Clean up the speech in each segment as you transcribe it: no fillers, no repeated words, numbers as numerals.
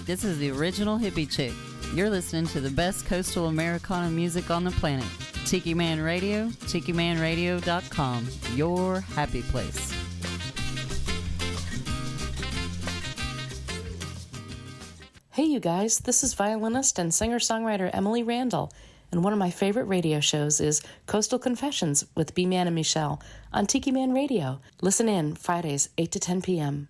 this is the original hippie chick. You're listening to the best coastal Americana music on the planet. Tiki Man Radio, tikimanradio.com, your happy place. Hey you guys, this is violinist and singer-songwriter Emily Randall, and one of my favorite radio shows is Coastal Confessions with B-Man and Michelle on Tiki Man Radio. Listen in Fridays, 8 to 10 p.m.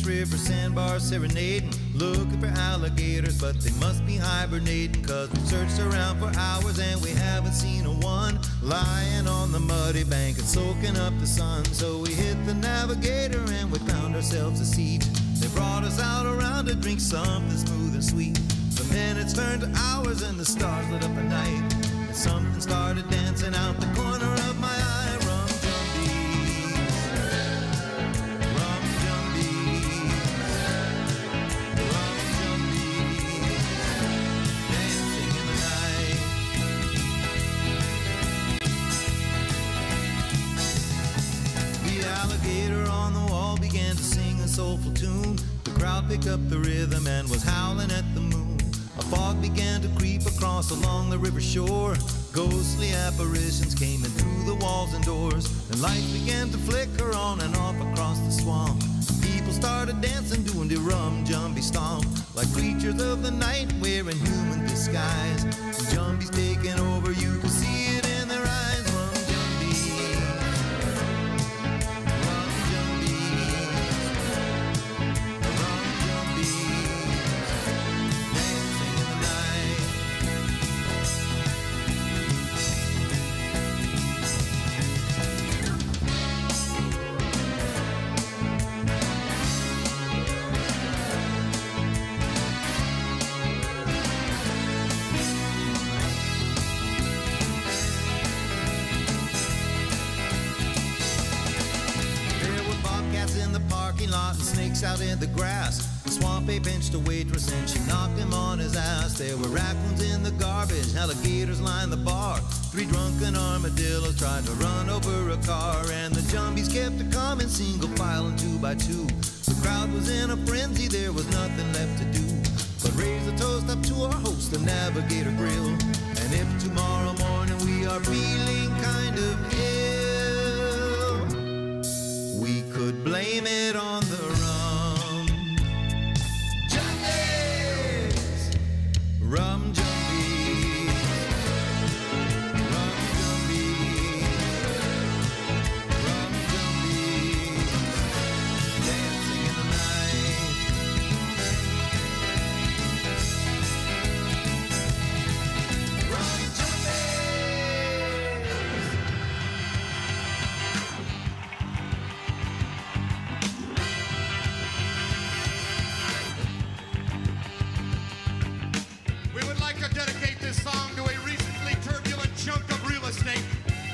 River sandbar serenading, looking for alligators, but they must be hibernating, cause we searched around for hours and we haven't seen a one, lying on the muddy bank and soaking up the sun. So we hit the navigator and we found ourselves a seat. They brought us out around to drink something smooth and sweet. The minutes turned to hours and the stars lit up at night, and something started dancing out the corner of my eye. On the wall began to sing a soulful tune. The crowd picked up the rhythm and was howling at the moon. A fog began to creep across along the river shore. Ghostly apparitions came in through the walls and doors, and lights began to flicker on and off across the swamp. People started dancing, doing the rum-jumby stomp, like creatures of the night wearing human disguise. Jumbies taking over, you could see it in their eyes. And snakes out in the grass. The swamp ape pinched a waitress and she knocked him on his ass. There were raccoons in the garbage, alligators lined the bar. 3 drunken armadillos tried to run over a car, and the jumbies kept a coming, single file and 2 by 2. The crowd was in a frenzy, there was nothing left to do but raise a toast up to our host, the Navigator Grill. And if tomorrow morning we are feeling kind of ill, we could blame it on the rum. Jumbies! Rum jumbies. Rum jumbies. Rum jumbies. Dancing in the night. Rum jumbies! Dedicate this song to a recently turbulent chunk of real estate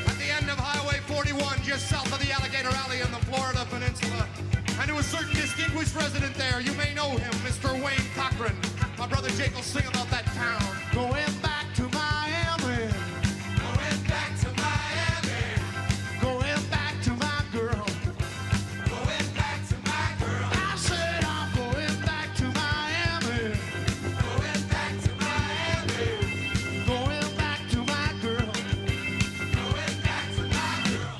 at the end of Highway 41, just south of the Alligator Alley in the Florida Peninsula. And to a certain distinguished resident there, you may know him, Mr. Wayne Cochran. My brother Jake will sing about that town. Going back to Miami. Going back to Miami. Going back to my girl. Going back to my girl. I said I'm going back to Miami. Going back to Miami. Going back to my girl. Going back to my girl.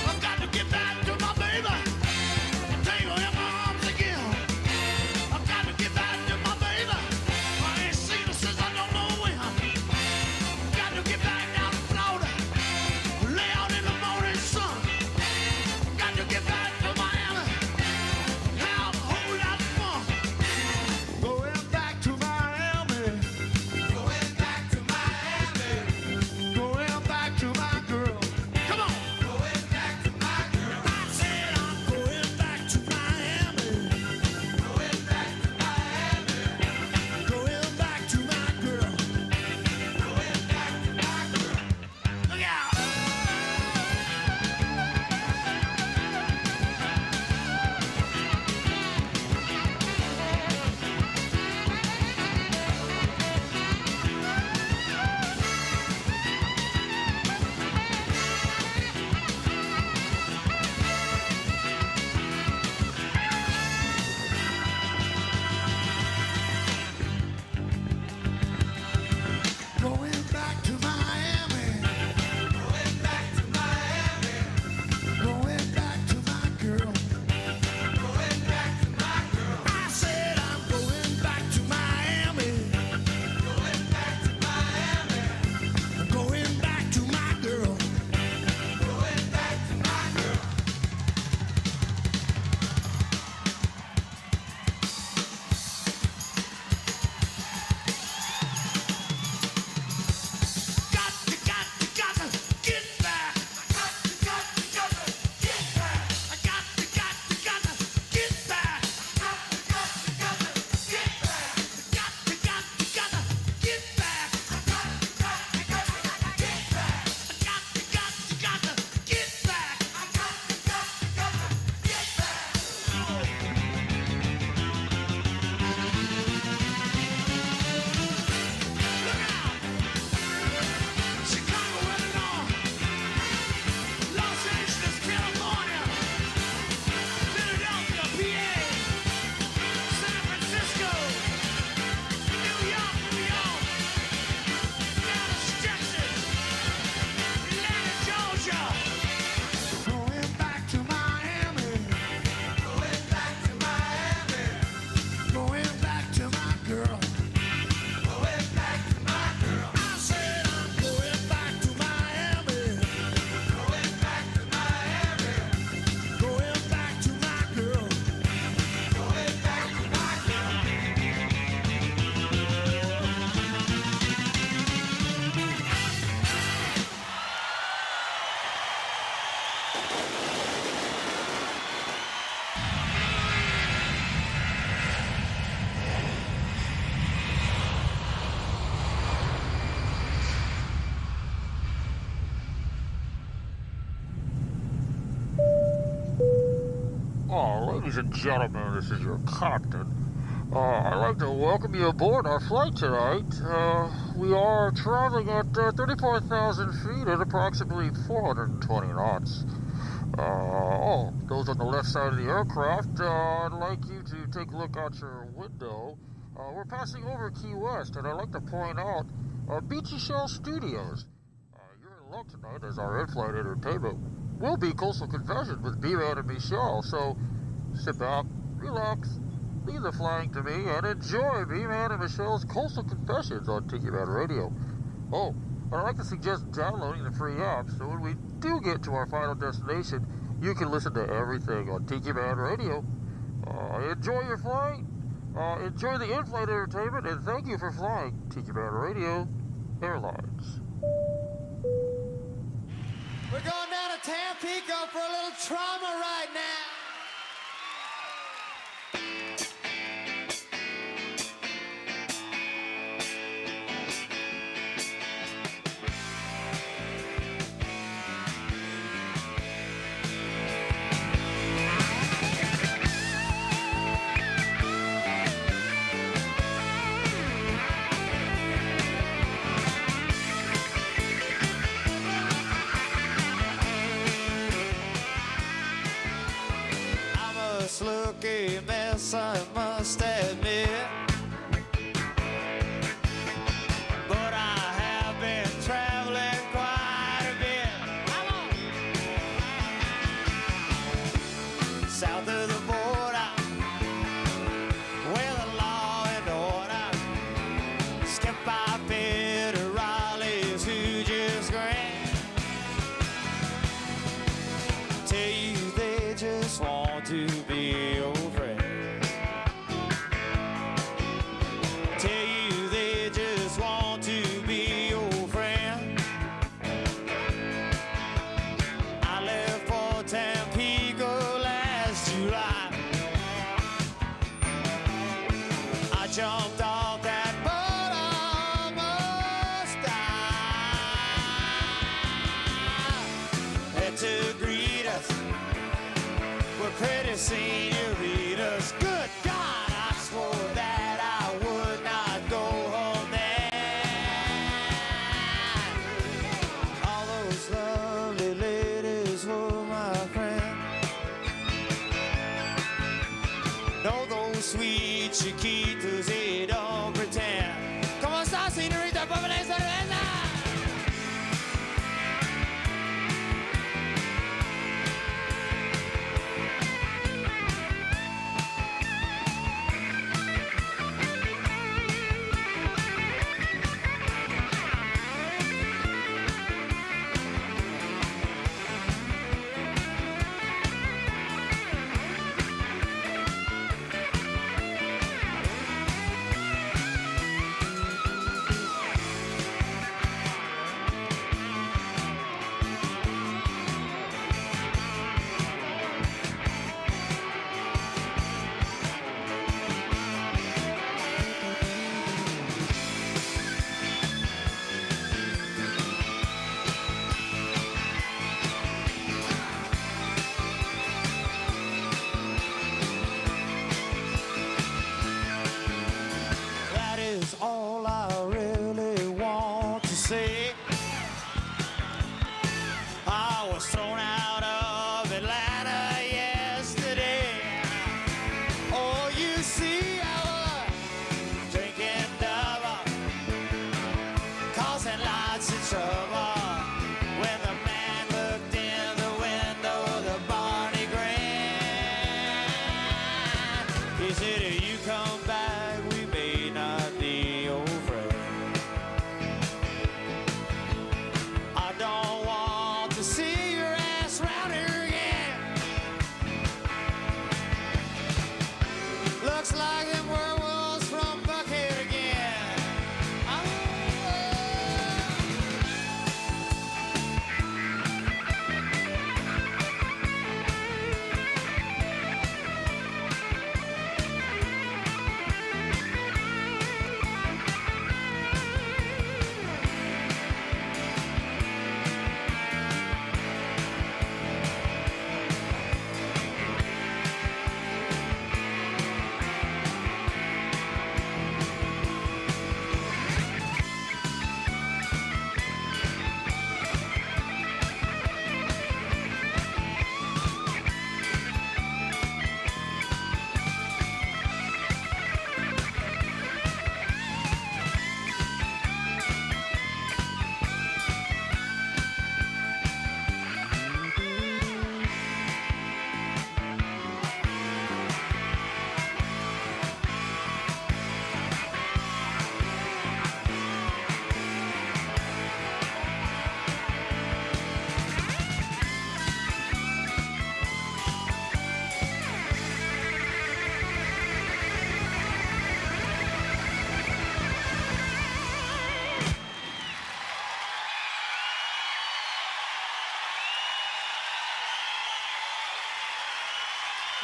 I've got to get back to my baby. Take her in my arms again. Ladies and gentlemen, this is your captain. I'd like to welcome you aboard our flight tonight. We are traveling at 34,000 feet at approximately 420 knots. Those on the left side of the aircraft, I'd like you to take a look out your window. We're passing over Key West, and I'd like to point out Beechy Shell Studios. You're in luck tonight, as our in-flight entertainment will be Coastal Confessions with B-Man and Michelle. So sit back, relax, leave the flying to me, and enjoy B-Man and Michelle's Coastal Confessions on Tiki Man Radio. Oh, and I'd like to suggest downloading the free app, so when we do get to our final destination, you can listen to everything on Tiki Man Radio. Enjoy your flight, enjoy the in-flight entertainment, and thank you for flying Tiki Man Radio Airlines. We're going down to Tampico for a little trauma right now. Look a mess, I must admit, but I have been traveling quite a bit. Come on. South of the border, where the law and order step by federales who just grant. Tell you they just want to be your friend. Tell you they just want to be your friend. I left for Tampico last July. I jumped off that boat, almost died. Had to greet us, we're pretty senoritas. Good God, I swore that I would not go home then. All those lovely ladies were my friend. No, those sweet chiquitas, they don't pretend. Como esta, señorita, póngale cerveza.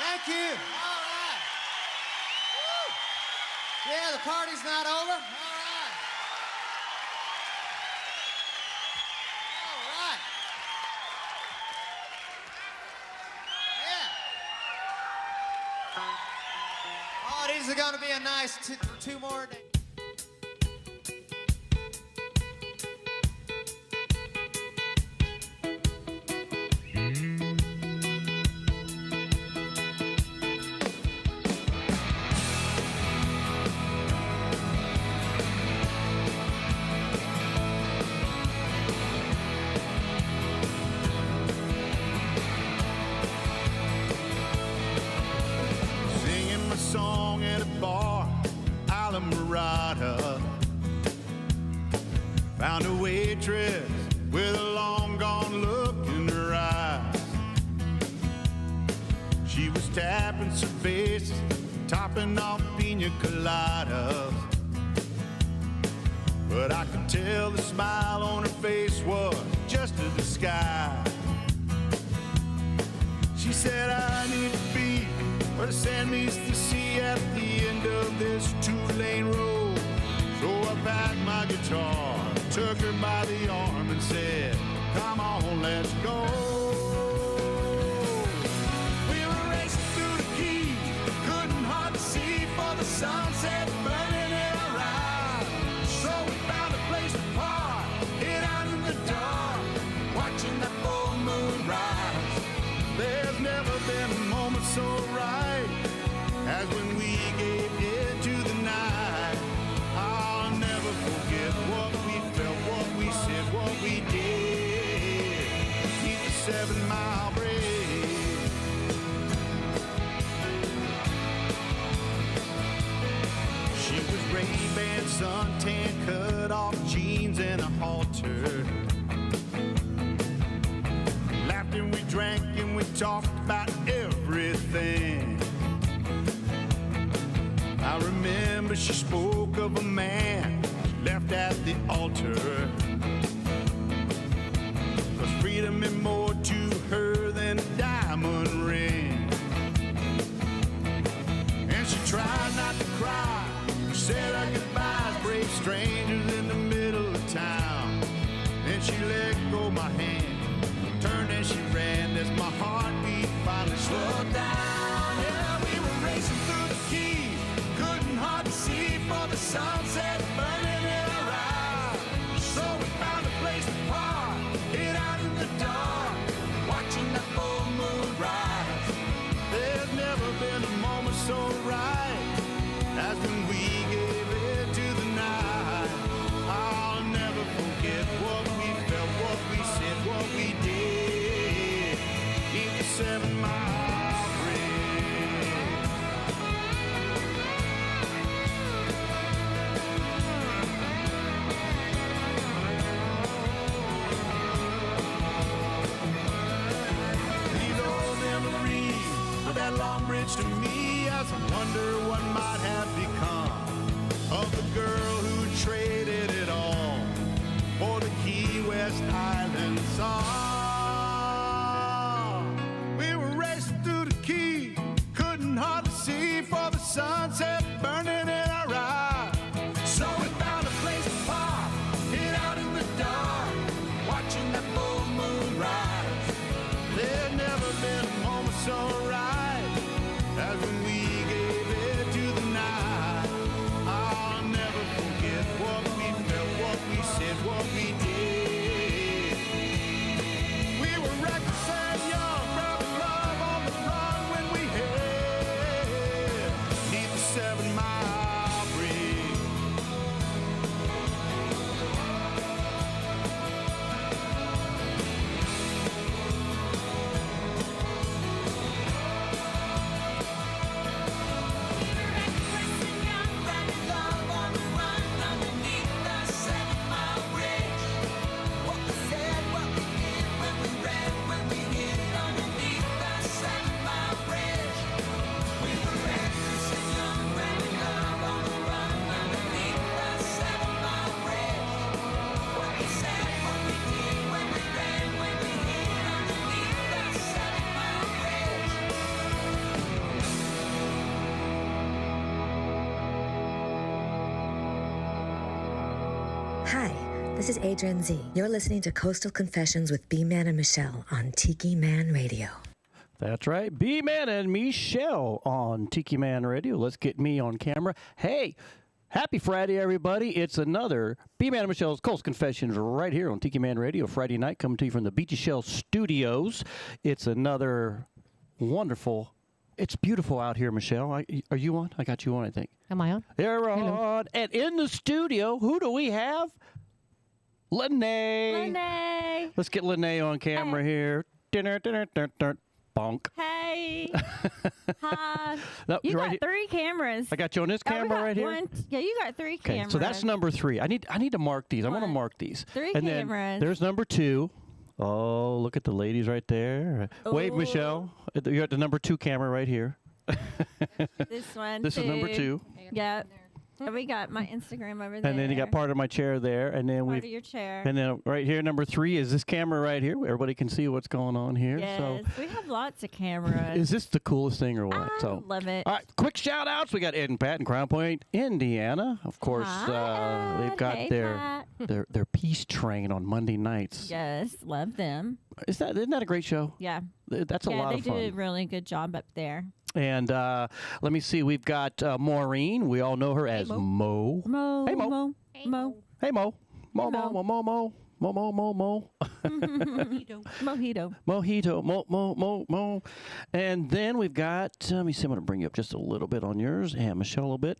Thank you. All right. Woo. Yeah, the party's not over. All right. All right. Yeah. Oh, these are going to be a nice two more days. Song at a bar, Alamorada. Found a waitress with a long gone look in her eyes. She was tapping cervezas, topping off pina coladas. But I could tell the smile on her face was just a disguise. She said, I need to be where the sand meets the sea at the end of this two-lane road. So I packed my guitar, took her by the arm and said, come on, let's go. We were racing through the Keys, couldn't hardly see for the sunset burning in our eyes. So we found a place to park, hid out in the dark, watching that full moon rise. There's never been a moment so right as when we gave in to the night. I'll never forget what we felt, what we said, what we did. Beneath the 7 Mile Bridge. She was Ray-Ban suntan, cut off jeans and a halter. Laughed and we drank and we talked about everything. I remember she spoke of a man left at the altar. 'Cause freedom meant more to her than a diamond ring. And she tried not to cry, said our goodbyes, brave strangers in the middle of town. Then she let go my hand, turned and she ran as my heartbeat finally slowed down. Yeah, we were racing through the Keys, couldn't hardly see for the sunset burning in our eyes. So we found a place to park, hid out in the dark, watching that full moon rise. There's never been a moment so right as when we gave in to the night. I'll never forget what we felt, what we said, what we did. Keep the 7 Mile Bridge. These old memories of that long bridge to me, as I wonder what might have become of the girl who traded it all for the Key West Island song. We were racing through the Keys, couldn't hardly see for the sunset burning in our eyes. So we found a place to park, hid out in the dark, watching that full moon rise. There's never been a moment so right as when we gave it to the night. I'll never forget what we felt, what we said, what we did. is Adrian Z. You're listening to Coastal Confessions with B-Man and Michelle on Tiki Man Radio. That's right. B-Man and Michelle on Tiki Man Radio. Let's get me on camera. Hey, happy Friday, everybody. It's another B-Man and Michelle's Coastal Confessions right here on Tiki Man Radio. Friday night, coming to you from the Beechy Shell Studios. It's another wonderful... It's beautiful out here, Michelle. Are you on? I got you on, I think. Am I on? You're on. And in the studio, who do we have? Lenea. Lenea. Let's get Lenea on camera here. Bonk. Hey. Hi. No, You right got 3 cameras. I got you on this Oh, we camera got right here. Yeah, you got 3 Okay, cameras. so that's number 3. I need to mark these. I want to mark these. 3 and cameras. then there's number 2. Oh, look at the ladies right there. Wave, Ooh. Michelle. You're at the number 2 camera right here. This one. This is number 2. Yep. And we got my Instagram over there. And then you got part of my chair there, and then part of your chair. And then right here, number 3 is this camera right here. Where everybody can see what's going on here. Yes, So, we have lots of cameras. is this the coolest thing or what? I love it. All right, quick shout outs. We got Ed and Pat in Crown Point, Indiana. Of course, Hi, they've got hey, their, Pat. their peace train on Monday nights. Yes, love them. Isn't that a great show? Yeah. That's a lot of fun. Yeah, they do a really good job up there. And let me see. We've got Maureen. We all know her as Mo. Mo. Hey, Mo. Mo. Mo. Hey, Mo. Mo, Mo. Mo, Mo, Mo. Mo, Mo, Mo, Mo. Mojito. Mojito. Mo, Mo, Mo, Mo. And then we've got, let me see, I'm going to bring you up just a little bit on yours, and Michelle a little bit.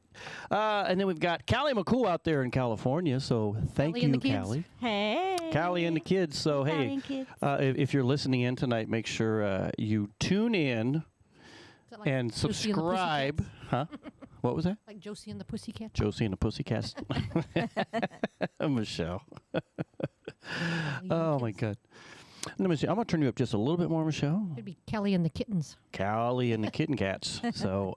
And then we've got Callie McCool out there in California, so thank Callie and you, the kids. Callie. Hey. Callie and the kids. So, Callie hey, and kids. if you're listening in tonight, make sure you tune in Like and Josie and the subscribe. Huh? What was that? Like Josie and the Pussycat. Josie and the Pussycats. Michelle. Oh, my God. Let me see. I'm going to turn you up just a little bit more, Michelle. It'd be Kelly and the Kittens. Callie and the Kitten Cats. So,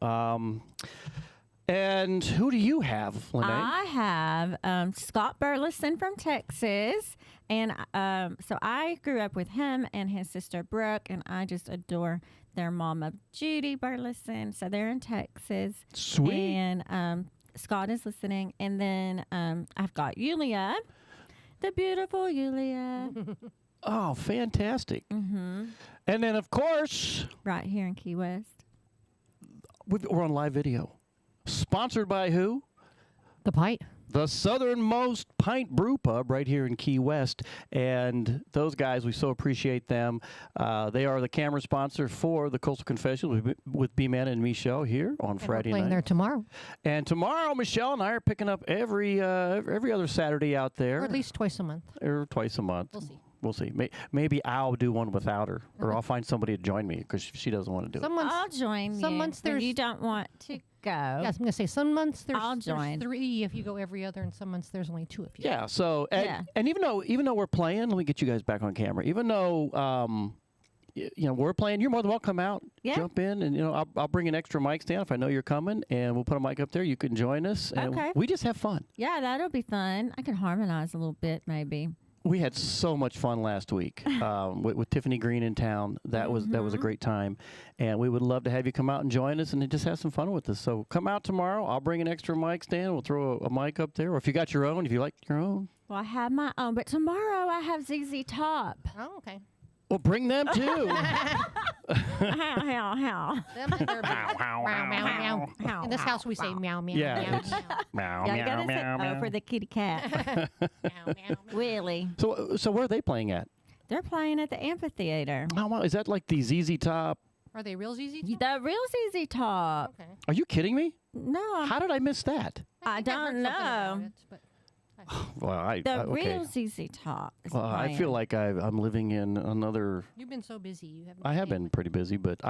and who do you have, Lenea? I have Scott Burleson from Texas. And so I grew up with him and his sister Brooke, and I just adore their mama, Judy Burleson. So they're in Texas. Sweet. And Scott is listening. And then I've got Yulia, the beautiful Yulia. Oh, fantastic. Mm-hmm. And then, of course, Right here in Key West. we're on live video. Sponsored by who? The Pint. The Southernmost Pint Brewpub right here in Key West. And those guys, we so appreciate them. They are the camera sponsor for the Coastal Confessions with B-Man and Michelle here on Friday We're playing night. there tomorrow. And tomorrow, Michelle and I are picking up every other Saturday out there. Or at least twice a month. Or twice a month. We'll see. We'll see. Maybe I'll do one without her, or I'll find somebody to join me because she doesn't want to do Some it. months, I'll join some you. months when there's- you don't want to go. yes, I'm going to say some months there's, I'll there's join. 3 if you go every other, and some months there's only 2 if you Yeah. So and even though we're playing, let me get you guys back on camera. Even though we're playing, you're more than welcome out. Yeah. Jump in, and I'll bring an extra mic stand if I know you're coming, and we'll put a mic up there. You can join us, and Okay. we just have fun. Yeah, that'll be fun. I can harmonize a little bit, maybe. We had so much fun last week with Tiffany Green in town. That was a great time, and we would love to have you come out and join us and just have some fun with us. So come out tomorrow. I'll bring an extra mic stand. We'll throw a mic up there, or if you got your own, if you like your own, Well, I have my own, but tomorrow I have ZZ Top. Oh, okay. well, bring them too. How? Them and their meow, meow, meow. In this house, we say meow, meow, Yeah, meow, it's- meow. Meow, Yeah, you meow, gotta meow, say meow. for the kitty cat. Meow, meow, meow. Willie. So where are they playing at? They're playing at the amphitheater. Oh, wow. Is that like the ZZ Top? Are they real ZZ? The real ZZ Top. Okay. Are you kidding me? No, How did I miss that? I think heard don't something about know. it, but Well, The okay. real ZZ Top. Is Well, I playing. feel like I'm living in another. you've been so busy. You haven't. I have been pretty busy, but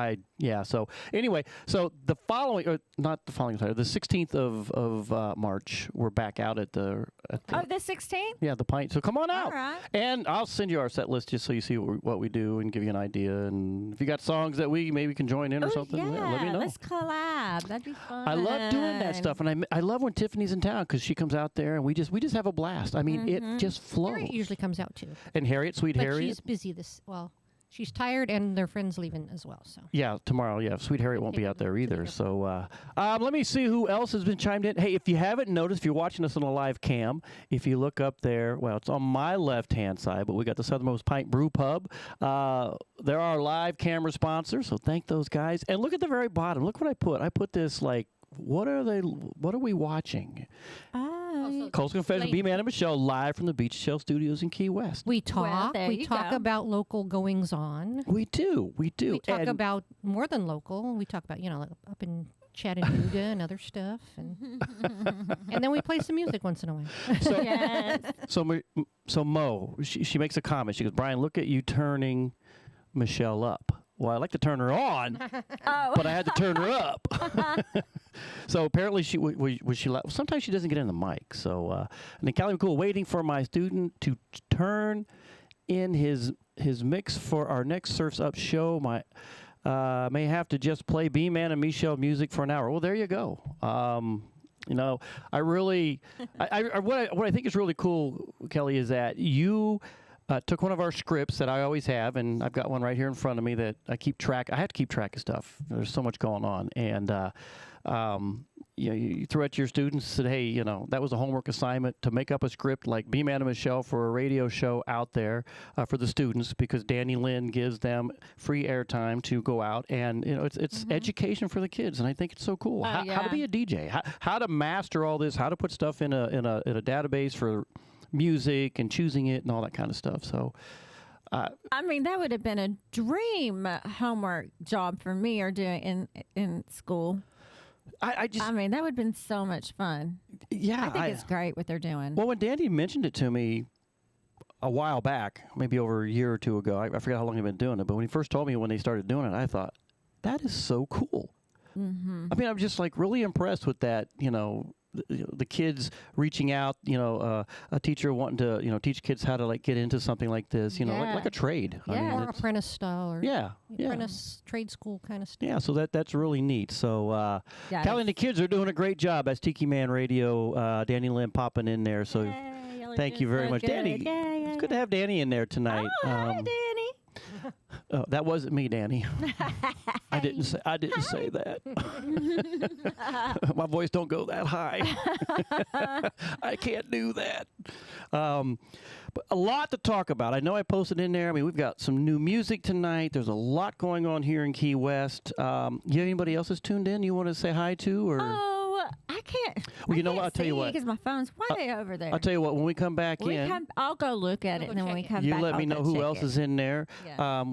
so anyway, so the following, or not the following Saturday, the 16th of March, we're back out at the Oh, the 16th? yeah, the Pint. So come on out. All right. And I'll send you our set list just so you see what we do and give you an idea. And if you got songs that we maybe can join in or Oh, something, yeah, let me know. let's collab. That'd be fun. I love doing that stuff, and I love when Tiffany's in town because she comes out there and we just have a blast. I mean, it just flows. Harriet usually comes out too. And Harriet, sweet But Harriet. she's busy this. Well, She's tired, and their friend's leaving as well. So Yeah, tomorrow. Yeah, Sweet Harriet won't be out there either. So let me see who else has been chimed in. Hey, if you haven't noticed, if you're watching us on a live cam, if you look up there, well, it's on my left-hand side, but we got the Southernmost Pint Brewpub. They're our live camera sponsor, so thank those guys. And look at the very bottom. Look what I put. I put this like, what are we watching? Coastal Confessions, B-Man and Michelle, live from the Beechy Shell Studios in Key West. we talk. there We you talk go. about local goings on. We do. We talk And about more than local. We talk about like up in Chattanooga and other stuff, and and then we play some music once in a while. So, Yes. so Mo, she makes a comment. She goes, Brian, look at you turning Michelle up. Well, I like to turn her on, but I had to turn her up. So apparently she was she. Sometimes she doesn't get in the mic. So and then Callie McCool, waiting for my student to turn in his mix for our next Surfs Up show. My may have to just play B-Man and Michelle music for an hour. Well, there you go. I really, what I think is really cool, Kelly, is that you took one of our scripts that I always have, and I've got one right here in front of me that I keep track. I have to keep track of stuff. There's so much going on, and you threw it to your students and said, hey, that was a homework assignment to make up a script like B-Man and Michelle for a radio show out there for the students, because Danny Lynn gives them free airtime to go out, and it's education for the kids, and I think it's so cool. How to be a DJ, how to master all this, how to put stuff in a database for music and choosing it and all that kind of stuff. So I mean, that would have been a dream homework job for me, or doing in school. I mean, that would have been so much fun. Yeah, I think it's great what they're doing. Well, when Danny mentioned it to me a while back, maybe over a year or two ago, I forgot how long he'd been doing it, but when he first told me when they started doing it, I thought, that is so cool. Mm-hmm. I mean, I'm just like really impressed with that, the kids reaching out, a teacher wanting to, teach kids how to get into something like this, like a trade. Yeah. I mean, Or apprentice style, or apprentice trade school kind of stuff. Yeah, so that's really neat. So Callie and the kids are doing a great job. That's Tiki Man Radio. Danny Lynn popping in there. So thank you very much, Danny. It's good to have Danny in there tonight. Oh, hi, Danny. That wasn't me, Danny. I didn't say that. My voice don't go that high. I can't do that. But a lot to talk about. I know I posted in there. I mean, we've got some new music tonight. There's a lot going on here in Key West. You have anybody else that's tuned in you want to say hi to? Or I can't. Well, you know what? I'll tell you what. Because my phone's way over there. I'll tell you what. When we come back I'll go look at it, and then when we come back, you let me know who else is in there. Yeah.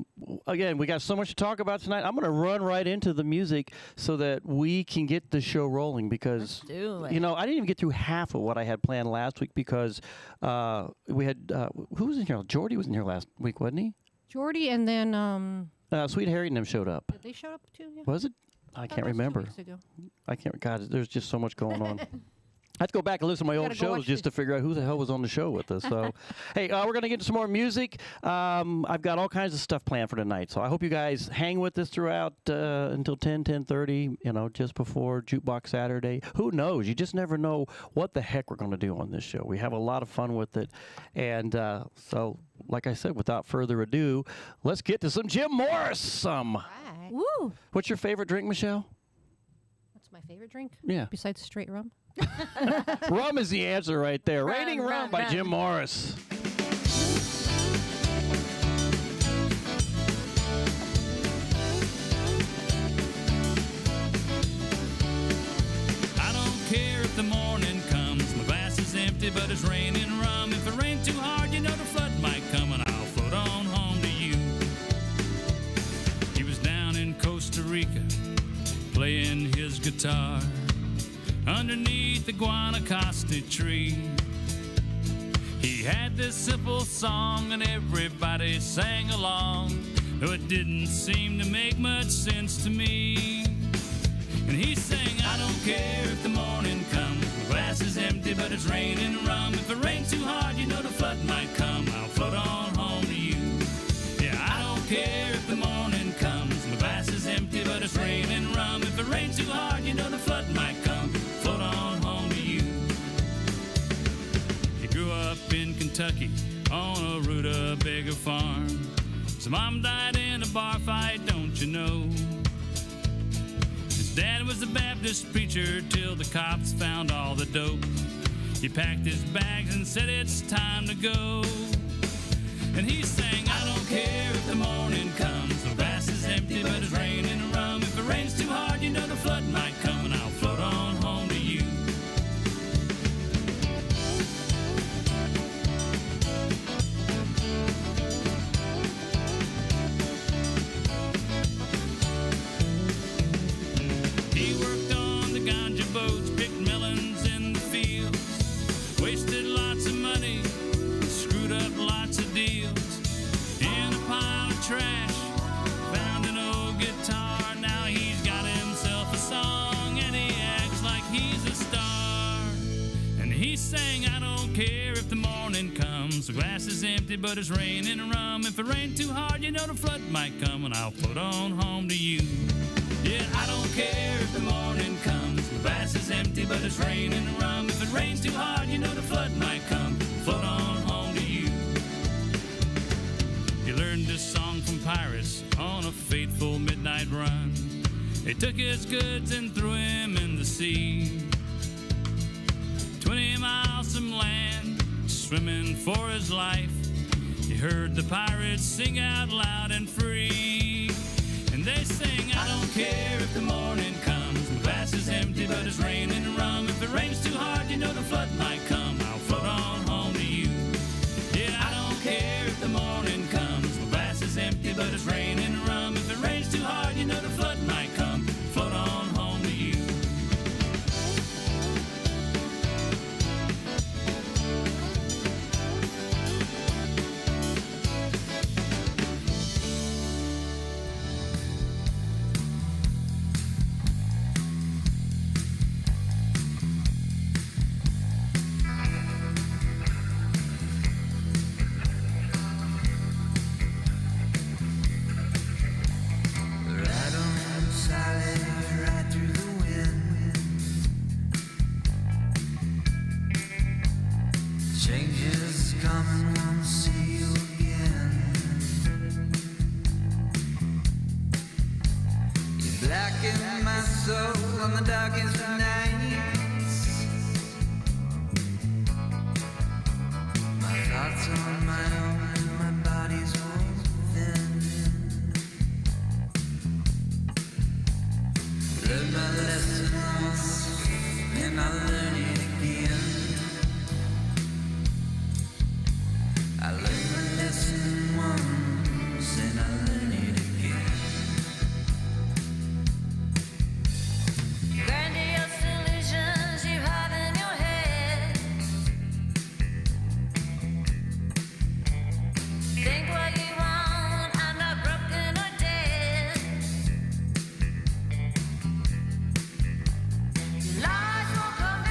Again, we got so much to talk about tonight. I'm going to run right into the music so that we can get the show rolling, because Let's do it. I didn't even get through half of what I had planned last week, because we had who was in here? Jordy was in here last week, wasn't he? Jordy, and then Sweet Harriet and them showed up. did they show up too? Yeah. Was it? I can't remember. 2 weeks ago. I can't. God, there's just so much going on. I have to go back and listen to my old gotta go shows watch just to figure out who the hell was on the show with us. So, hey, we're going to get into some more music. I've got all kinds of stuff planned for tonight. So I hope you guys hang with us throughout until 10:30, just before Jukebox Saturday. Who knows? You just never know what the heck we're going to do on this show. We have a lot of fun with it. And so, like I said, without further ado, let's get to some Jim Morris. Right. Woo! What's your favorite drink, Michelle? What's my favorite drink? Yeah. Besides straight rum? Rum is the answer right there. Rating Rum by Jim Morris. I don't care if the morning comes, my glass is empty, but it's raining rum. If it rains too hard, the flood might come, and I'll float on home to you. He was down in Costa Rica, playing his guitar underneath the Guanacaste tree. He had this simple song and everybody sang along, though it didn't seem to make much sense to me. And he sang, I don't care if the morning comes, my glass is empty but it's raining rum. If it rains too hard, the flood might come, I'll float on home to you. Yeah, I don't care if the morning comes, my glass is empty but it's raining rum. If it rains too hard, the flood might come, float on home to you. He grew up in Kentucky on a rutabaga farm, His mom died in a bar fight, don't you know? His dad was a Baptist preacher till the cops found all the dope. He packed his bags and said it's time to go. And he sang, I don't care if the morning comes, the grass is empty but it's raining rum. If it rains too hard, you know the flood might come, and I'll float on home to you. He worked on the ganja boats, picked melons in the fields, wasted lots of money, screwed up lots of deals. In a pile of trash, found an old guitar. Now he's got himself a song, and he acts like he's a star. And he sang, I don't care if the morning comes, the glass is empty but it's raining rum. If it rained too hard, you know the flood might come, and I'll float on home to you. Yeah, I don't care if the morning comes, the glass is empty but it's raining rum. If it rains too hard, you know the flood might come, float on home to you. He learned this song from pirates on a fateful midnight run. They took his goods and threw him in the sea. 20 miles from land, swimming for his life. He heard the pirates sing out loud and free. And they sing, I don't care if the morning comes, the glass is empty but it's raining rum. If it rains too hard, you know the flood might come, I'll float on home to you. Yeah, I don't care if the morning comes, the glass is empty but it's raining rum. If it rains too hard, you know the flood might come, float on home to you. Right on solid, right through the wind. Changes coming, won't see you again. You blacken my soul on the darkest of nights. My thoughts on my own, my body's all thin. Learn my lesson once, and I learn it again. I learned my lesson once, and I learn it again. Grandiose illusions you have in your head. Think what you want, I'm not broken or dead. Lies will come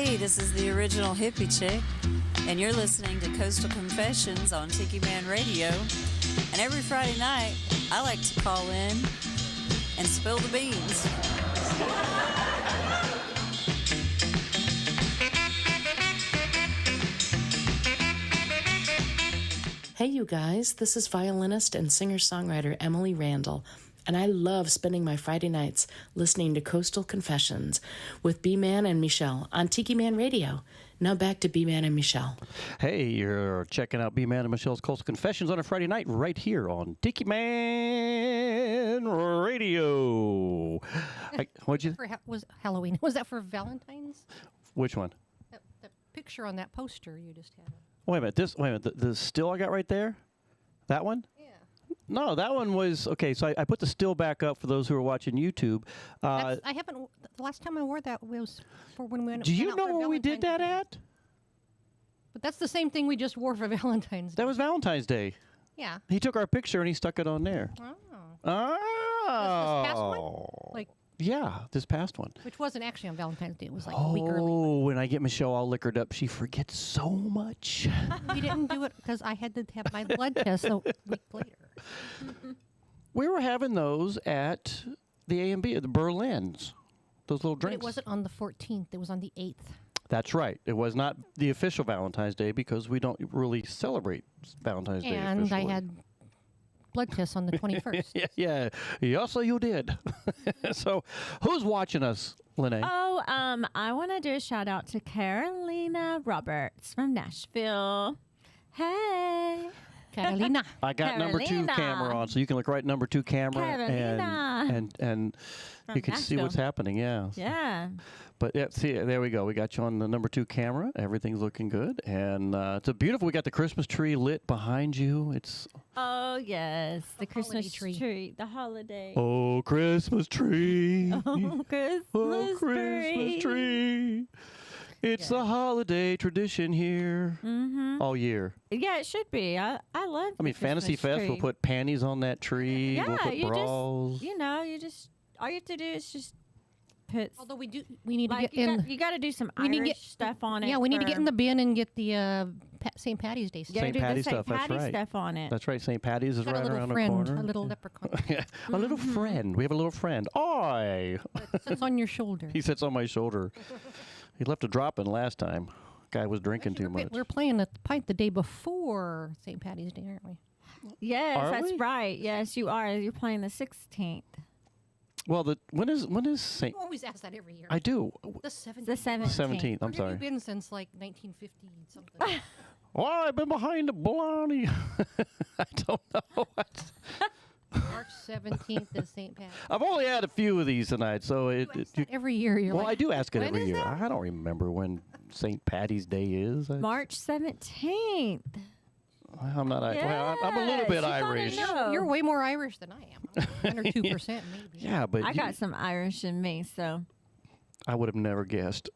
Hey, this is the original hippie chick, and you're listening to Coastal Confessions on Tiki Man Radio. And every Friday night, I like to call in and spill the beans. Hey, you guys, this is violinist and singer-songwriter Emily Randall, and I love spending my Friday nights listening to Coastal Confessions with B-Man and Michelle on Tiki Man Radio. Now back to B-Man and Michelle. Hey, you're checking out B-Man and Michelle's Coastal Confessions on a Friday night right here on Tiki Man Radio. What'd you? Was Halloween? Was that for Valentine's? Which one? The picture on that poster you just had. Wait a minute. Wait a minute. The still I got right there? That one? No, that one was okay. So I put the still back up for those who are watching YouTube. I haven't. The last time I wore that was for when we went. Do you know where we did that at? But that's the same thing we just wore for Valentine's Day. That was Valentine's Day. Yeah. He took our picture and he stuck it on there. Oh. This past one? Like. Yeah, this past one. Which wasn't actually on Valentine's Day. It was like a week early. Oh, when I get Michelle all liquored up, she forgets so much. We didn't do it because I had to have my blood test a week later. We were having those at the A&B, at the Berlin's, those little drinks. But it wasn't on the 14th. It was on the 8th. That's right. It was not the official Valentine's Day because we don't really celebrate Valentine's Day And officially. I had blood tests on the 21st. Yeah. Yes, you did. So, who's watching us, Lenea? Oh, I want to do a shout out to Carolina Roberts from Nashville. Hey. Carolina. I got number 2 camera on, so you can look right at number 2 camera and you can see what's happening. Yeah. Yeah. But yeah, see, there we go. We got you on the number 2 camera. Everything's looking good, and it's a beautiful. We got the Christmas tree lit behind you. It's yes, the Christmas tree, the holiday. Oh, Christmas tree. Oh, Christmas tree. It's a holiday tradition here all year. Yeah, it should be. I love. I mean, Fantasy Fest will put panties on that tree. Yeah, we'll put bras. All you have to do is just put. Although we need to get you got to do some Irish stuff on it. Yeah, we need to get in the bin and get the St. Patty's Day stuff. St. Patty's stuff. St. That's Patty's right. stuff on it. That's right. St. Patty's is right around the corner. A little leprechaun. Yeah, a little friend. We have a little friend. Oi! That sits on your shoulder. He sits on my shoulder. He left a drop in last time. Guy was drinking too much. We're playing at the Pint the day before St. Patty's Day, aren't we? Yes, Are that's we? right. Yes, you are. You're playing the 16th. Well, when is St. You always ask that every year. I do. The 17th. The 17th. 17th. I'm Where sorry. have you been since like 1950 something? Oh, I've been behind the blarney. I don't know. March 17th is St. Patty's. I've only had a few of these tonight, so Every year you're well, like, I do ask it when every is year. that? I don't remember when St. Patty's Day is. March 17th. I'm not. Well, I'm a little bit Irish. You're way more Irish than I am. 1 or 2% maybe. Yeah, but I got some Irish in me, so. I would have never guessed.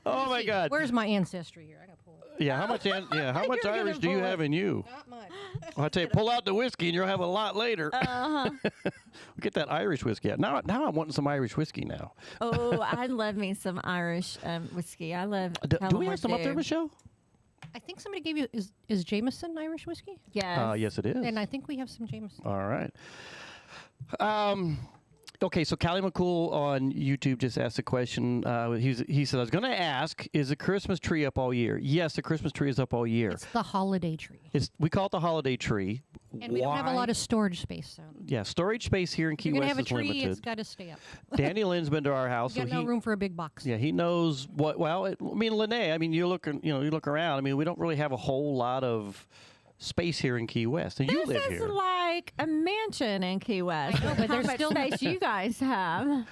Oh my God! Where's my ancestry here? I gotta pull it. Yeah, how much? How much You're gonna Irish do you pull have in you? Not much. Well, I tell you, pull out the whiskey, and you'll have a lot later. Uh-huh. We'll get that Irish whiskey out. Now I'm wanting some Irish whiskey now. Oh, I love me some Irish whiskey. I love. Do we have some up there, Michelle? I think somebody gave you is Jameson Irish whiskey? Yes. Yes, it is. And I think we have some Jameson. All right. Okay, so Callie McCool on YouTube just asked a question. He said, I was going to ask, is the Christmas tree up all year? Yes, the Christmas tree is up all year. It's the holiday tree. We call it the holiday tree. And we don't have a lot of storage space. So. Yeah, storage space here in Key West is limited. If you're going to have a tree, it's got to stay up. Danny Lynn's been to our house. You got no room for a big box. Yeah, he knows what. Well, Lenea. You look around. We don't really have a whole lot of space here in Key West, and you live This here. is like a mansion in Key West. I know, but How there's much still space you guys have.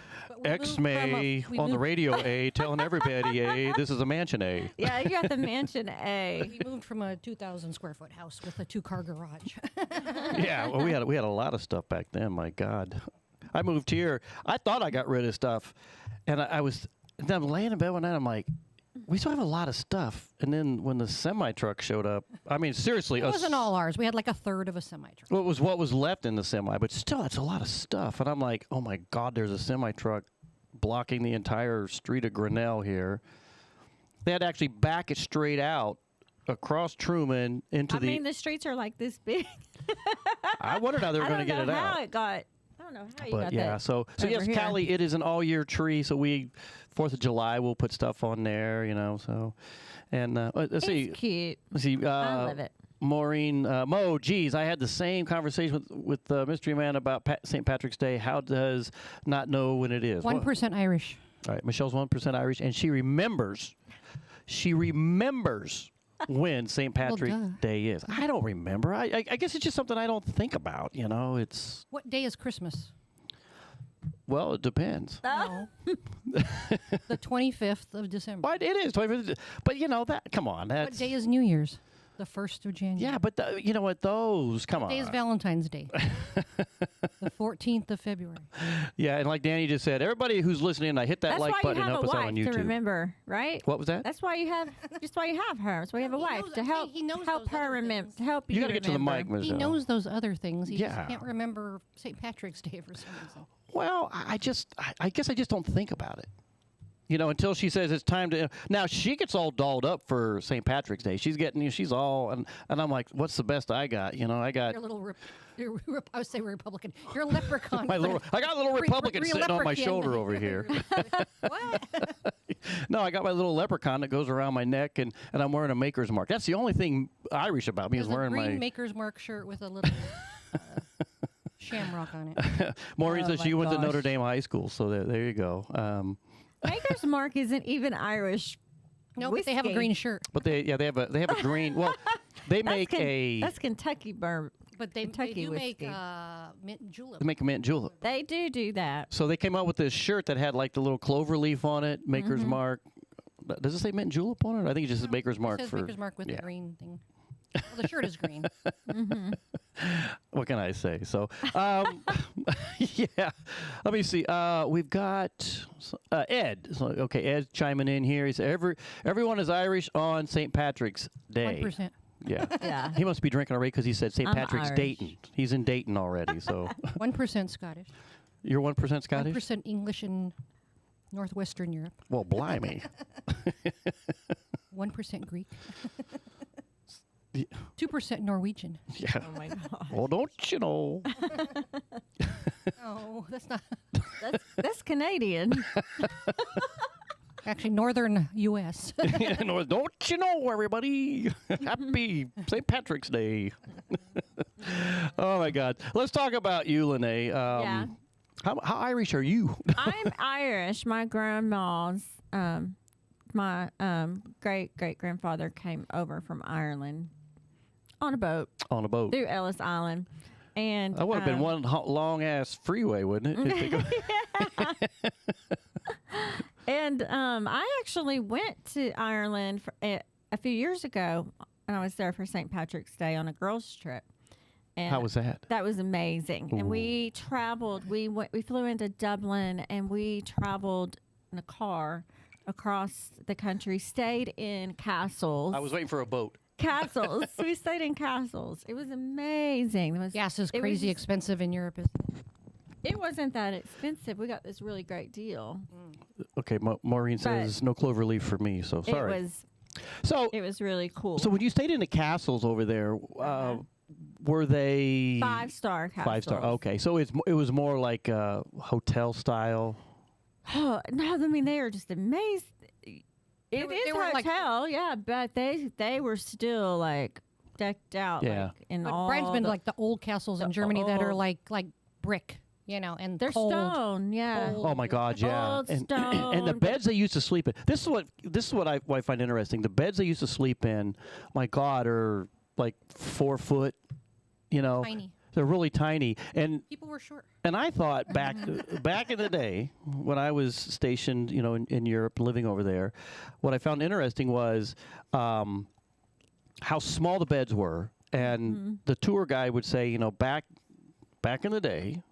X-May on the radio A, telling everybody A, this is a mansion A. Yeah, you got the mansion A. We moved from a 2,000 square foot house with a 2-car garage. Yeah, well, we had a lot of stuff back then. My God, I moved here. I thought I got rid of stuff, and I'm laying in bed one night. I'm like, we still have a lot of stuff. And then when the semi truck showed up, seriously, It wasn't all ours. We had like a third of a semi truck. Well, it was what was left in the semi, but still, that's a lot of stuff. And I'm like, oh my God, there's a semi truck blocking the entire street of Grinnell here. They had to actually back it straight out across Truman into I mean, the streets are like this big. I wondered how they were going to get it out. I don't know how you But got yeah, that. so yes, here. Callie, it is an all-year tree. So 4th of July, we'll put stuff on there, So, and let's see. It's cute. Let's see. I love it. Maureen, Mo, geez, I had the same conversation with Mystery Man about St. Patrick's Day. How does not know when it is? 1% Irish. All right, Michelle's 1% Irish, and she remembers when St. Patrick's Day is. I don't remember. I guess it's just something I don't think about, It's, What day is Christmas? well, it depends. No. The 25th of December. But it is 25th, but that, come on. What That's, day is New Year's? The 1st of January. yeah, but you know what, those, come What on. day is Valentine's Day? The 14th of February. Yeah, and like Danny just said, everybody who's listening, I hit that That's like why button you and have help a us out wife on to YouTube. remember, right? What was that? That's why you have her. That's why you have He a wife knows- to help. he knows help those her other remember. things. Help you. You got to get to the mic, remember. Michelle. He knows those other things. He Yeah. just can't remember St. Patrick's Day for some reason. Well, I guess I just don't think about it. Until she says it's time to. Now she gets all dolled up for St. Patrick's Day. She's all, and I'm like, what's the best I got? I got Your little, I would say Republican. Your leprechaun. I got a little Republican sitting on my leprechaun. shoulder over here. What? No, I got my little leprechaun that goes around my neck, and I'm wearing a Maker's Mark. That's the only thing Irish about me is There's wearing a green my. Maker's Mark shirt with a little shamrock on it. Maureen Oh says she my went to gosh. Notre Dame High School, so there you go. Maker's Mark isn't even Irish. No, but they have a whiskey. green shirt. But they have a green. Well, they make That's Kentucky bourbon. But they Kentucky do make whiskey. mint julep. they make a mint julep. They do that. So they came out with this shirt that had like the little clover leaf on it, Maker's Mark. Does it say mint julep on it? I think it just says Maker's Mark It says for. Maker's Mark with the green thing. Well, the shirt is green. What can I say? So, yeah. Let me see. We've got Ed. So, okay, Ed's chiming in here. He said everyone is Irish on St. Patrick's Day. 1%. Yeah. Yeah. He must be drinking already because he said St. I'm Patrick's Irish. Dayton. He's in Dayton already. So 1% Scottish. you're 1% Scottish. 1% English in Northwestern Europe. Well, blimey. 1% Greek. 2% Norwegian. Yeah. Oh my god. Well, don't you know? Oh, that's not. That's Canadian. Actually, northern U.S. Don't you know, everybody? Happy St. Patrick's Day. Oh, my God. Let's talk about you, Lenea. Yeah. How Irish are you? I'm Irish. My grandma's, my great grandfather came over from Ireland on a boat On a boat. through Ellis Island, and That would have been one long-ass freeway, wouldn't it? And I actually went to Ireland a few years ago, and I was there for St. Patrick's Day on a girls' trip. And How was that? That was amazing. And we traveled. We flew into Dublin, and we traveled in a car across the country. Stayed in castles. I was waiting for a boat. Castles. We stayed in castles. It was amazing. Gas is it was crazy just- expensive in Europe, isn't it? It wasn't that expensive. We got this really great deal. Okay, Maureen says no clover leaf for me, so sorry. It was really cool. So when you stayed in the castles over there, were they 5-star castles. 5-star? Okay, so it was more like hotel style. Oh, no, I mean they are just amazing. It is they were like- hotel, yeah, but they were still like decked out. Yeah. Like, in But all Brian's been the- like the old castles in Germany that are like brick, and they're cold. stone, yeah. Oh my God, yeah. Old And stone, the but- beds they used to sleep in. This is what I find interesting. The beds they used to sleep in, my God, are like 4 foot. Tiny. They're really tiny. And People were short. And I thought back in the day when I was stationed, in Europe, living over there, what I found interesting was how small the beds were, and the tour guide would say, back in the day,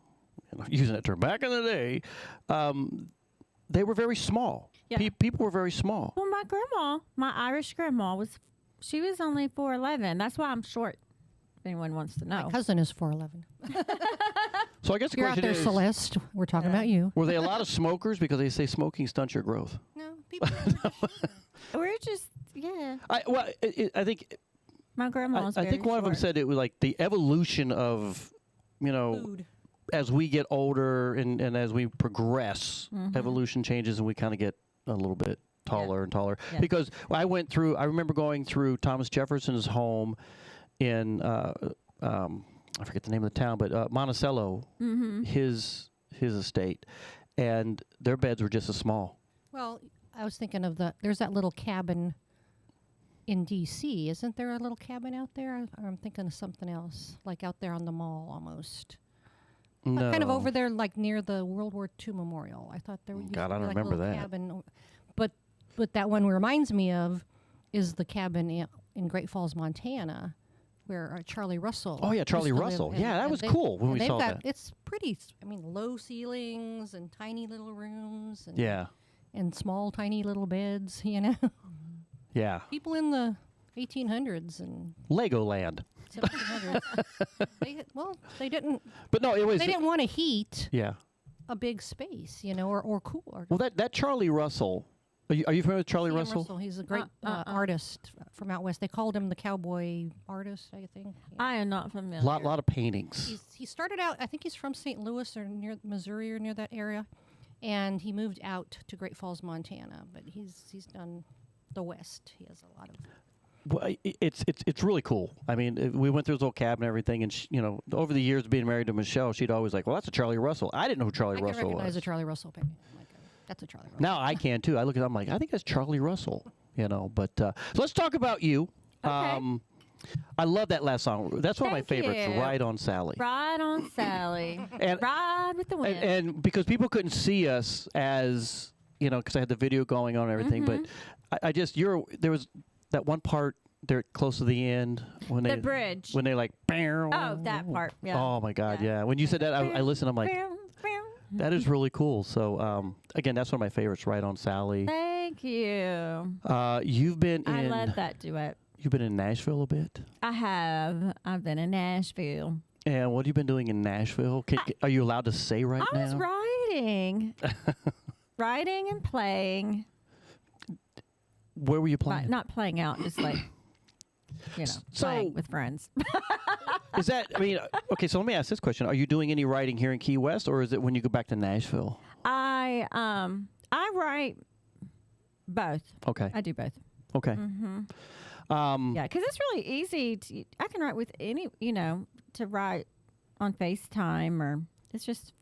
using that term, back in the day, they were very small. Yeah. People were very small. Well, my Irish grandma was only 4'11". That's why I'm short. If anyone wants to know. My cousin is 4'11". So I guess the You're out question there, is, Celeste. We're talking about you. were they a lot of smokers? Because they say smoking stunts your growth. No, people. We're just, yeah. I think My grandma's I think one of them said it was like the evolution of, Food. as we get older and as we progress, evolution changes and we kind of get a little bit taller and taller. Yeah. Because I remember going through Thomas Jefferson's home in, I forget the name of the town, but Monticello, his estate, and their beds were just as small. Well, I was thinking of there's that little cabin in D.C. Isn't there a little cabin out there? Or I'm thinking of something else, like out there on the mall almost. No. Kind of over there, like near the World War II memorial. I thought there was God, I don't like a remember little that. cabin. But that one reminds me of is the cabin in Great Falls, Montana, where Charlie Russell. Oh, yeah, Charlie used to live. Russell. And- Yeah, that and was they- cool when and we they've saw got, that. It's pretty. I mean, low ceilings and tiny little rooms. And, Yeah. And small, tiny little beds. Yeah. People in the 1800s and Legoland. 1700s. They didn't. But no, it was. They didn't want to heat Yeah. a big space, or cool. Or Well, that Charlie Russell. Are you familiar with Charlie Sam Russell? He's a great artist from out west. They called him the cowboy artist, I think. Yeah. I am not familiar. Lot of paintings. He started out, I think he's from St. Louis or near Missouri or near that area, and he moved out to Great Falls, Montana. But he's done the West. He has a lot of. Well, it's really cool. I mean, we went through his old cabin and everything, and over the years being married to Michelle, she'd always like, well, that's a Charlie Russell. I didn't know who Charlie I can Russell recognize was. a Charlie Russell painting. That's a Charlie Russell. Now I can too. I look at it, I'm like, I think that's Charlie Russell. But so let's talk about you. Okay. I love that last song. That's one of my Thank favorites. you. Ride on Sally. Ride on Sally. And- Ride with the wind. And because people couldn't see us as because I had the video going on and everything, but I just there was that one part there close to the end when The bridge. when they like Oh, that part. Yeah. Oh my God, yeah. When you said that, I listened. I'm like, that is really cool. So again, that's one of my favorites. Ride on Sally. Thank you. You've been in. I love that duet. You've been in Nashville a bit. I have. I've been in Nashville. And what have you been doing in Nashville? Are you allowed to say right now? I was writing. Writing and playing. Where were you playing? Not playing out, just like, playing with friends. Is that, okay, so let me ask this question. Are you doing any writing here in Key West, or is it when you go back to Nashville? I write both. Okay. I do both. Okay. Yeah, because it's really easy. I can write with any, to write on FaceTime, or it's just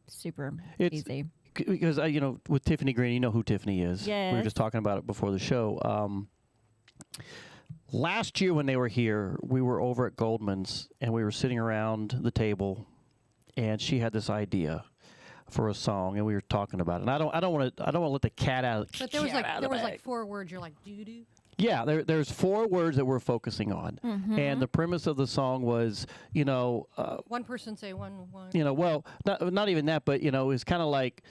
super easy. Because, with Tiffany Green, you know who Tiffany is. Yes. We were just talking about it before the show. Last year when they were here, we were over at Goldman's, and we were sitting around the table, and she had this idea for a song, and we were talking about it. And I don't want to let the cat out. But there was like 4 words. You're like doo doo. Yeah, there's 4 words that we're focusing on, and the premise of the song was, one person say one. well, not even that, but it's kind of like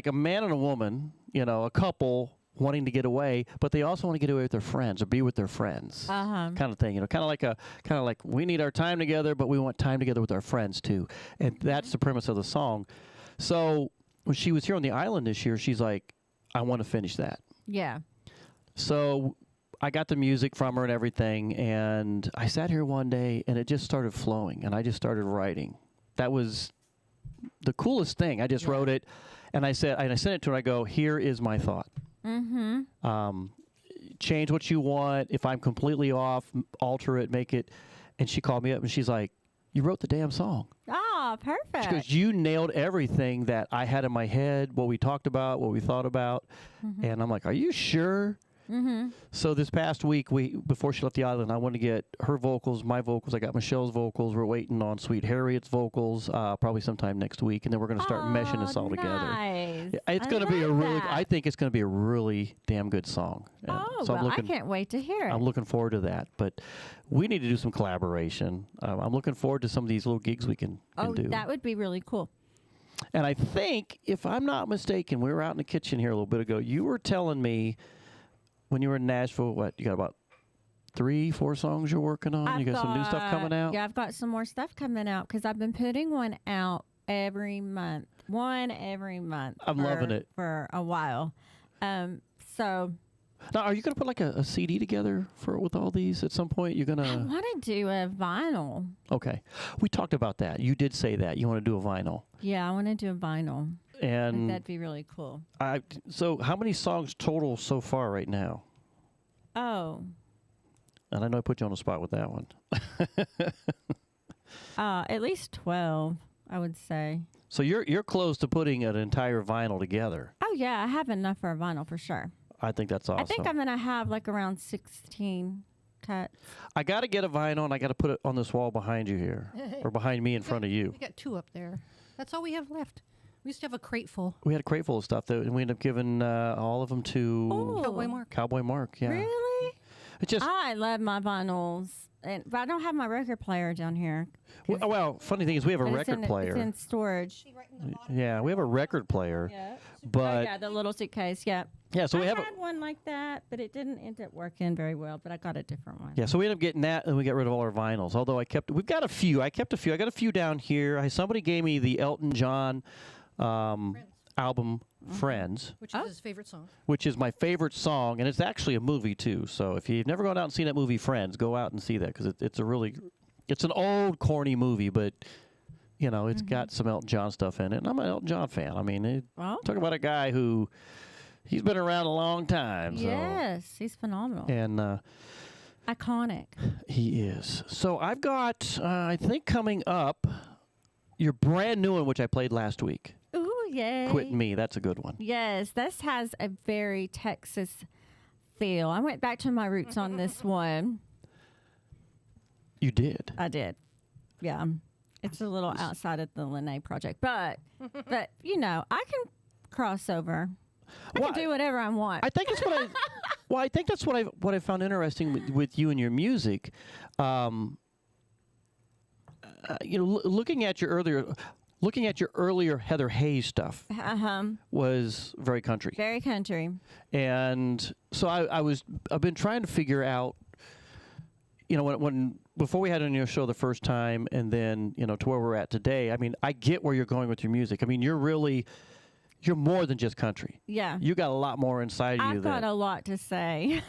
a man and a woman, a couple wanting to get away, but they also want to get away with their friends or be with their friends, kind of thing. Kind of like we need our time together, but we want time together with our friends too, and that's the premise of the song. So when she was here on the island this year, she's like, I want to finish that. Yeah. So I got the music from her and everything, and I sat here one day, and it just started flowing, and I just started writing. That was the coolest thing. I just wrote it, and I sent it to her. I go, here is my thought. Change what you want. If I'm completely off, alter it, make it. And she called me up, and she's like, you wrote the damn song. Oh, perfect. She goes, you nailed everything that I had in my head, what we talked about, what we thought about. And I'm like, are you sure? So this past week, before she left the island, I wanted to get her vocals, my vocals. I got Michelle's vocals. We're waiting on Sweet Harriet's vocals, probably sometime next week, and then we're going to start meshing this all together. Nice. It's going to be I think it's going to be a really damn good song. And so I can't wait to hear it. I'm looking forward to that. But we need to do some collaboration. I'm looking forward to some of these little gigs we can do. That would be really cool. And I think, if I'm not mistaken, we were out in the kitchen here a little bit ago. You were telling me when you were in Nashville, you got about 3-4 songs you're working on? You got some new stuff coming out? Yeah, I've got some more stuff coming out because I've been putting one out every month. One every month. I'm loving it. For a while. So now, are you going to put like a CD together with all these at some point? You're going I to... want to do a vinyl. Okay. We talked about that. You did say that. You want to do a vinyl. Yeah, I want to do a vinyl. And that'd be really cool. So how many songs total so far right now? Oh. And I know I put you on the spot with that one. At least 12, I would say. So you're close to putting an entire vinyl together. Oh, yeah, I have enough for a vinyl for sure. I think that's awesome. I think I'm going to have like around 16 cuts. I got to get a vinyl, and I got to put it on this wall behind you here, or behind me in front of you. We got 2 up there. That's all we have left. We used to have a crate full. We had a crate full of stuff, and we ended up giving all of them to Cowboy Mark. Cowboy Mark, yeah. Really? It just I love my vinyls, but I don't have my record player down here. well, funny thing is we have a But record player. It's in storage. Yeah, we have a record player. Yeah. But yeah, the little suitcase. Yeah. yeah, so we have I had one like that, but it didn't end up working very well. But I got a different one. yeah, so we ended up getting that, and we got rid of all our vinyls. Although we've got a few. I kept a few. I got a few down here. Somebody gave me the Elton John album Friends, Which is his favorite song. which is my favorite song, and it's actually a movie too. So if you've never gone out and seen that movie Friends, go out and see that because it's an old corny movie, but you know it's got some Elton John stuff in it, and I'm an Elton John fan. I mean, talk about a guy who he's been around a long time. So. Yes, he's phenomenal. And iconic. He is. So I've got, I think coming up, your brand new one, which I played last week. Ooh, yay. Quit Me. That's a good one. Yes, this has a very Texas feel. I went back to my roots on this one. You did? I did. Yeah. It's a little outside of the Lenea project, but you know, I can cross over. I can do whatever I want. I think that's what I. Well, I think that's what I found interesting with you and your music. Looking at your earlier Heather Hayes stuff was very country. Very country. And so I've been trying to figure out, when before we had on your show the first time, and then to where we're at today. I mean, I get where you're going with your music. I mean, you're more than just country. Yeah. You got a lot more inside of you. I've got a lot to say.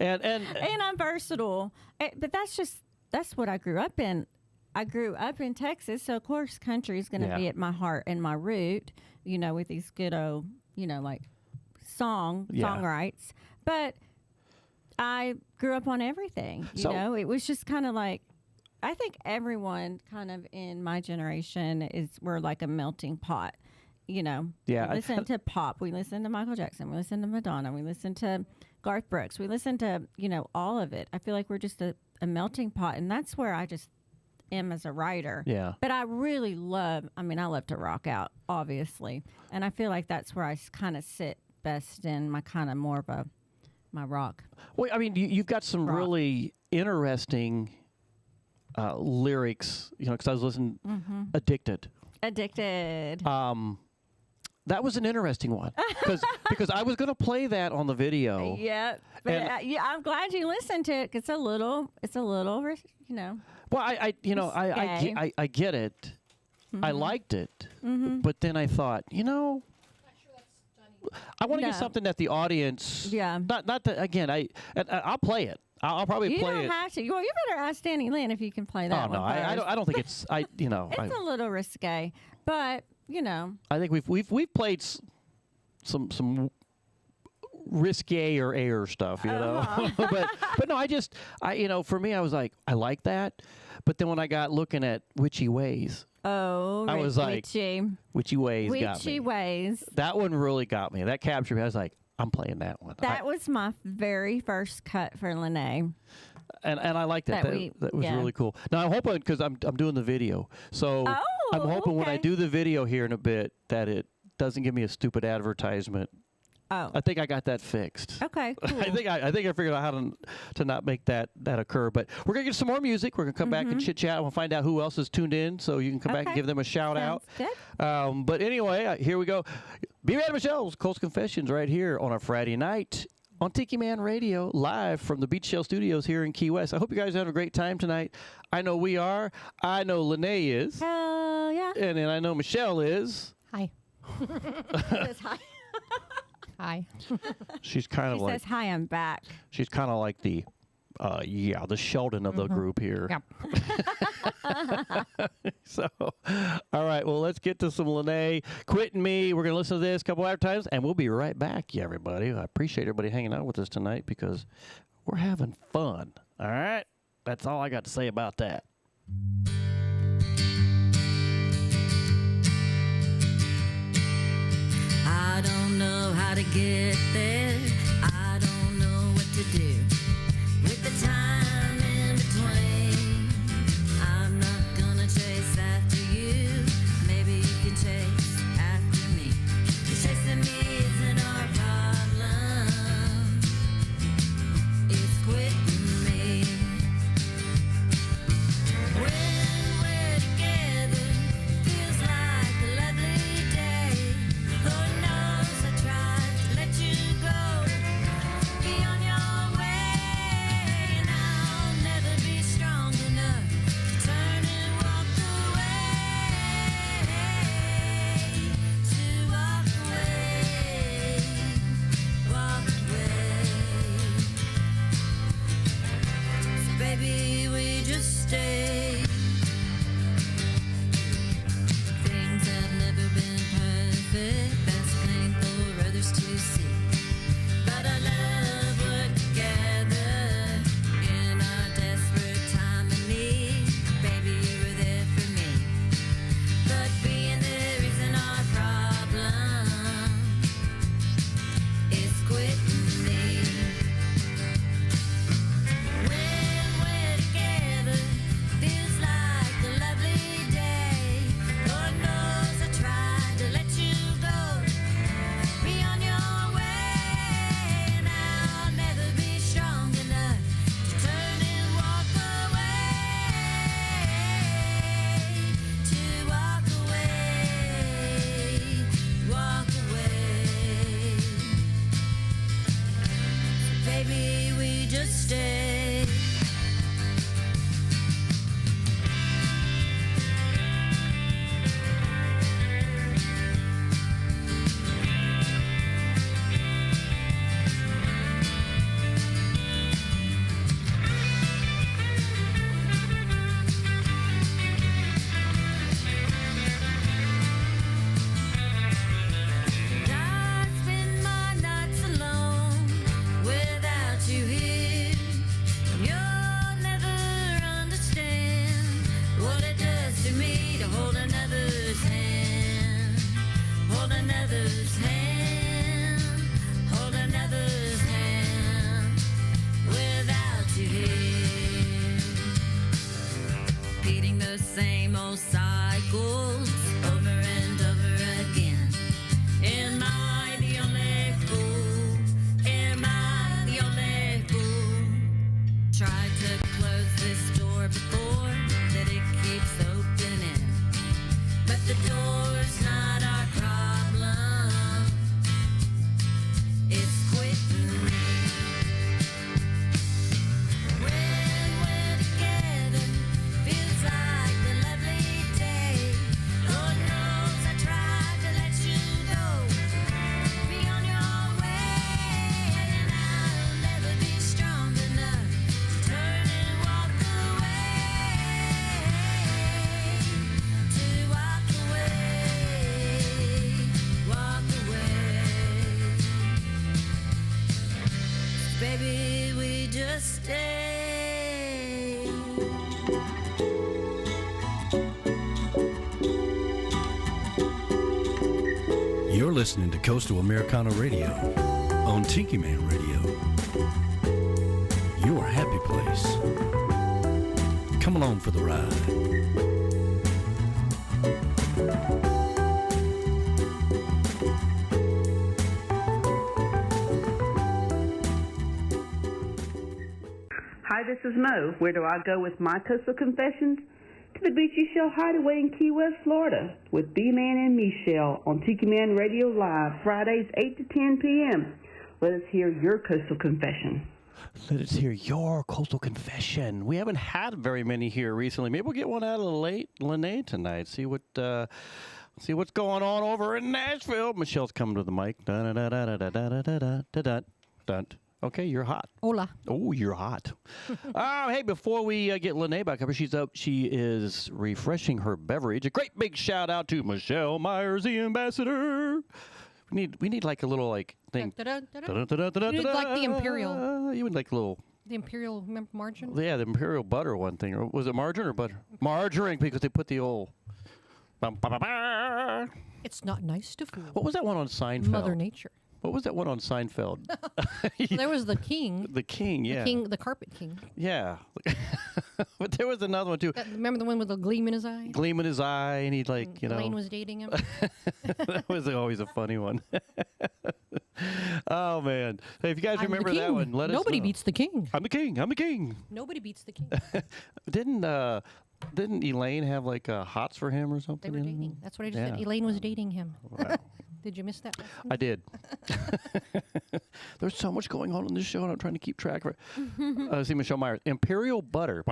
and I'm versatile. But that's what I grew up in. I grew up in Texas, so of course country is going to be at my heart and my root, with these good old, like songwrites. But I grew up on everything, it was just kind of like, I think everyone kind of in my generation we're like a melting pot. Yeah. We listen to pop. We listen to Michael Jackson. We listen to Madonna. We listen to Garth Brooks. We listen to, all of it. I feel like we're just a melting pot. And that's where I just am as a writer. Yeah. But I really I love to rock out, obviously. And I feel like that's where I kind of sit best in my kind of more of my rock. Well, I mean, you've got some really interesting lyrics, because I was listening, Addicted. That was an interesting one because I was going to play that on the video. Yeah, but I'm glad you listened to it. It's a little, Well, I get it. I liked it, but then I thought, I want to get something that the audience. Yeah. Not that again. I'll play it. I'll probably play it. You don't have to. Well, you better ask Danny Lynn if you can play that. Oh no, I don't think it's. It's a little risque, but I think we've played some risque or air stuff, but no, for me, I was like, I like that, but then when I got looking at Witchy Ways, I was like, Witchy Ways got me. Witchy Ways. That one really got me. That captured me. I was like, I'm playing that one. That was my very first cut for Lenea. And I like that. That was really cool. Now I'm hoping, because I'm doing the video, so I'm hoping when I do the video here in a bit that it doesn't give me a stupid advertisement. Oh, I think I got that fixed. Okay, cool. I think I figured out how to not make that occur. But we're gonna get some more music. We're gonna come back and chit chat. We'll find out who else is tuned in, so you can come back and give them a shout out. Good. But anyway, here we go. Be Mad at Michelle's Cole's Confessions right here on a Friday night. on Tiki Man Radio, live from the Beechy Shell Studios here in Key West. I hope you guys have a great time tonight. I know we are. I know Lenea is. Hell yeah. And then I know Michelle is. Hi. Says hi. Hi. She's kind of She like. says hi, I'm back. She's kind of like the Sheldon of the group here. Yep. So, all right, well, let's get to some Lenea. Quit and me. We're going to listen to this a couple other times, and we'll be right back, everybody. I appreciate everybody hanging out with us tonight because we're having fun. All right? That's all I got to say about that. I don't know how to get there. I don't know what to do with the time in between. I'm not gonna chase after you. Maybe you can chase after me. Chasing me isn't our problem. It's quitting me. When we're together, feels like a lovely day. Lord knows I tried to let you go. Be on your way, and I'll never be strong enough to turn and walk away. To walk away, walk away. So baby, we just stay. Things have never been perfect. That's plain for others to see. But our love worked together in our desperate time of need. Baby, you were there for me. But being there isn't our problem. It's quitting me. When we're together, feels like a lovely day. Lord knows I tried to let you go. Be on your way, and I'll never be strong enough to turn and walk away. To walk away, walk away. Baby, we just stay. I spend my nights alone without you here. You'll never understand what it does to me to hold another's hand. Hold another's hand. Hold another's hand without you here. Repeating the same old cycles over and over again. Am I the only fool? Am I the only fool? Tried to close this door before, that it keeps opening. But the door's not our problem. It's quitting me. When we're together, feels like a lovely day. Lord knows I tried to let you go. Be on your way, and I'll never be strong enough to turn and walk away. To walk away, walk away. Baby, we just stay. You're listening to Coastal Americana Radio on Tiki Man Radio. Your happy place. Come along for the ride. Hi, this is Mo. Where do I go with my coastal confessions? To the Beechy Shell Hideaway in Key West, Florida, with B-Man and Michelle on Tiki Man Radio Live, Fridays 8 to 10 p.m. let us hear your coastal confession. Let us hear your coastal confession. We haven't had very many here recently. Maybe we'll get one out of Lenea tonight. See what's going on over in Nashville. Michelle's coming to the mic. Dun, dun, dun, dun, dun, dun, dun, dun, dun, dun. Okay, you're hot. Hola. Oh, you're hot. Hey, before we get Lenea back up, she's up. She is refreshing her beverage. A great big shout out to Michelle Myers, the ambassador. We need like a little like thing. You need like the imperial. You would like a little. The imperial margarine? Yeah, the imperial butter one thing. Or was it margarine or butter? Margarine, because they put the old. It's not nice to fool. What was that one on Seinfeld? Mother Nature. What was that one on Seinfeld? There was the king. The king, yeah. The carpet king. Yeah. But there was another one, too. Remember the one with the gleam in his eye? Gleam in his eye, and he'd like, Elaine was dating him. That was always a funny one. Oh, man. Hey, if you guys remember that one, let us know. Nobody beats the king. I'm the king. I'm the king. Nobody beats the king. Didn't Elaine have like hots for him or something? They were dating. That's what I just said. Elaine was dating him. Wow. Did you miss that? I did. There's so much going on in this show, and I'm trying to keep track of it. See, Michelle Myers, Imperial Butter.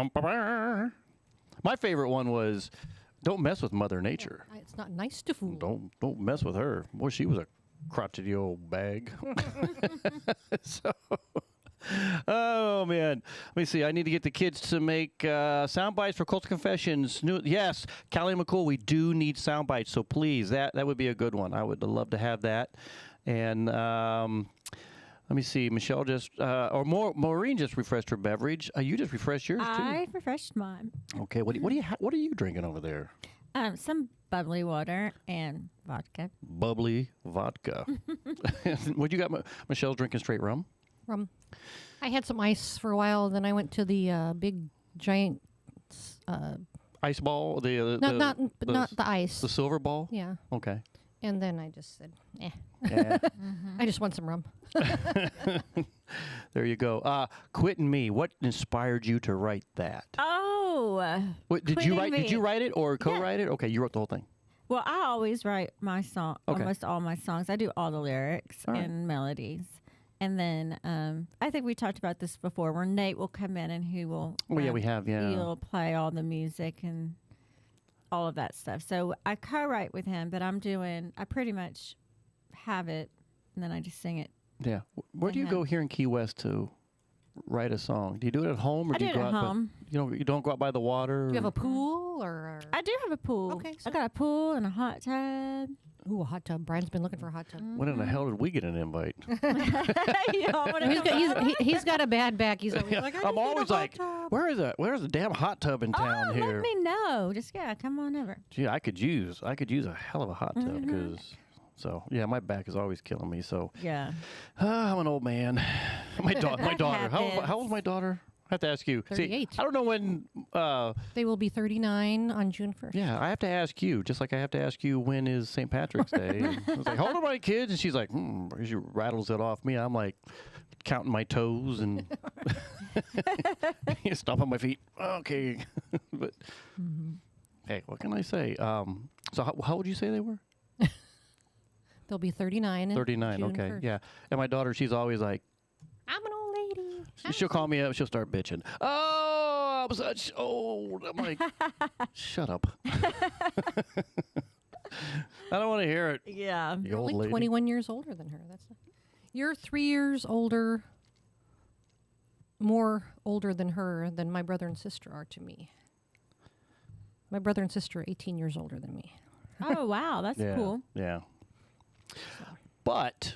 My favorite one was, "Don't mess with Mother Nature." It's not nice to fool. Don't mess with her. Boy, she was a crotchety old bag. So. Oh, man. Let me see. I need to get the kids to make sound bites for Coastal Confessions. Yes, Callie McCool, we do need sound bites, so please, that would be a good one. I would love to have that. And let me see. Michelle Maureen just refreshed her beverage. You just refreshed yours, too? I refreshed mine. Okay. What are you drinking over there? Some bubbly water and vodka. Bubbly vodka. What you got? Michelle's drinking straight rum? Rum. I had some ice for a while, then I went to the big giant ice ball. Not the ice. The silver ball. Yeah. Okay. And then I just said, eh. Yeah. I just want some rum. There you go. Quit and Me. What inspired you to write that? Oh. What, did you write? Did you write it or co-write it? Okay, you wrote the whole thing. Well, I always write my song. Okay. Almost all my songs. I do all the lyrics and melodies. And then I think we talked about this before, where Nate will come in and he will. Oh yeah, we have. Yeah. He'll play all the music and all of that stuff. So I co-write with him, but I pretty much have it, and then I just sing it. Yeah. Where do you go here in Key West to write a song? Do you do it at home, or do you go out? Home. You don't go out by the water. Do you have a pool or? I do have a pool. Okay. I got a pool and a hot tub. Ooh, a hot tub. Brian's been looking for a hot tub. When in the hell did we get an invite? He's got a bad back. He's always like, I'm always like, where's the damn hot tub in town here? Let me know. Just come on over. Gee, I could use a hell of a hot tub because. So yeah, my back is always killing me. So yeah, I'm an old man. My daughter. How old's my daughter? I have to ask you. 38. See, I don't know when. They will be 39 on June 1st. Yeah, I have to ask you, just like I have to ask you when is St. Patrick's Day. And I was like, how old are my kids? And she's like, she rattles it off me. I'm like counting my toes and stomping my feet. Okay, but hey, what can I say? So how would you say they were? They'll be 39. 39. June Okay, 1st. yeah. And my daughter, she's always like, I'm an old lady. She'll call me up. She'll start bitching. Oh, I'm such old. I'm like, shut up. I don't want to hear it. Yeah. The You're old like lady. 21 years older than her. You're 3 years older, more older than her than my brother and sister are to me. My brother and sister are 18 years older than me. Oh, wow. That's cool. Yeah. But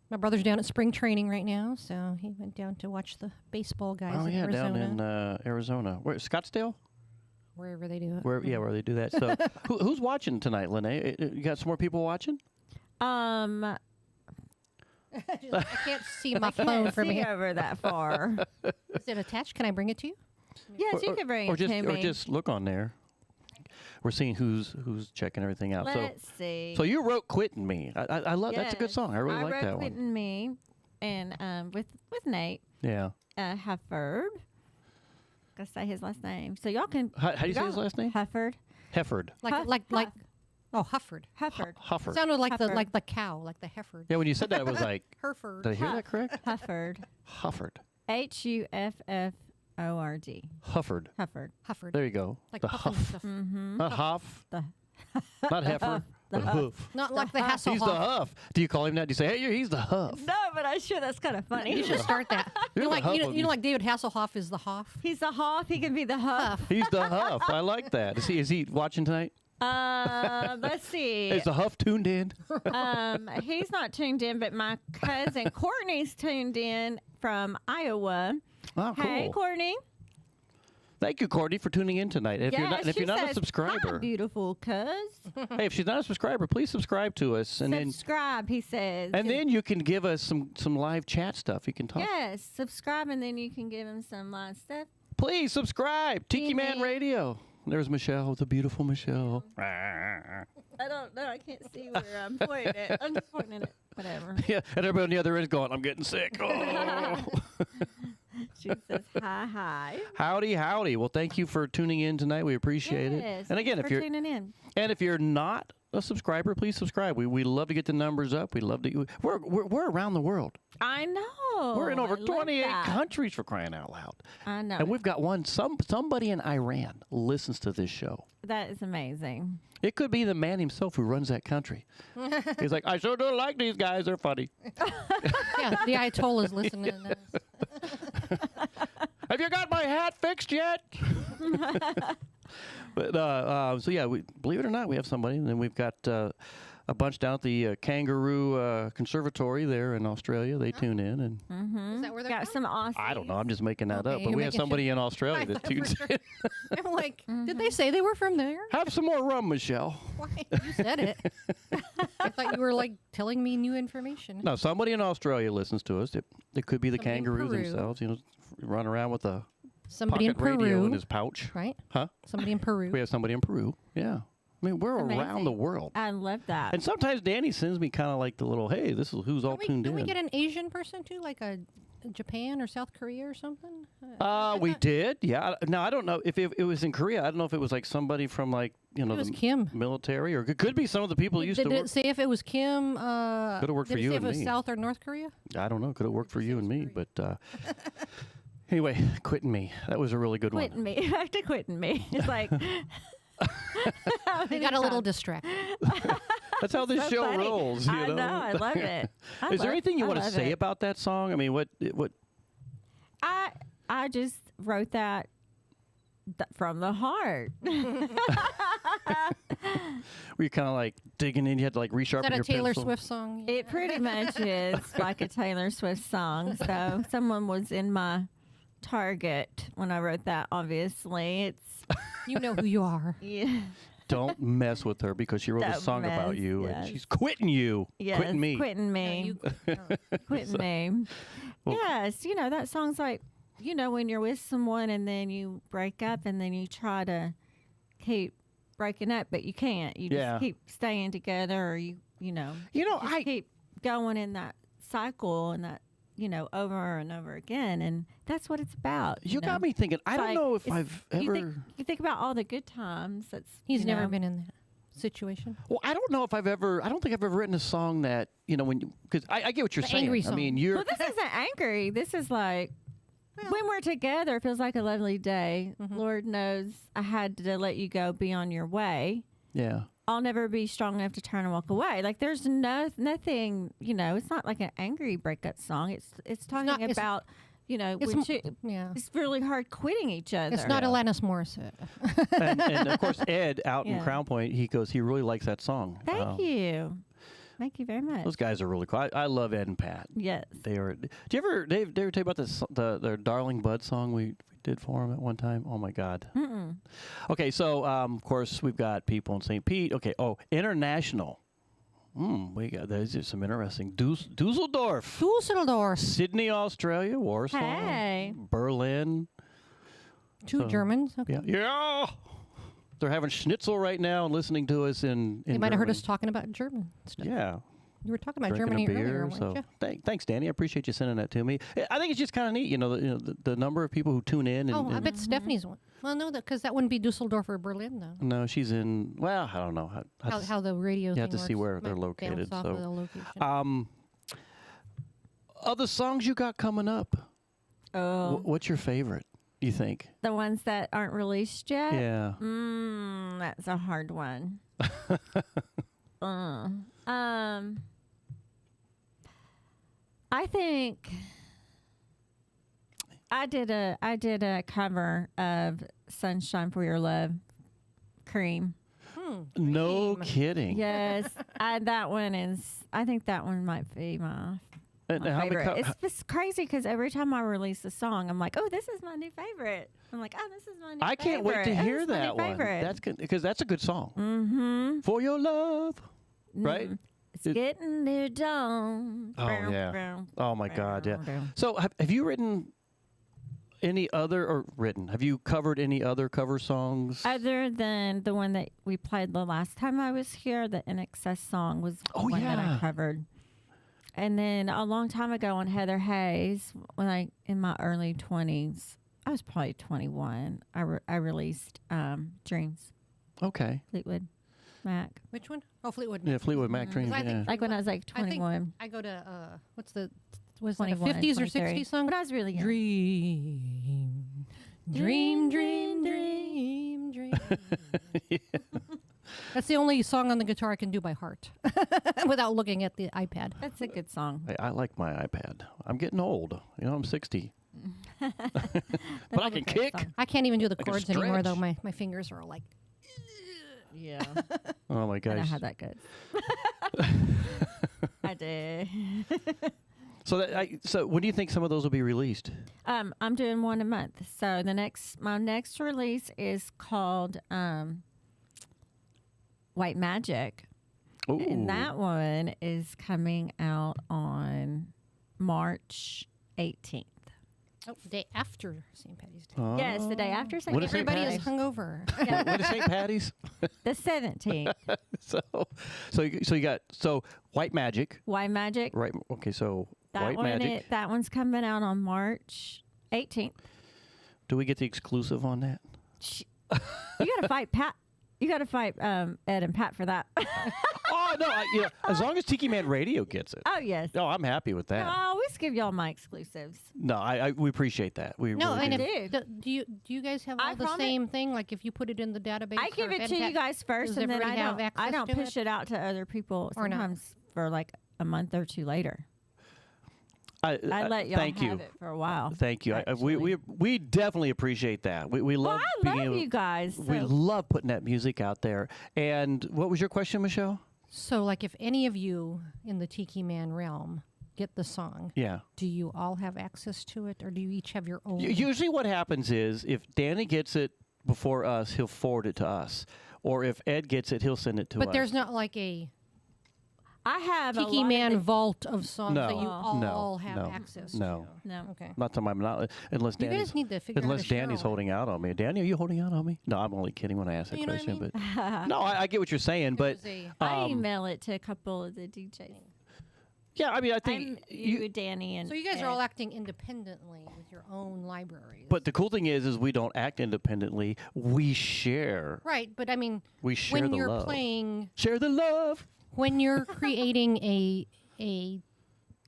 my brother's down at spring training right now, so he went down to watch the baseball guys in Arizona. down in Arizona. Where, Scottsdale? Wherever they do it. Where they do that. So who's watching tonight, Lenea? You got some more people watching? I can't see my phone from see here. over that far. Is it attached? Can I bring it to you? Yes, you can bring it to me. Or just look on there. We're seeing who's checking everything out. Let's see. So you wrote "Quitting Me." I love that's a good song. I really like that one. I wrote "Quitting Me," and with Nate. Yeah. Hefford. Gotta say his last name. So y'all can. How do you say his last name? Hefford. Hefford. Like Oh, Hufford. Hufford. Sounded like Hufford. the cow, like the Hefford. Yeah, when you said that, it was like, Hereford. did I hear that correct? Hufford. Hufford. Hufford. Hufford. Hufford. There you go. Like the puffin' huff. stuff. Mm-hmm. Not huff. The Not heifer. The hoof. Not like the Hasselhoff. He's the huff. Do you call him that? Do you say, hey, he's the huff? No, but I'm sure that's kind of funny. You should start that. You're the huff of You know, like David Hasselhoff is the Hoff. He's the Hoff. He can be the Huff. He's the huff. I like that. Is he watching tonight? Let's see. Is the huff tuned in? He's not tuned in, but my cousin Courtney's tuned in from Iowa. Oh, cool. Hey, Courtney. Thank you, Courtney, for tuning in tonight. If you're not a Hi, subscriber, beautiful cuz. hey, if she's not a subscriber, please subscribe to us, and Subscribe, he says. then you can give us some live chat stuff. You can talk. Yes, subscribe, and then you can give him some live stuff. Please subscribe. Tiki Man Radio. There's Michelle, the beautiful Michelle. I don't know. I can't see where I'm pointing it. I'm just pointing it. Whatever. Yeah, and everybody on the other end is going, I'm getting sick. Oh. She says hi. Howdy, howdy. Well, thank you for tuning in tonight. We appreciate it. And again, thanks for tuning in. if you're not a subscriber, please subscribe. We love to get the numbers up. We love to. We're around the world. I know. We're in over I love 28 that. countries, for crying out loud. I know. And we've got somebody in Iran listens to this show. That is amazing. It could be the man himself who runs that country. He's like, I sure do like these guys. They're funny. Yeah, the Ayatollah's listening to this. Have you got my hat fixed yet? But so yeah, believe it or not, we have somebody, and then we've got a bunch down at the Kangaroo Conservatory there in Australia. They tune in, and Is that where they're Got some awesome. I don't know. I'm just making that Okay, up, but you're we have making somebody sure. in Australia I that thought tunes for in. I'm like, did they say they were from there? Have some more rum, Michelle. Why? You said it. I thought you were like telling me new information. No, somebody in Australia listens to us. It could be the Somebody in kangaroos Peru. themselves. You know, run around with a Somebody in pocket radio Peru, in his pouch. right? Huh? Somebody in Peru. We have somebody in Peru. Yeah. I mean, we're Amazing. around the world. I love that. And sometimes Danny sends me kind of like the little, hey, this is who's all tuned Can in. we get an Asian person too, like a Japan or South Korea or something? We did, yeah. Now I don't know if it was in Korea. I don't know if it was like somebody from like It was the Kim. military, or it could be some of the people who used Did to it work. say if it was Kim? Could have worked for did it you say and if it was me. South or North Korea? I don't know. Could have worked for you and me, but anyway, quitting me. That was a really good one. Quitting me. Back to quitting me. It's like. You got a little distracted. That's how this so show funny. rolls. You I know. I love it. Is there anything you want to say it. about that song? I mean, what? I just wrote that from the heart. Were you kind of like digging in? You had to like resharpen Is that a your Taylor pencil? Swift song? It pretty much is like a Taylor Swift song. So someone was in my target when I wrote that. Obviously, it's You know who you are. yeah. Don't mess with her because she wrote a Don't song about mess, you, yes. and she's quitting you, Yes, quitting me. Quitting me. Quitting me. Well- Yes, you know, that song's like, you know, when you're with someone and then you break up and then you try to keep breaking up, but you can't. You Yeah. just keep staying together, or you know, I keep going in that cycle and that, you know, over and over again. And that's what it's about. You know? got me thinking. I It's don't like, know if it's- I've you ever. think about all the good times. He's you never know, been in that situation. Well, I don't know if I've ever. I don't think I've ever written a song that because I get what you're The saying. angry I song. mean, you're. Well, this isn't angry. This is like when we're together, it feels like a lovely day. Lord knows I had to let you go, be on your way. Yeah. I'll never be strong enough to turn and walk away. Like there's nothing, you know, it's not like an angry breakup song. It's talking not- it's- about, you know, It's yeah. it's really hard quitting each other. It's not Alanis Morissette. and of course, Ed out in Yeah. Crown Point, he goes, he really likes that song. Thank you. Thank you very much. Those guys are really cool. I love Ed and Pat. Yes. They are. Do you ever, Dave? Did I ever tell you about their Darling Bud song we did for them at one time? Oh my God. Mm-mm. Okay, so of course we've got people in St. Pete. Okay, international. We got there's just some interesting Dusseldorf, Sydney, Australia, Warsaw, Hey. Berlin. Two Germans. Okay. Yeah. They're having schnitzel right now and listening to us in They might have heard Germany. us talking about German stuff. Yeah. You were talking about drinking Germany a beer. earlier, weren't So you? thanks, Danny. I appreciate you sending that to me. I think it's just kind of neat, the number of people who tune in. And, I bet Stephanie's one. Well, no, because that wouldn't be Dusseldorf or Berlin, though. No, she's in. Well, I don't know How the radio. you thing have to see works. where they're Might located. bounce off of the So, location. other songs you got coming up? Oh, What's your favorite? You think? the ones that aren't released yet. Yeah. That's a hard one. I think I did a cover of "Sunshine for Your Love," Cream. No kidding. Yes, that one is. I think that one might be my favorite. It's just crazy because every time I release a song, I'm like, "Oh, this is my new favorite." I'm like, "Oh, this is my new favorite." I can't wait to Oh, hear this is my that new one. favorite. That's good because that's a good song. Mm-hmm. For Your Love, right? It's getting near dawn. Oh yeah. Oh my God, yeah. So have you written any other have you covered any other cover songs? Other than the one that we played the last time I was here, the In Excess song was one that I covered. And then a long time ago on Heather Hayes, when in my early 20s, I was probably 21, I released Dreams. Okay. Fleetwood Mac. Which one? Oh, Fleetwood. Yeah, Fleetwood Mac Dreams. Yeah. Like when I was like 21. I go to was that a 21, 50s or 23. 60s song? But I was really young. Dream, dream, dream, dream. That's the only song on the guitar I can do by heart without looking at the iPad. That's a good song. I like my iPad. I'm getting old. I'm 60. But I can kick. I can't even do the I can chords anymore, though. stretch. My fingers are all like. Yeah. Oh my I gosh. know how that goes. I did. So when do you think some of those will be released? I'm doing one a month. So my next release is called White Magic. Ooh. And that one is coming out on March 18th. Oh, day after St. Patty's Day. Oh. Yes, the day after St. What is Patty's St. Everybody Day. is hungover. When is St. Patty's? The 17th. So you got White Magic. White Magic. Right. Okay. So That White one. Magic. That one's coming out on March 18th. Do we get the exclusive on that? You got to fight Pat. You got to fight Ed and Pat for that. Oh no! As long as Tiki Man Radio gets it. Oh yes. No, I'm happy with that. No, I always give y'all my exclusives. No, we appreciate that. We No, really and do. do you guys have all the same thing? Like if you put it in the database, I give or it if to you Ed guys first, does and then everybody have I access don't to push it out to other people Or not? sometimes for like a month or two later. I let y'all thank have you. it for a while. Thank you. We definitely appreciate that. We love. I love you guys. We so- love putting that music out there. And what was your question, Michelle? So, like, if any of you in the Tiki Man realm get the song, Yeah. do you all have access to it, or do you each have your own? Usually, what happens is if Danny gets it before us, he'll forward it to us, or if Ed gets it, he'll send it to us. But there's not like a I have a Tiki lot Man of the- vault of songs that you No, all no, have no, access no. to. No. Okay. Not to my knowledge, unless You guys Danny's, need to figure out how unless to share Danny's all holding out on me. Danny, are you holding out on me? No, I'm only kidding when I ask that You know what I question. mean? But no, I get what you're saying. But I email it to a couple of the DJs. yeah, I mean, I think you, Danny, and So you guys Ed. are all acting independently with your own libraries. But the cool thing is we don't act independently. We share. Right, but I mean, We share when the you're love. playing, Share the love. when you're creating a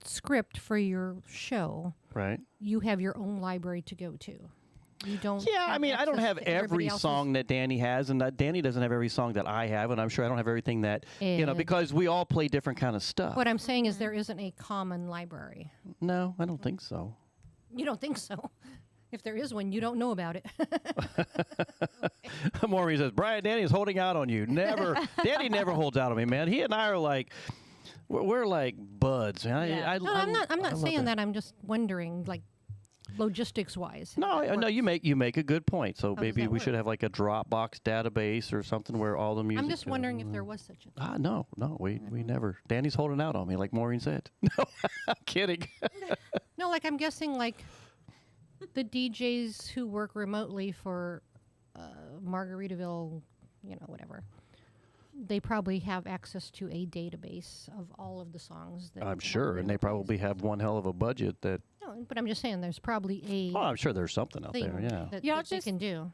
script for your show, Right. you have your own library to go to. You don't. Yeah, I mean, I don't access have to everybody every else's- song that Danny has, and that Danny doesn't have every song that I have, and I'm sure I don't have everything that Ed. because we all play different kind of stuff. What I'm saying is there isn't a common library. No, I don't think so. You don't think so? If there is one, you don't know about it. Maureen says, Brian, Danny is holding out on you. Never. Danny never holds out on me, man. He and I are like, we're like buds, man. Yeah. No, I'm not I love saying that. I'm just wondering, like, logistics wise. No, no, you make a good point. So does maybe that we should have like a Dropbox database or something where all the music. I'm just wondering if there was such a thing. No, we never. Danny's holding out on me, like Maureen said. No, I'm kidding. No, like I'm guessing, like the DJs who work remotely for Margaritaville, whatever. they probably have access to a database of all of the songs. That I'm have sure, been and they probably have one hell of a budget that. No, but I'm just saying, there's probably a. Oh, I'm sure there's something out thing there. Yeah. that, Y'all that they just- can do.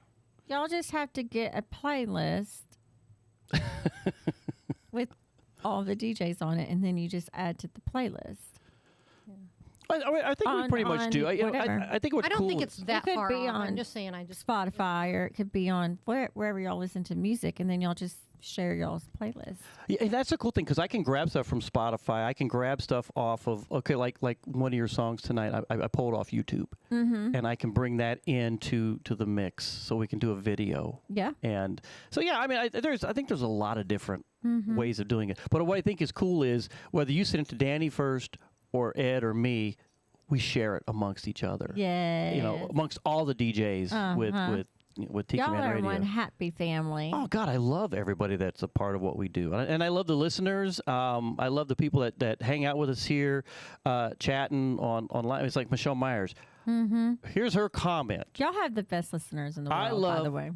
Y'all just have to get a playlist with all the DJs on it, and then you just add to the playlist. I think we pretty much do. whatever. I think what's I don't cool think it's that It could far be off. on I'm just saying, I just Spotify, or it could be on wherever y'all listen to music, and then y'all just share y'all's playlist. Yeah, and that's a cool thing because I can grab stuff from Spotify. I can grab stuff off of like one of your songs tonight. I pulled off YouTube, and I can bring that into the mix so we can do a video. Yeah. And so I mean, I think there's a lot of different ways of doing it. But what I think is cool is whether you send it to Danny first or Ed or me, we share it amongst each other. Yeah. You know, amongst all the DJs with Tiki Y'all Man are Radio. one happy family. Oh God, I love everybody that's a part of what we do, and I love the listeners. I love the people that hang out with us here, chatting online. It's like Michelle Myers. Here's her comment. Y'all have the best listeners in the world, by the way.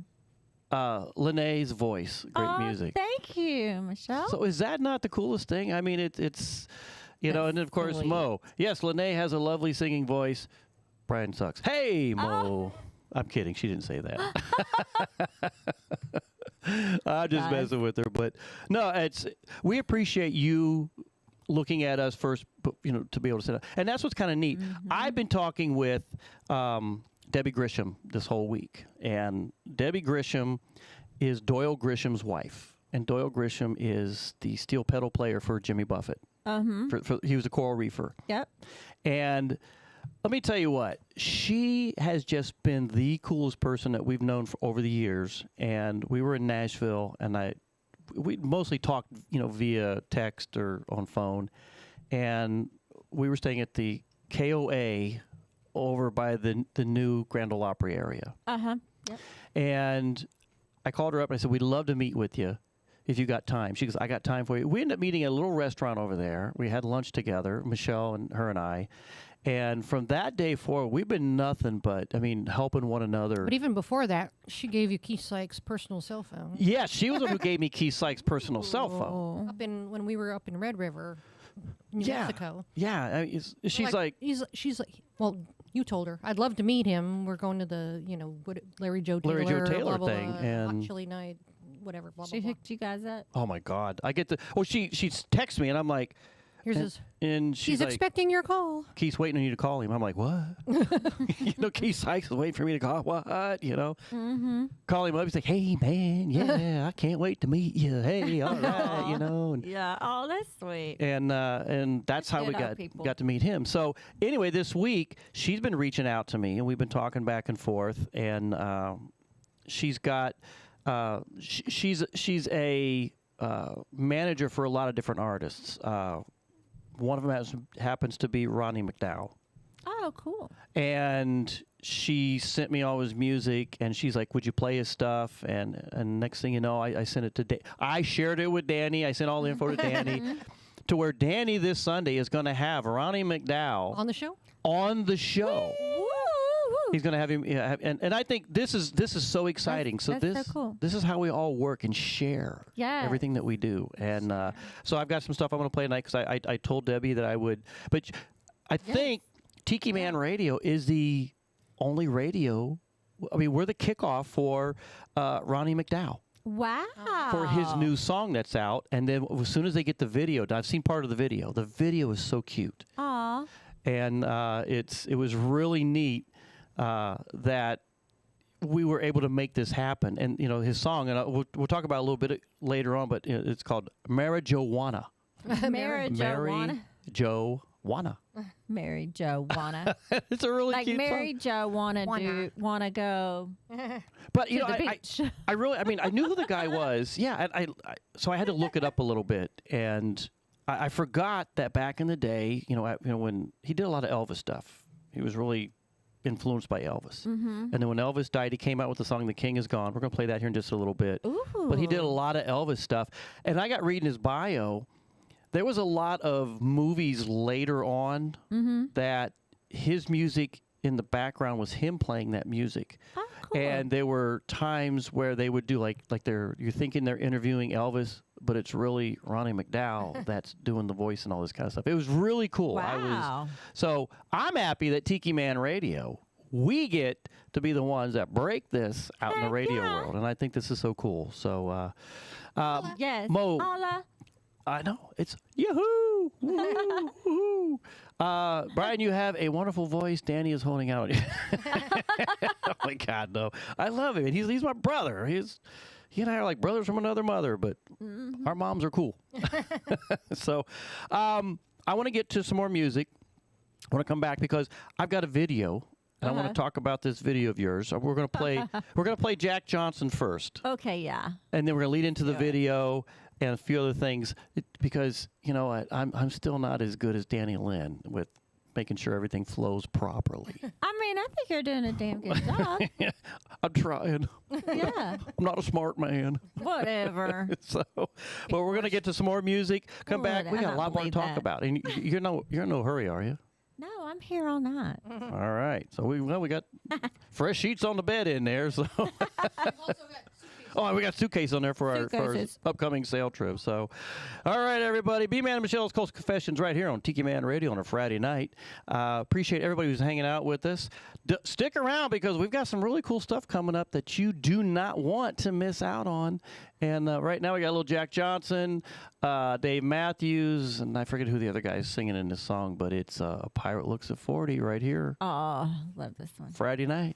Lenea's voice, great music. Thank you, Michelle. So is that not the coolest thing? I mean, it's you know, and of course Mo. Yes, Lenea has a lovely singing voice. Brian sucks. Hey, Mo. I'm kidding. She didn't say that. I'm just messing with her. But no, we appreciate you looking at us first, you know, to be able to sit up. And that's what's kind of neat. I've been talking with Debbie Grisham this whole week. And Debbie Grisham is Doyle Grisham's wife. And Doyle Grisham is the steel pedal player for Jimmy Buffett. He was a coral reefer. Yep. And let me tell you what, she has just been the coolest person that we've known for over the years. And we were in Nashville, and we mostly talked, you know, via text or on phone. And we were staying at the KOA over by the new Grand Ole Opry area. Yep. And I called her up and I said, we'd love to meet with you if you got time. She goes, I got time for you. We ended up meeting at a little restaurant over there. We had lunch together, Michelle and her and I. And from that day forward, we've been nothing but, I mean, helping one another. But even before that, she gave you Keith Sykes' personal cell phone. Yeah, she was the one who gave me Keith Sykes' personal cell phone. When we were up in Red River, New Mexico. Yeah, I mean, she's like, well, you told her, I'd love to meet him. We're going to the, you know, Larry Joe Taylor, blah, blah, thing, blah, and Hot Chili Night, whatever. Blah, She blah, hooked you guys up. oh my God, I get the. Oh, she texts me and I'm like, Here's his. And she's like, expecting your call. Keith's waiting on you to call him. I'm like, what? You know, Keith Sykes is waiting for me to call. What? You know? Call him up. He's like, hey, man, yeah, I can't wait to meet you. Hey, all right, you know. And, Yeah. Oh, that's sweet. and that's how we got to meet him. So anyway, this week she's been reaching out to me, and we've been talking back and forth. And she's got she's a manager for a lot of different artists. One of them happens to be Ronnie McDowell. Oh, cool. And she sent me all his music, and she's like, would you play his stuff? And next thing you know, I sent it to I shared it with Danny. I sent all the info to Danny, to where Danny this Sunday is going to have Ronnie McDowell On the show? on the show. Woo! He's going to have him, and I think this is so exciting. That's so cool. This is how we all work and share everything that we do. And so I've got some stuff I'm going to play tonight because I told Debbie that I would. But I think Tiki Man Radio is the only radio. I mean, we're the kickoff for Ronnie McDowell. Wow. For his new song that's out. And then as soon as they get the video, I've seen part of the video. The video is so cute. Aw. And it was really neat that we were able to make this happen. And, you know, his song, and we'll talk about it a little bit later on, but it's called Marijuana. Marijuana. Marijuana. Mary Jo wanna. It's a really like cute Mary song. Jo wanna go. But you to know, the beach. I really, I mean, I knew who the guy was. Yeah, and so I had to look it up a little bit, and I forgot that back in the day, you know, when he did a lot of Elvis stuff, he was really influenced by Elvis. And then when Elvis died, he came out with the song "The King Is Gone." We're gonna play that here in just a little bit. Ooh. But he did a lot of Elvis stuff, and I got reading his bio. There was a lot of movies later on that his music in the background was him playing that music. Oh, cool. And there were times where they would do like you're thinking they're interviewing Elvis, but it's really Ronnie McDowell that's doing the voice and all this kind of stuff. It was really cool. Wow. So I'm happy that Tiki Man Radio, we get to be the ones that break this out in the radio world, and I think this is so cool. So, yes, Mo, holla. I know it's yahoo! Woo-hoo, woo-hoo. Brian, you have a wonderful voice. Danny is holding out on you. Oh my God, no! I love him. He's my brother. He and I are like brothers from another mother, but our moms are cool. So, I want to get to some more music. I want to come back because I've got a video. And I want to talk about this video of yours. We're going to play Jack Johnson first. Okay, yeah. And then we're going to lead into the video and a few other things because, you know what, I'm still not as good as Danny Lynn with making sure everything flows properly. I mean, I think you're doing a damn good job. I'm trying. Yeah. I'm not a smart man. Whatever. But we're going to get to some more music. Come back. We got a lot more to talk about. And you're in no hurry, are you? No, I'm here all night. All right. So we got fresh sheets on the bed in there. So we got suitcase on there for our upcoming sail trip. So, all right, everybody. B-Man and Michelle's Coastal Confessions right here on Tiki Man Radio on a Friday night. Appreciate everybody who's hanging out with us. Stick around because we've got some really cool stuff coming up that you do not want to miss out on. And right now we got a little Jack Johnson, Dave Matthews, and I forget who the other guy is singing in this song, but it's A Pirate Looks at 40 right here. Oh, love this one. Friday night.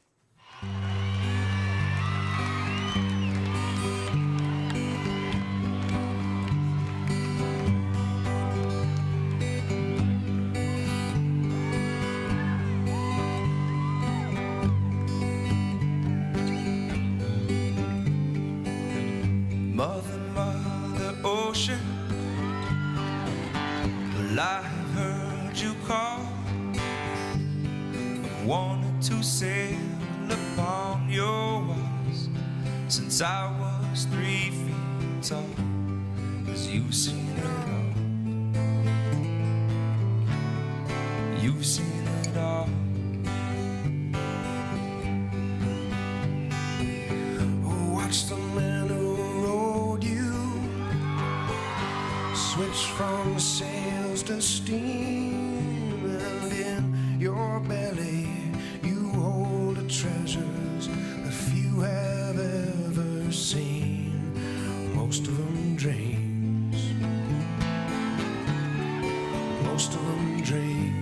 Mother Ocean, well, I have heard you call. I wanted to sail upon your waters since I was 3 feet tall. 'Cause you've seen it all. You've seen it all. Watch the man who rode you switch from sails to steam, and in your belly you hold the treasures that few have ever seen, most of them dreams, most of them dreams.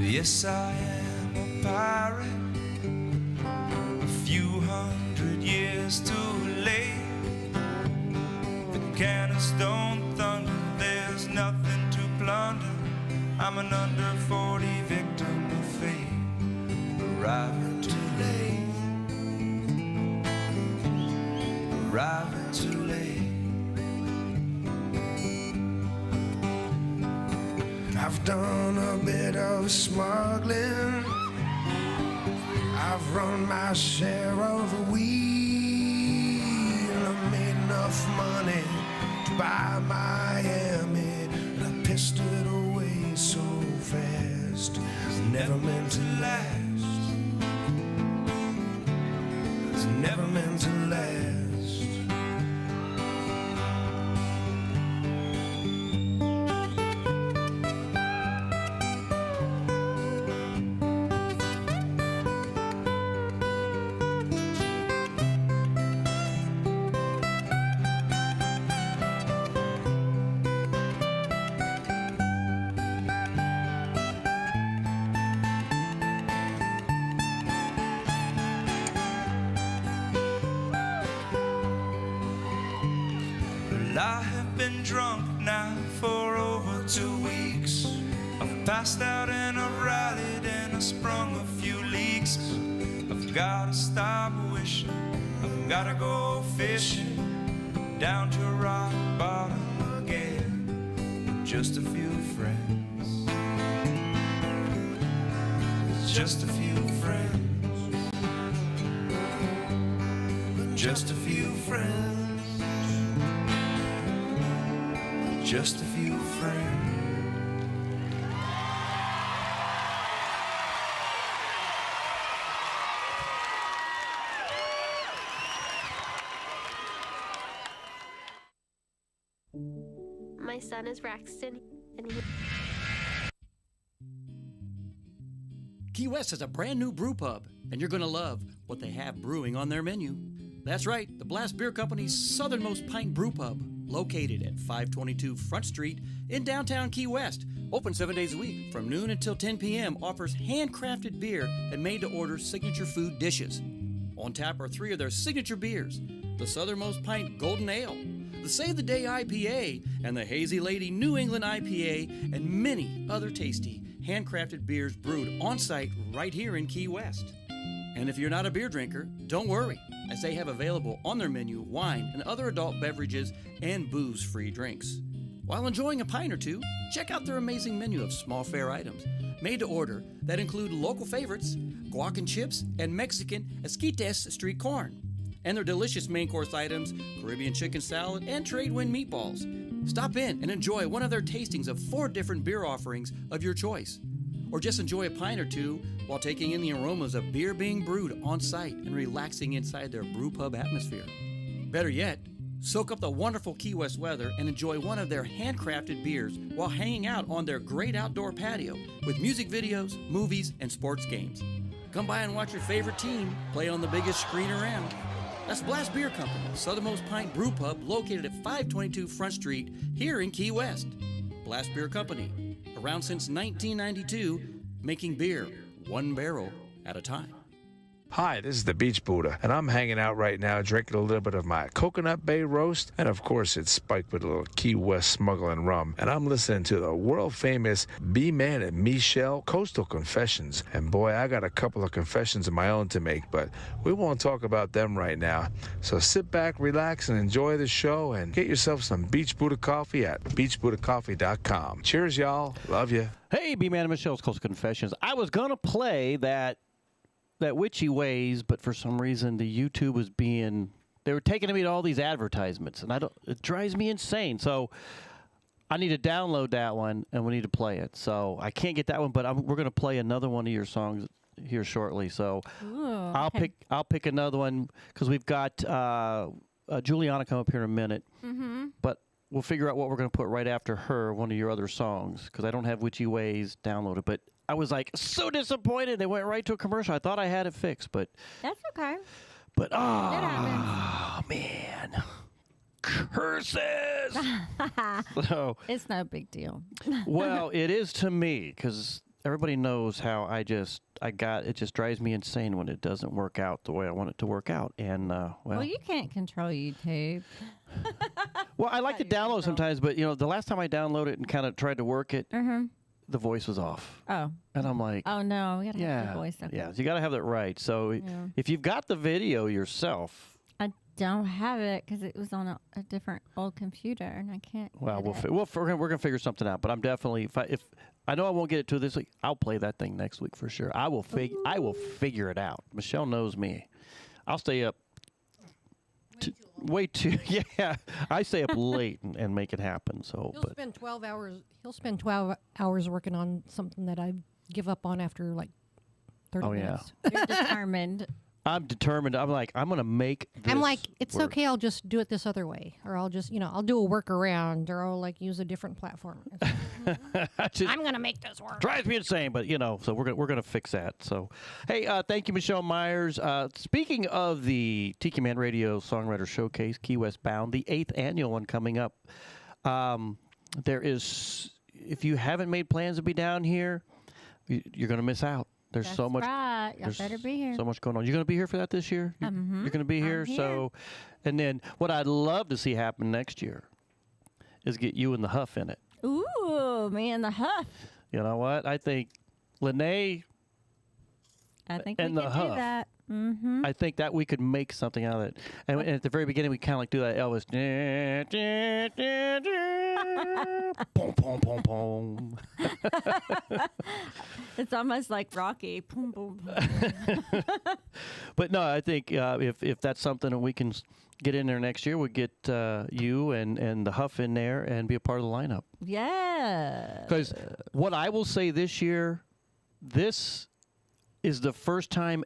Yes, I am a pirate, a few 100 years too late. The cannons don't thunder, there's nothing to plunder. I'm an under 40 victim of fate, arriving too late, arriving too late. I've done a bit of smuggling, I've run my share of weed, and I've made enough money to buy Miami, and I pissed it away so fast. It's never meant to last. It's never meant to last. I have been drunk now for over 2 weeks. I've passed out and I've rallied and I've sprung a few leaks. I've gotta stop wishing, I've gotta go fishing. down to rock bottom again. With just a few friends. With just a few friends. With just a few friends. With just a few friends. My son is Braxton, and he... Key West has a brand new brew pub, and you're going to love what they have brewing on their menu. That's right, the Blast Beer Company's Southernmost Pint Brewpub, located at 522 Front Street in downtown Key West. Open 7 days a week from noon until 10 p.m. Offers handcrafted beer and made-to-order signature food dishes. On tap are 3 of their signature beers, the Southernmost Pint Golden Ale, the Save the Day IPA, and the Hazy Lady New England IPA, and many other tasty handcrafted beers brewed on-site right here in Key West. And if you're not a beer drinker, don't worry, as they have available on their menu wine and other adult beverages and booze-free drinks. While enjoying a pint or two, check out their amazing menu of small fare items made to order that include local favorites, guac and chips, and Mexican esquites street corn. And their delicious main course items, Caribbean chicken salad, and trade wind meatballs. Stop in and enjoy one of their tastings of 4 different beer offerings of your choice. Or just enjoy a pint or two while taking in the aromas of beer being brewed on site and relaxing inside their brew pub atmosphere. Better yet, soak up the wonderful Key West weather and enjoy one of their handcrafted beers while hanging out on their great outdoor patio with music videos, movies, and sports games. Come by and watch your favorite team play on the biggest screen around. That's Blast Beer Company, Southernmost Pint Brewpub, located at 522 Front Street here in Key West. Blast Beer Company, around since 1992, making beer 1 barrel at a time. Hi, this is the Beach Buddha, and I'm hanging out right now drinking a little bit of my Coconut Bay Roast, and of course it's spiked with a little Key West smuggling rum. And I'm listening to the world-famous B-Man and Michelle Coastal Confessions. And boy, I got a couple of confessions of my own to make, but we won't talk about them right now. So sit back, relax, and enjoy the show, and get yourself some Beach Buddha coffee at beachbuddhacoffee.com. Cheers, y'all. Love you. Hey, B-Man and Michelle's Coastal Confessions. I was going to play that Witchy Ways, but for some reason the YouTube was they were taking me to all these advertisements, and it drives me insane. So I need to download that one, and we need to play it. So I can't get that one, but we're going to play another one of your songs here shortly. So I'll pick another one because we've got Juliana come up here in a minute. Mm-hmm. But we'll figure out what we're going to put right after her, one of your other songs, because I don't have Witchy Ways downloaded. But I was like so disappointed. They went right to a commercial. I thought I had it fixed, but that's okay. But oh man, curses! So it's no big deal. Well, it is to me because everybody knows how it just drives me insane when it doesn't work out the way I want it to work out. And well, you can't control YouTube. Well, I like to download sometimes, but the last time I downloaded it and kind of tried to work it. Mm-hmm. The voice was off. Oh. And I'm like, oh no, we gotta have the voice. Okay. Yeah, you gotta have it right. So if you've got the video yourself, I don't have it because it was on a different old computer, and I can't. Well, we're gonna figure something out. But I'm definitely if I know I won't get it to this week, I'll play that thing next week for sure. I will figure it out. Michelle knows me. I'll stay up. Way too, yeah. I stay up late and make it happen. So he'll spend 12 hours. He'll spend 12 hours working on something that I give up on after like 30 minutes. You're determined. I'm determined. I'm like, I'm gonna make this I'm like, it's work. okay. I'll just do it this other way, or I'll just, I'll do a workaround, or I'll like use a different platform. I'm gonna make this work. Drives me insane, but so we're gonna fix that. So, hey, thank you, Michelle Myers. Speaking of the Tiki Man Radio Songwriter Showcase, Key West Bound, the 8th annual one coming up. There is, if you haven't made plans to be down here, you're gonna miss out. There's That's so much. Right. I better be here. So much going on. You're going to be here for that this year? You're going to be here? So, and then what I'd love to see happen next year is get you and the Huff in it. Ooh, me and the Huff. You know what? I think Lenea and the we could Huff. do that. Mm-hmm. I think that we could make something out of it. And at the very beginning, we kind of like do that Elvis. Boom, boom, boom, boom. It's almost like Rocky. Boom, boom, boom. But no, I think if that's something that we can get in there next year, we'll get you and the Huff in there and be a part of the lineup. Yeah. Because what I will say this year, this is the first time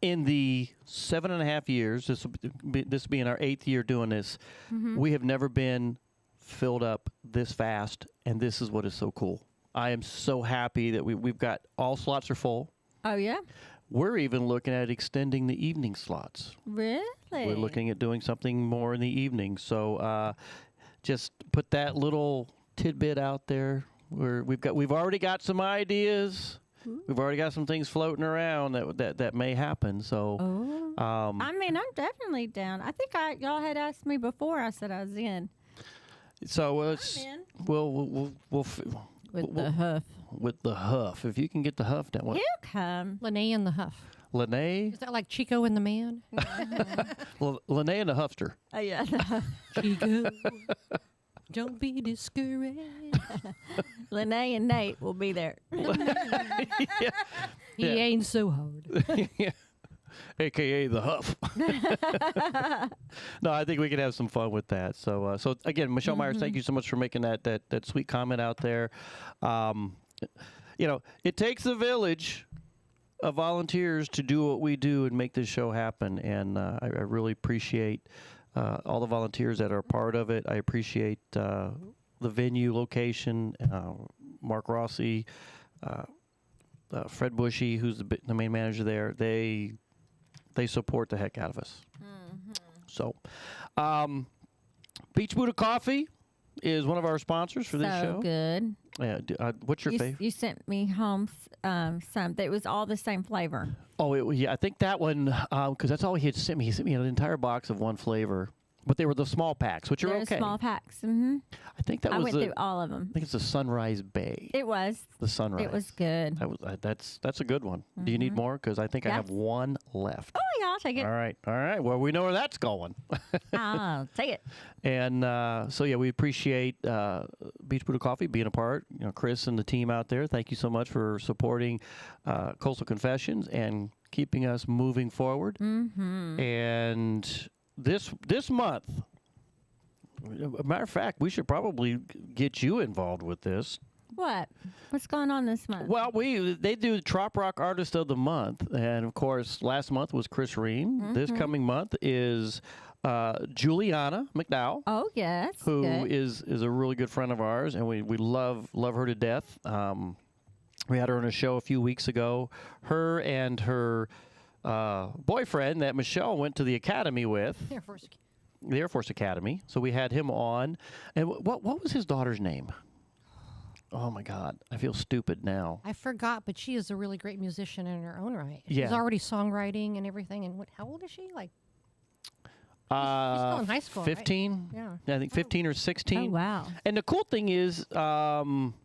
in the 7.5 years, this being our 8th year doing this, we have never been filled up this fast, and this is what is so cool. I am so happy that we've got all slots are full. Oh, yeah? We're even looking at extending the evening slots. Really? We're looking at doing something more in the evening. So just put that little tidbit out there. We've already got some ideas. We've already got some things floating around that may happen. So, I mean, I'm definitely down. I think y'all had asked me before. I said I was in. So we'll With the Huff. With the Huff, if you can get the Huff down. He'll come. Lenea and the Huff. Lenea? Is that like Chico and the Man? Well, Lenea and the Huffster. Oh yeah. Chico, don't be discouraged. Lenea and Nate will be there. He ain't so hard. AKA the Huff. No, I think we could have some fun with that. So again, Michelle Myers, thank you so much for making that sweet comment out there. It takes a village of volunteers to do what we do and make this show happen, and I really appreciate all the volunteers that are part of it. I appreciate the venue location, Mark Rossi, Fred Bushy, who's the main manager there. They support the heck out of us. So, Beach Buddha Coffee is one of our sponsors for this show. So good. Yeah. What's your favorite? You sent me home some. That was all the same flavor. Oh, yeah. I think that one, because that's all he had sent me. He sent me an entire box of one flavor. But they were the small packs, which are okay. Small packs. Mm-hmm. I think that was. I went through all of them. I think it's the Sunrise Bay. It was. The Sunrise. It was good. That's a good one. Do you need more? Because I think I have one left. Oh yeah, I'll take it. All right. Well, we know where that's going. I'll take it. And so yeah, we appreciate Beach Buddha Coffee being a part. Chris and the team out there. Thank you so much for supporting Coastal Confessions and keeping us moving forward. And this month, a matter of fact, we should probably get you involved with this. What's going on this month? Well, they do Trop Rock Artist of the Month, and of course, last month was Chris Ream. This coming month is Juliana McDowell. Oh yes, who is a really good friend of ours, and we love her to death. We had her on a show a few weeks ago. Her and her boyfriend that Michelle went to the academy with. The Air Force Academy. So we had him on. And what was his daughter's name? Oh, my God. I feel stupid now. I forgot, but she is a really great musician in her own right. Yeah. She's already songwriting and everything. And how old is she? Like, she's still in high school, 15? Right? Yeah. I think 15 or 16. Oh, wow. And the cool thing is her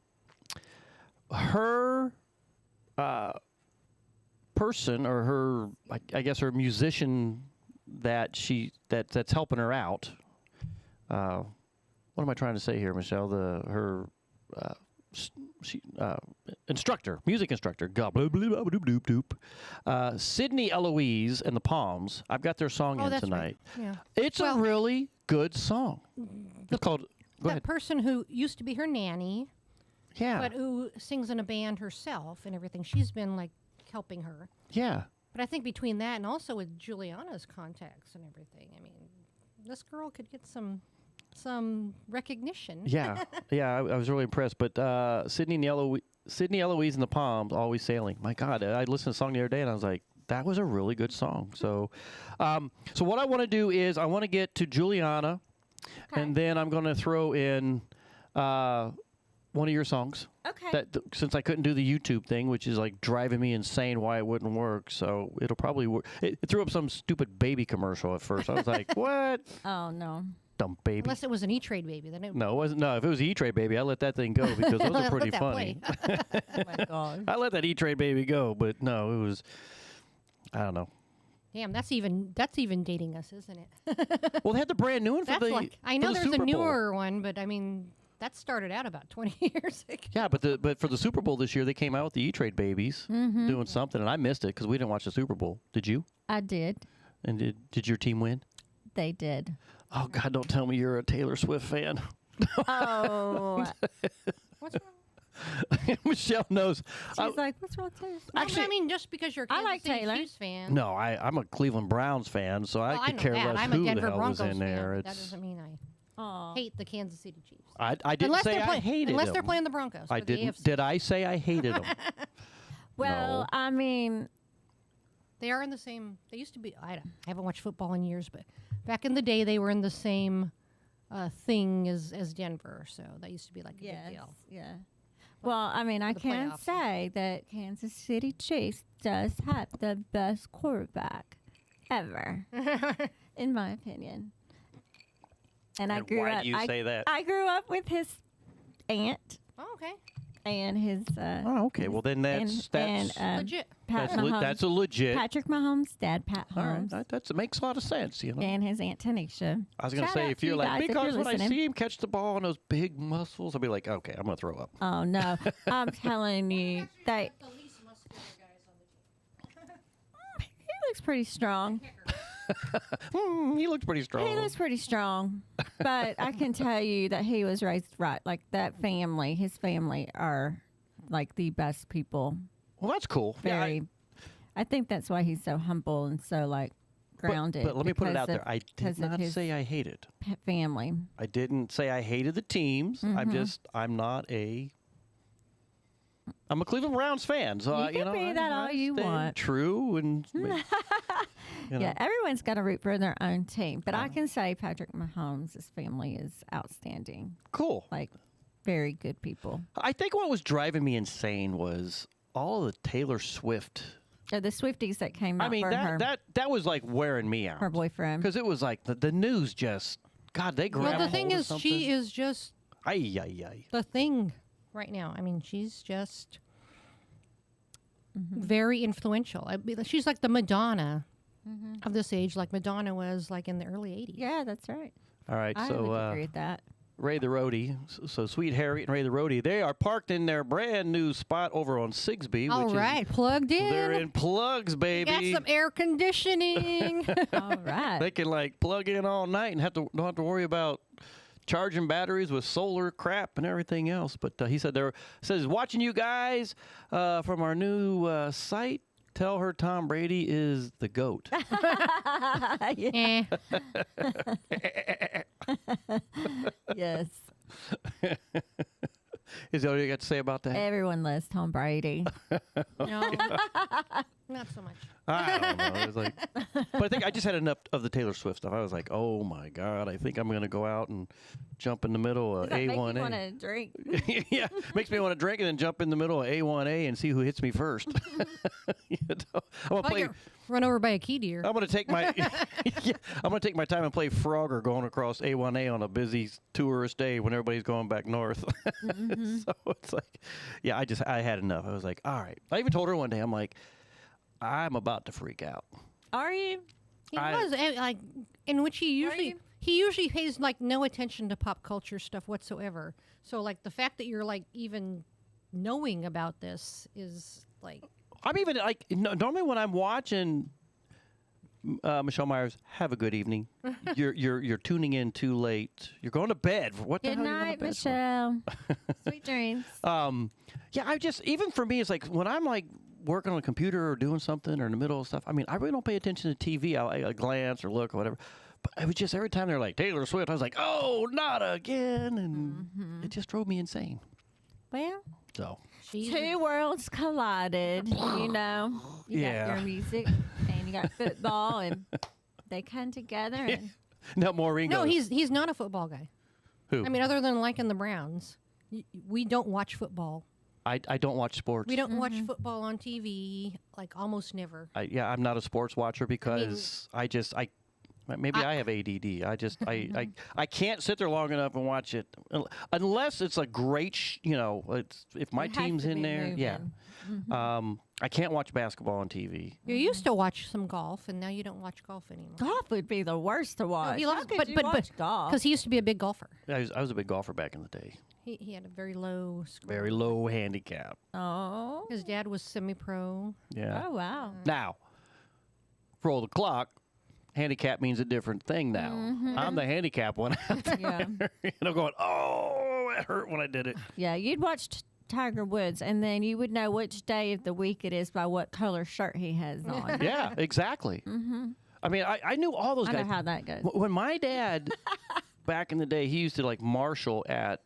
person, or her, I guess her musician that's helping her out. What am I trying to say here, Michelle? Her music instructor, Sydney Eloise and the Palms. I've got their song in tonight. Right. Yeah. It's a really good song. It's called. Go ahead. That person who used to be her nanny. Yeah. But who sings in a band herself and everything. She's been like helping her. Yeah. But I think between that and also with Juliana's contacts and everything, I mean, this girl could get some recognition. Yeah. I was really impressed. But Sydney Eloise and the Palms, Always Sailing. My God, I listened to the song the other day and I was like, that was a really good song. So, so what I want to do is I want to get to Juliana, and then I'm going to throw in one of your songs. Okay. Since I couldn't do the YouTube thing, which is like driving me insane why it wouldn't work, so it'll probably work. It threw up some stupid baby commercial at first. I was like, what? Oh, no. Dumb baby. Unless it was an E-Trade baby. Then No, it wasn't. No, if it was E-Trade baby, I let that thing go because those are pretty funny. Oh, my God. I let that E-Trade baby go, but no, it was, I don't know. Damn, that's even dating us, isn't it? Well, they had the brand new one for That's the like I for know the there's a Super Bowl. newer one, but I mean that started out about 20 years ago. Yeah, but for the Super Bowl this year, they came out with the E-Trade babies doing something, and I missed it because we didn't watch the Super Bowl. Did you? I did. And did your team win? They did. Oh God, don't tell me you're a Taylor Swift fan. Oh. What's wrong? Michelle knows. She's like, what's wrong with Taylor Swift? Actually, I mean, just because you're a I Kansas like City Taylor. Chiefs fan. No, I'm a Cleveland Browns fan, so Well, I could know care that. less I'm who a Denver the hell Broncos was in there. fan. That It's, doesn't mean I hate the Kansas City Chiefs. I didn't unless say they're I hated unless them. they're playing the Broncos. I for the didn't. AFC. Did I say I hated them? Well, No. I mean, They are in the same. They used to be. I haven't watched football in years, but back in the day, they were in the same thing as Denver. So that used to be like a big deal. Yeah. Well, I mean, I the can playoffs. say that Kansas City Chiefs does have the best quarterback ever, in my opinion. And I And grew why up. do you say that? I grew up with his aunt Oh, okay. and his. Oh, okay. Well, then that's Legit. Pat that's, Mahomes, that's a legit. Patrick Mahomes' dad, Pat All right, Mahomes, that makes a lot of sense. You know. and his aunt Tanisha. I was gonna Shout say out if to you're you like guys if because you're when I listening. see him catch the ball and those big muscles, I'll be like, okay, I'm gonna throw up. Oh no, I'm telling you that he looks pretty strong. He looks pretty strong. He looks pretty strong, but I can tell you that he was raised right. Like that family, his family are like the best people. Well, that's cool. Yeah, Very. I think that's why he's so humble and so like grounded. But let me put it because out there. of- I because did of not his say I hated. family. I didn't say I hated the teams. I'm a Cleveland Browns fan, so You can be that all you stay want. True and you know. Yeah, everyone's got to root for their own team. But I can say Patrick Mahomes' family is outstanding. Cool. Like, very good people. I think what was driving me insane was all the Taylor Swift. The Swifties that came out I mean, for her, that was like wearing me out her boyfriend. because it was like the news just God they grabbed. Well, the thing hold of is, something. she is just Ay, ay, ay. the thing right now. I mean, she's just very influential. She's like the Madonna of this age, like Madonna was like in the early 80s. Yeah, that's right. All right, I so would agree with that. Ray the Roadie, so Sweet Harriet and Ray the Roadie, they are parked in their brand new spot over on Sigsbee. All which right, is, plugged in. They're in plugs, baby. Got some air conditioning. All right. They can like plug in all night and don't have to worry about charging batteries with solar crap and everything else. But he said says watching you guys from our new site. Tell her Tom Brady is the GOAT. Eh. Yes. Is that all you got to say about that? Everyone loves Tom Brady. No, not so much. I don't know. It was like, but I think I just had enough of the Taylor Swift stuff. I was like, oh my God, I think I'm going to go out and jump in the middle of Does that make you A1A. want to drink? Yeah, makes me want to drink and then jump in the middle of A1A and see who hits me first. You know? I'm gonna Like play. you're run over by a key deer. I'm gonna take my I'm gonna take my time and play Frogger going across A1A on a busy tourist day when everybody's going back north. So it's like, yeah, I had enough. I was like, all right. I even told her one day, I'm like, I'm about to freak out. Are you? He was like, in which he usually pays like no attention to pop culture stuff whatsoever. So like the fact that you're like even knowing about this is like. I'm even like normally when I'm watching Michelle Myers, have a good evening. You're tuning in too late. You're going to bed. What the Good hell are you going night, to bed Michelle. Sweet dreams. for? Yeah, I just even for me, it's like when I'm like working on a computer or doing something or in the middle of stuff. I mean, I really don't pay attention to TV. I glance or look or whatever. But it was just every time they're like Taylor Swift, I was like, oh, not again, and it just drove me insane. Well, So. two worlds collided. You know, you Yeah. got your music and you got football, and they come together. And No, Maureen No, goes, he's not a football guy. Who? I mean, other than liking the Browns, we don't watch football. I don't watch sports. We don't watch football on TV, like almost never. I'm not a sports watcher because Maybe I have ADD. I can't sit there long enough and watch it unless it's a great, if my team's in there. moving. Yeah. I can't watch basketball on TV. You used to watch some golf, and now you don't watch golf anymore. Golf would be the worst to watch. he loves, How could but you but watch golf? because he used to be a big golfer. I was a big golfer back in the day. He had a very low score. Very low handicap. Oh. His dad was semi-pro. Yeah. Oh, wow. Now, roll the clock. Handicap means a different thing now. I'm the handicap one out there. Yeah. And I'm going, oh, it hurt when I did it. Yeah, you'd watch Tiger Woods, and then you would know which day of the week it is by what color shirt he has on. Yeah, exactly. I mean, I knew all those I guys. know how that goes. When my dad, back in the day, he used to like marshal at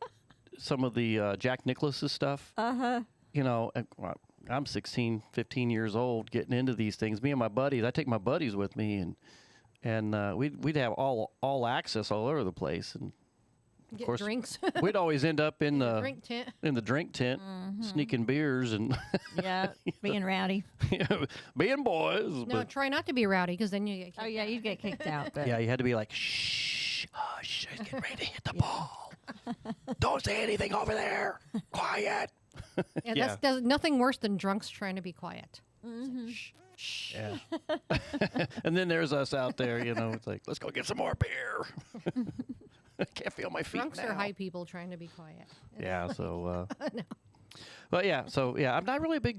some of the Jack Nicklaus's stuff. Uh-huh. I'm 16, 15 years old getting into these things. Me and my buddies, I take my buddies with me, and we'd have all access all over the place. And of Get course, drinks. we'd always end up in the drink tent. in the drink tent, sneaking beers and Yeah, being rowdy. being boys. No, but try not to be rowdy, because then you get kicked Oh, yeah, you'd get kicked out. But yeah, you had to be like, shh, hush, he's getting ready to hit the ball. Don't say anything over there. Quiet. Yeah, that's nothing worse than drunks trying to be quiet. Shh. Yeah. And then there's us out there, it's like, let's go get some more beer. I can't feel my feet Drunks now. are high people trying to be quiet. Yeah, so. No. But yeah, so yeah, I'm not really a big.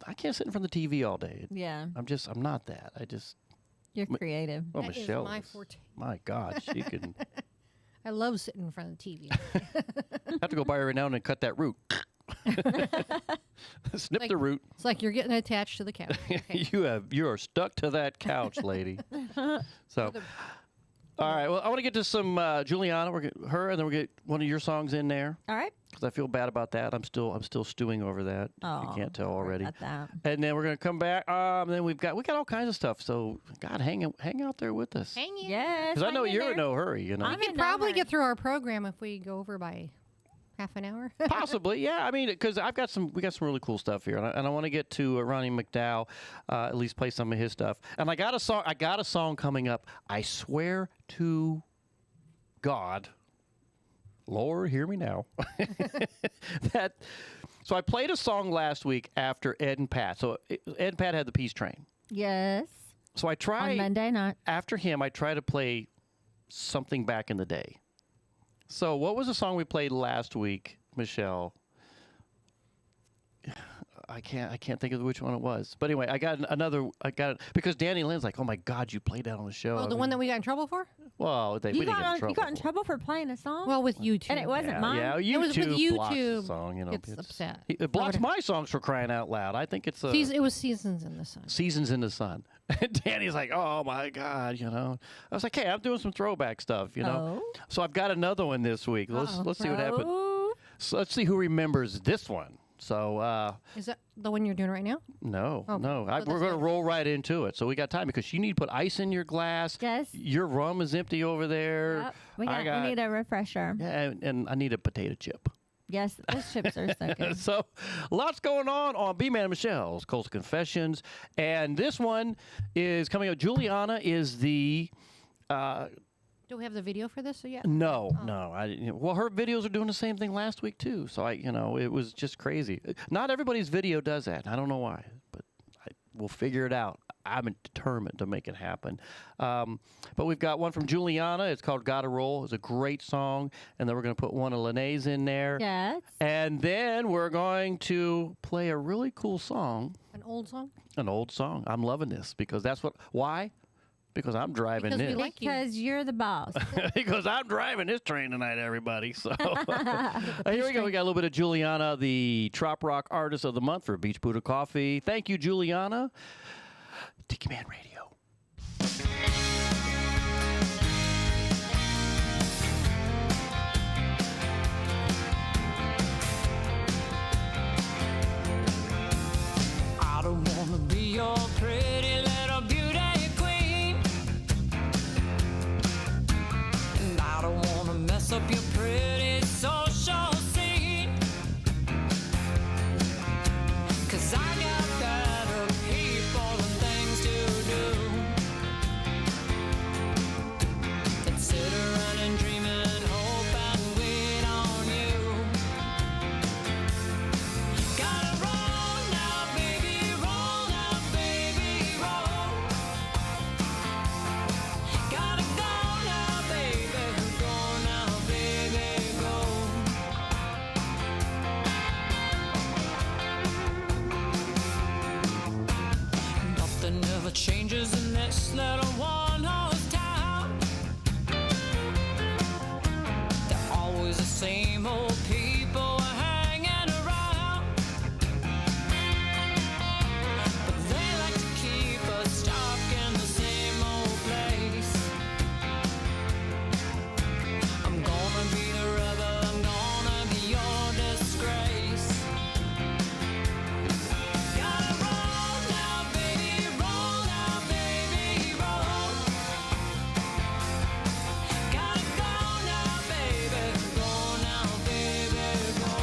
I can't sit in front of the TV all day. yeah, I'm not that. you're creative. Oh, That is Michelle. my forte. My God, she can. I love sitting in front of the TV. I have to go by every now and then, cut that root. Snip the root. It's like you're getting attached to the couch. Okay. You are stuck to that couch, lady. So, all right. Well, I want to get to some Juliana. We're her, and then we'll get one of your songs in there. All right. Because I feel bad about that. I'm still stewing over that. Oh, you can't tell already. About that. And then we're gonna come back. Then we got all kinds of stuff. So God, hang out there with us. Hang in. Yes. Because I know hang in you're there. in no hurry. We could probably get through our program if we go over by half an hour. Possibly, yeah. I mean, because we got some really cool stuff here, and I want to get to Ronnie McDowell, at least play some of his stuff. And I got a song coming up. I swear to God, Lord, hear me now. So I played a song last week after Ed and Pat. So Ed and Pat had the Peace Train. Yes. So I tried on Monday night. After him, I tried to play something back in the day. So what was the song we played last week, Michelle? I can't think of which one it was. But anyway, I got it because Danny Lynn's like, "Oh my God, you played that on the show." Oh, the one that we got in trouble for? Well, we didn't get in trouble. You got in trouble for playing a song? Well, with YouTube. And it wasn't mine? Yeah, It was with YouTube blocks the YouTube. song. It's upset. It blocks my songs for crying out loud. I think it's It was Seasons in the Sun. Seasons in the Sun. And Danny's like, "Oh my God," I was like, "Hey, I'm doing some throwback stuff, Oh. So I've got another one this week. Let's see what happens. Oh. So let's see who remembers this one. So Is that the one you're doing right now? no, Okay. no, So we're going to roll right into it. So we got time because you need to put ice in your glass. Yes. Your rum is empty over there. Yep. We need a refresher. Yeah, and I need a potato chip. Yes, those chips are so good. So, lots going on B-Man and Michelle's Coastal Confessions. And this one is coming up. Juliana is the... Do we have the video for this yet? No. Well, her videos are doing the same thing last week, too. So, it was just crazy. Not everybody's video does that. I don't know why, but we'll figure it out. I'm determined to make it happen. But we've got one from Juliana. It's called Gotta Roll. It's a great song. And then we're going to put one of Lenea's in there. Yes. And then we're going to play a really cool song. An old song? An old song. I'm loving this because why? Because I'm driving Because we this. like Because you're the boss. Because I'm driving this train tonight, everybody. So here we go. We got a little bit of Juliana, the Trop Rock Artist of the Month for Beach Buddha Coffee. Thank you, Juliana. Tiki Man Radio. I don't wanna be your pretty little beauty queen, and I don't wanna mess up your pretty social scene, 'cause I got better people and things to do. the changes in this little one-horse town. They're always the same old people hanging around, but they like to keep us stuck in the same old place. I'm gonna be the rebel, I'm gonna be your disgrace. Gotta roll now, baby, roll now, baby, roll. Gotta go now, baby, go now, baby, go.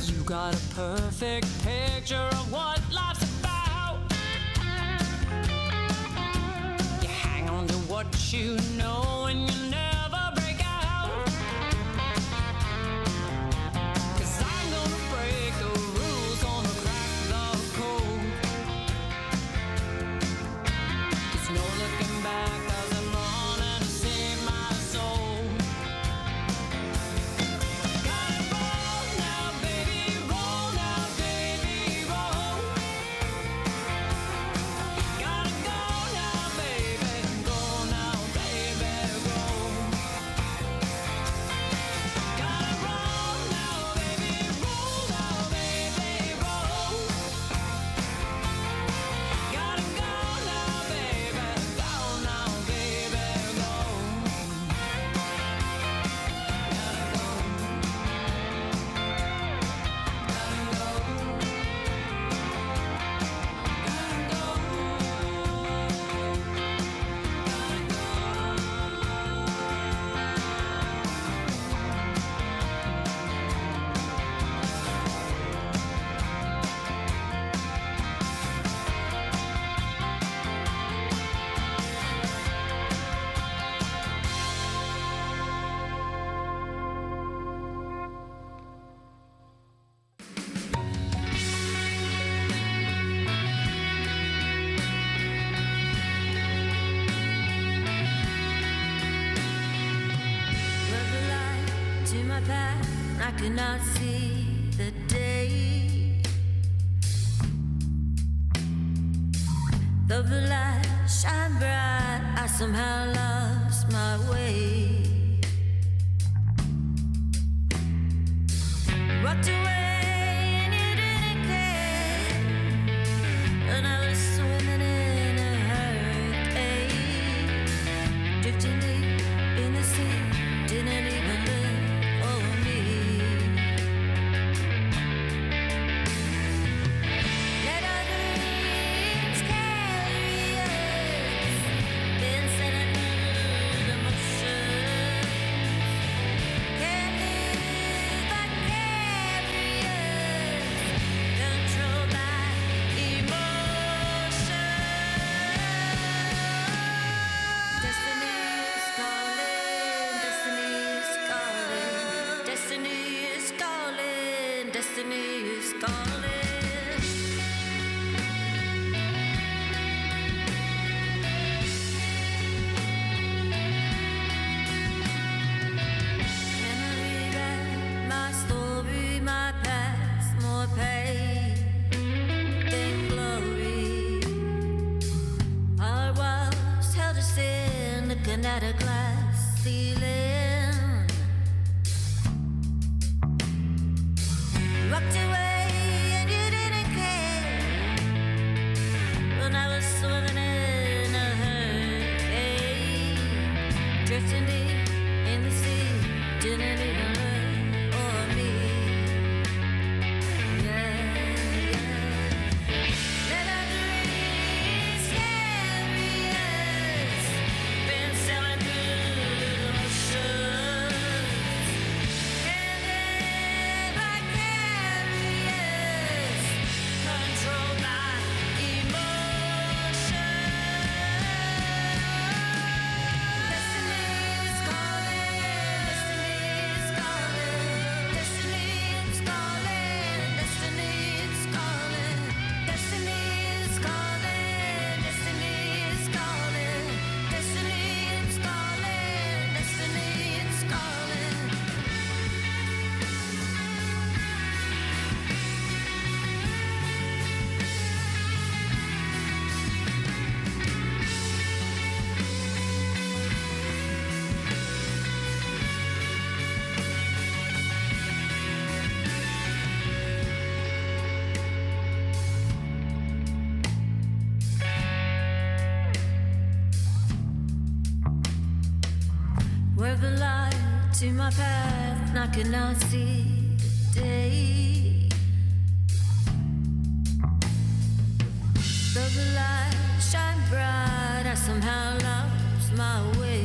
You got a perfect picture of what life's about. You hang on to what you know and you never break out. 'Cause I'm gonna break the rules, gonna crack the code. There's no looking back as I'm running to save my soul. Gotta roll now, baby, roll now, baby, roll. Gotta go now, baby, go now, baby, go. Gotta roll now, baby, roll now, baby, roll. Gotta go now, baby, go now, baby, go. Love the light to my path, I could not see the day. Though the light shine bright, I somehow lost my way. Walked away and you didn't care, and I was swimming in a hurricane, drifting deep in the sea, didn't even look for me. Let our dreams carry us, then sailing through the motions. Can't live vicarious, controlled by emotion. Destiny is calling, destiny is calling, destiny is calling, destiny is calling. Memory back, my story, my past, more pain than glory. Our walls held us in, looking at a glass ceiling. Walked away and you didn't care, when I was swimming in a hurricane, drifting deep in the sea, didn't even look for me. Yeah, yeah. Let our dreams carry us, been sailing through the oceans. were the light to my path, and I could not see the day. Though the light shine bright, I somehow lost my way.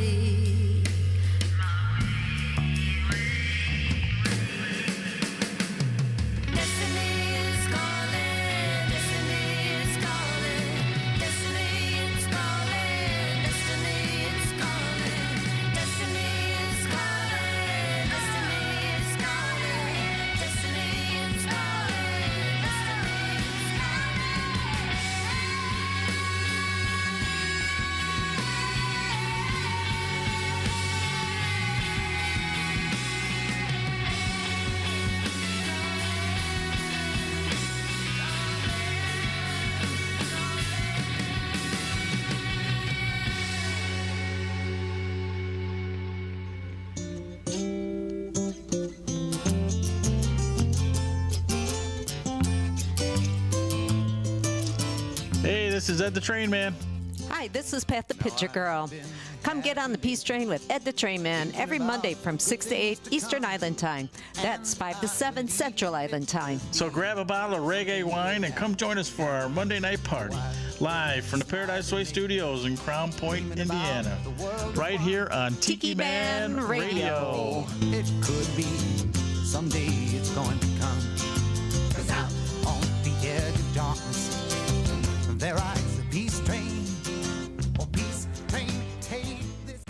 This is Ed the Train Man. Hi, this is Pat the Pitcher Girl. Come get on the Peace Train with Ed the Train Man every Monday from 6 to 8 Eastern Island Time. That's 5 to 7 Central Island Time. So grab a bottle of reggae wine and come join us for our Monday night party. Live from the Paradise Way Studios in Crown Point, Indiana. Right here on Tiki Man Radio. It could be someday it's going to come. 'Cause out on the edge of darkness, there rides the peace train. Oh, peace train, take this.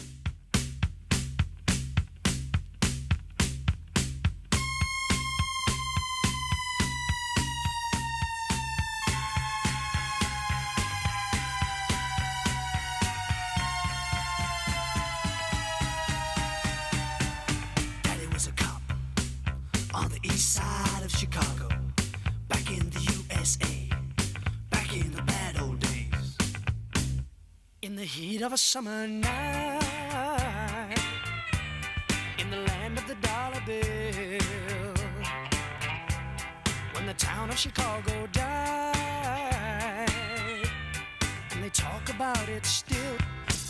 Daddy was a cop on the east side of Chicago, back in the USA. In the bad old days, in the heat of a summer night, in the land of the dollar bill, when the town of Chicago died, and they talk about it still,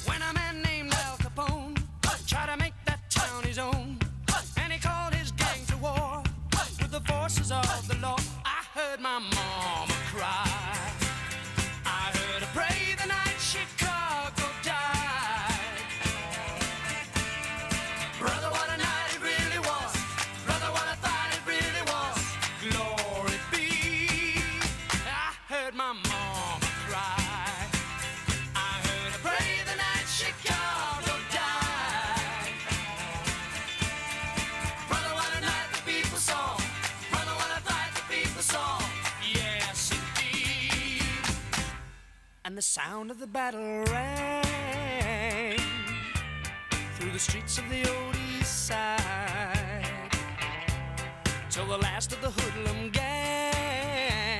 when a man named Al Capone tried to make that town his own, and he called his gang to war with the forces of the law. I heard my mama cry. Pray the night Chicago died. Brother, what a night it really was. Brother, what I thought it really was. Glory be. I heard my mama cry. I heard her pray the night Chicago died. Brother, what a night the people saw. Brother, what I thought the people saw. Yes, indeed. And the sound of the battle rang through the streets of the old east side, till the last of the hoodlum gang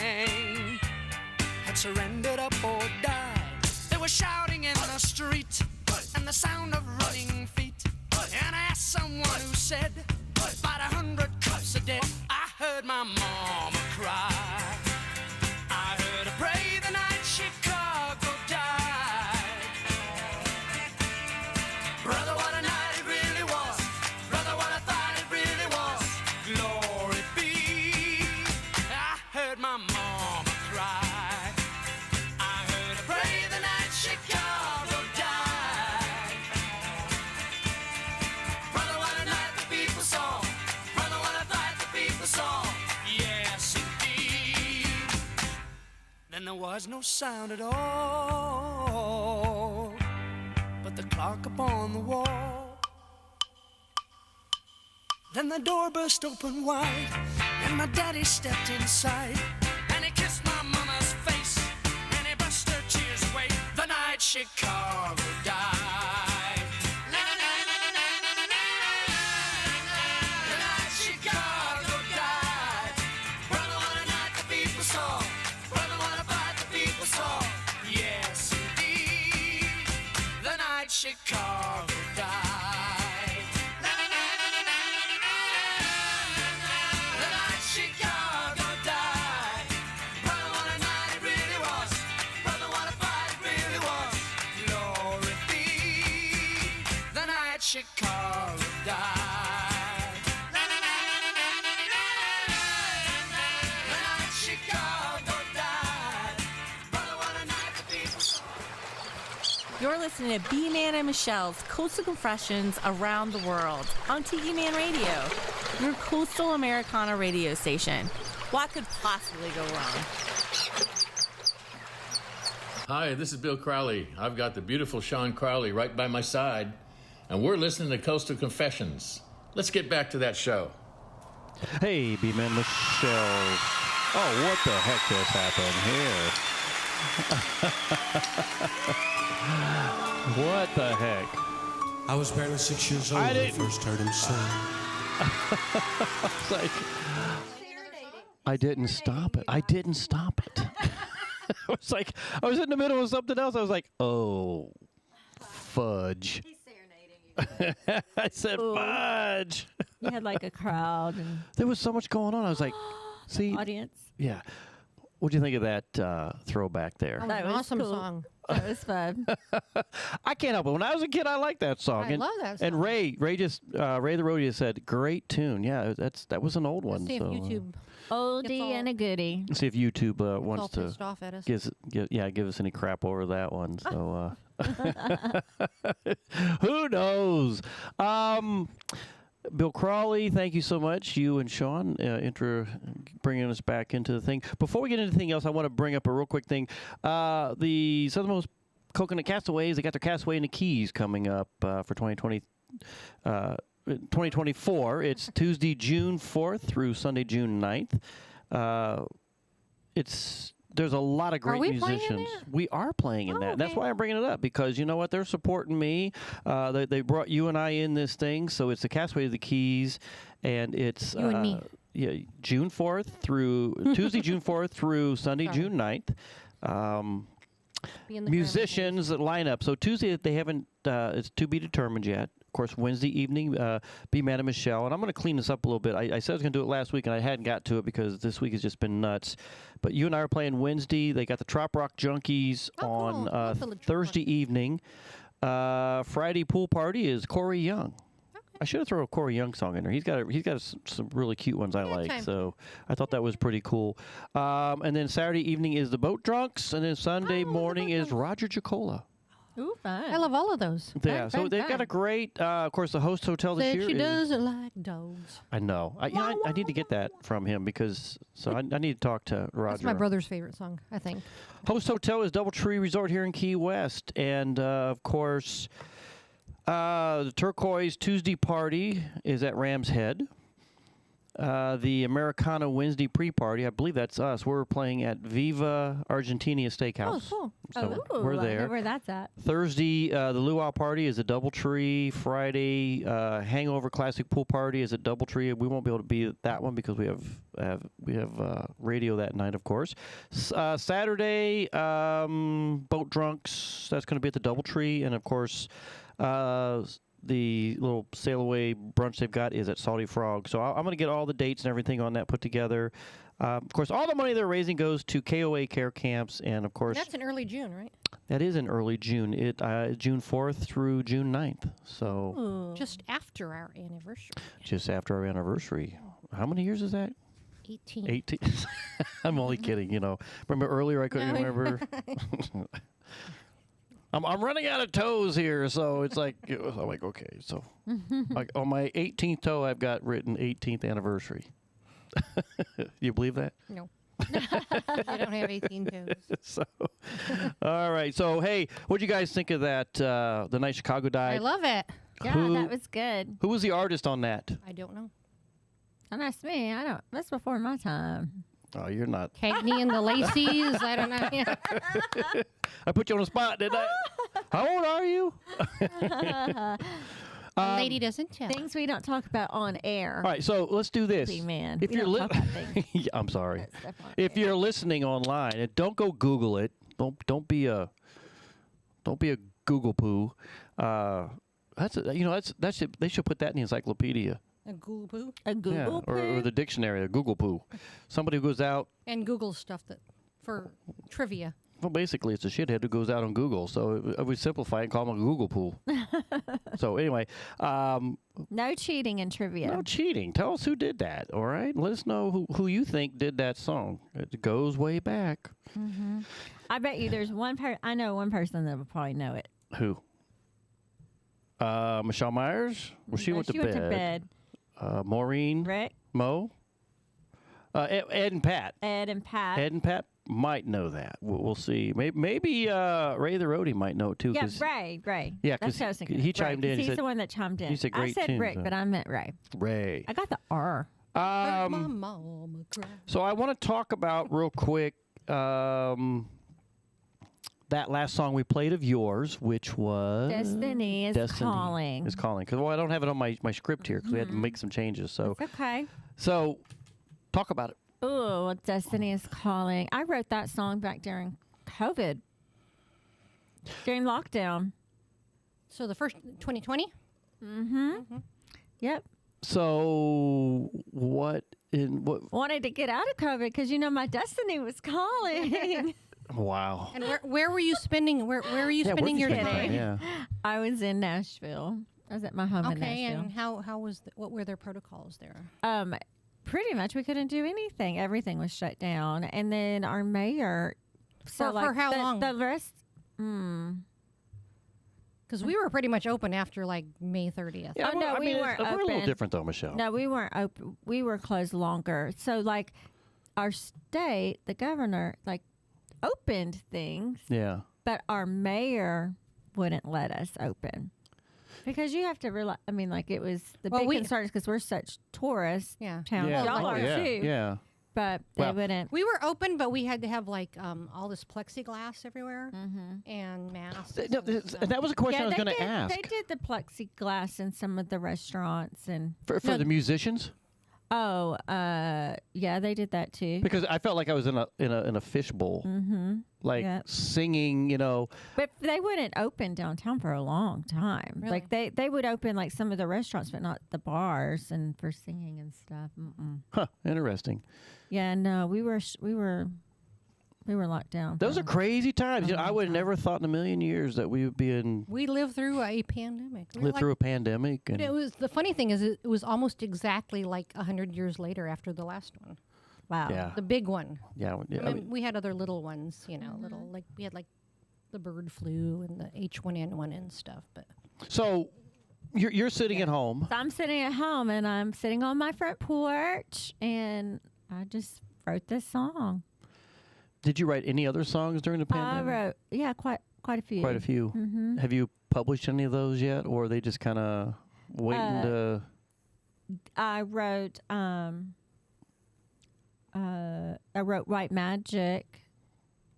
had surrendered up or died. They were shouting in the street, and the sound of running feet. And I asked someone who said, about 100 cops are dead. I heard my mama cry. I heard her pray the night Chicago died. Brother, what a night it really was. Brother, what I thought it really was. Glory be. I heard my mama cry. I heard her pray the night Chicago died. Brother, what a night the people saw. Brother, what I thought the people saw. Yes, indeed. Then there was no sound at all but the clock upon the wall. Then the door burst open wide, and my daddy stepped inside, and he kissed my mama's face, and he brushed her tears away. The night Chicago died. The night Chicago died. Brother, what a night the people saw. Brother, what a fight the people saw. Yes, indeed. The night Chicago died. The night Chicago died. Brother, what a night it really was. Brother, what a fight it really was. Glory be. The night Chicago died. The night Chicago died. Brother, what a night the people. You're listening to B-Man and Michelle's Coastal Confessions Around the World on Tiki Man Radio, your coastal Americana radio station. What could possibly go wrong? Hi, this is Bill Crowley. I've got the beautiful Sean Crowley right by my side, and we're listening to Coastal Confessions. Let's get back to that show. Hey, B-Man Michelle. Oh, what the heck just happened here? What the heck? I was barely 6 years old when I first heard him sing. It's like, I didn't stop it. I didn't stop it. I was like, I was in the middle of something else. I was like, oh, fudge. He's serenading you. I said, fudge. You had like a crowd. And there was so much going on. I was like, see. Audience. Yeah. What do you think of that throwback there? That was an awesome song. That was fun. I can't help it. When I was a kid, I liked that song. I love that song. And Ray the Roadie said, "Great tune." Yeah, that was an old one. Let's see if YouTube oldie and a goodie. See if YouTube wants to pissed off at us. give us any crap over that one. So who knows? Bill Crawley, thank you so much. You and Sean, bringing us back into the thing. Before we get into anything else, I want to bring up a real quick thing. The Southernmost Coconut Castaways, they got their Castaway in the Keys coming up for 2024. It's Tuesday, June 4th through Sunday, June 9th. There's a lot of great musicians. We are playing in that. Okay. That's why I'm bringing it up, because you know what? They're supporting me. They brought you and I in this thing, so it's the Castaway of the Keys, and it's you and me. Yeah, June 4th through Tuesday, June 4th through Sunday, June 9th. Musicians that line up. So Tuesday, they haven't. It's to be determined yet. Of course, Wednesday evening, be Madam Michelle. And I'm going to clean this up a little bit. I said I was going to do it last week, and I hadn't got to it because this week has just been nuts. But you and I are playing Wednesday. They got the Trop Rock Junkies on Thursday evening. Friday pool party is Corey Young. I should have thrown a Corey Young song in there. He's got some really cute ones I like. time. So I thought that was pretty cool. And then Saturday evening is the Boat Drunks, and then Sunday morning is Roger Jacola. Ooh, fun. I love all of those. Yeah, so they've got a great, of course, the host hotel this Said year she is... doesn't like dogs. I know. I need to get that from him because, I need to talk to Roger. That's my brother's favorite song, I think. Host hotel is Doubletree Resort here in Key West. And, of course, the Turquoise Tuesday party is at Ram's Head. The Americana Wednesday pre-party, I believe that's us. We're playing at Viva Argentina Steakhouse. Oh, cool. So I we're there. know where that's at. Thursday, the Luau party is at Doubletree. Friday, Hangover Classic Pool party is at Doubletree. We won't be able to be at that one because we have radio that night, of course. Saturday, Boat Drunks. That's going to be at the Doubletree, and of course. The little sail away brunch they've got is at Salty Frog. So I'm going to get all the dates and everything on that put together. Of course, all the money they're raising goes to KOA Care Camps, and of course... That's in early June, right? That is in early June. June 4th through June 9th. So... Just after our anniversary. Just after our anniversary. How many years is that? 18. 18. I'm only kidding, Remember earlier I couldn't remember... I'm running out of toes here, so it's like, I'm like, okay. So on my 18th toe, I've got written 18th anniversary. You believe that? No. I don't have 18 toes. So, all right. So, hey, what do you guys think of that, The Night Chicago Died? I love it. Yeah, that was good. Who was the artist on that? I don't know. Don't ask me. I don't. That's before my time. Oh, you're not. Cagney and the Lacey's. I don't know. I put you on the spot, didn't I? How old are you? Lady doesn't tell. Things we don't talk about on air. All right, so let's do this. Man, if you're yeah, I'm sorry. If you're listening online, and don't go Google it. Don't be a Google poo. They should put that in the encyclopedia. A Google poo? A Google poo? Or the dictionary, a Google poo. Somebody who goes out. And Google stuff for trivia. Well, basically, it's a shithead who goes out on Google. So we simplify it and call him a Google pool. So anyway. No cheating in trivia. No cheating. Tell us who did that, all right? Let us know who you think did that song. It goes way back. Mm-hmm. I bet you there's one person. I know one person that will probably know it. Who? Michelle Myers? Well, she went to bed. Maureen? Rick? Mo? Ed and Pat. Ed and Pat. Ed and Pat might know that. We'll see. Maybe Ray the Roadie might know it too. Yeah, Ray. Yeah, that's what I was thinking. he chimed in. He's He said, the one that chimed in. He said great I said tunes, Rick, but I meant Ray. Ray. I got the R. So I want to talk about real quick that last song we played of yours, which was Destiny is Calling. Is calling because I don't have it on my script here because we had to make some changes. So it's okay. So talk about it. Oh, Destiny is Calling. I wrote that song back during COVID, during lockdown. So the first 2020. Yep. So what wanted to get out of COVID because my destiny was calling. Wow. And where were you spending? Where were you spending your day? Yeah. I was in Nashville. I was at my home in Nashville. And how was what were their protocols there? Pretty much we couldn't do anything. Everything was shut down. And then our mayor. So for how long? The rest. Because we were pretty much open after like May 30th. Yeah, no, we weren't open. We're a little different though, Michelle. No, we weren't open. We were closed longer. So like our state, the governor, like opened things. Yeah. But our mayor wouldn't let us open. Because you have to realize, it was the big concern is because we're such tourist town. Yeah. Y'all are too. Yeah. But they wouldn't. We were open, but we had to have like all this plexiglass everywhere and masks. No, that was a question I was going to ask. They did the plexiglass in some of the restaurants and for the musicians. Oh, yeah, they did that too. Because I felt like I was in a fishbowl, singing, But they wouldn't open downtown for a long time. Really? Like they would open like some of the restaurants, but not the bars and for singing and stuff. Huh? Interesting. Yeah, no, we were locked down. Those are crazy times. I would have never thought in a million years that we would be in. We lived through a pandemic. Lived through a pandemic. But it was the funny thing is it was almost exactly like 100 years later after the last one. Wow. Yeah. The big one. Yeah. We had other little ones, little like we had like the bird flu and the H1N1 and stuff. But so you're sitting at home. So I'm sitting at home and I'm sitting on my front porch and I just wrote this song. Did you write any other songs during the pandemic? I wrote, quite a few. Quite a few. Mm-hmm. Have you published any of those yet, or are they just kind of waiting to? I wrote White Magic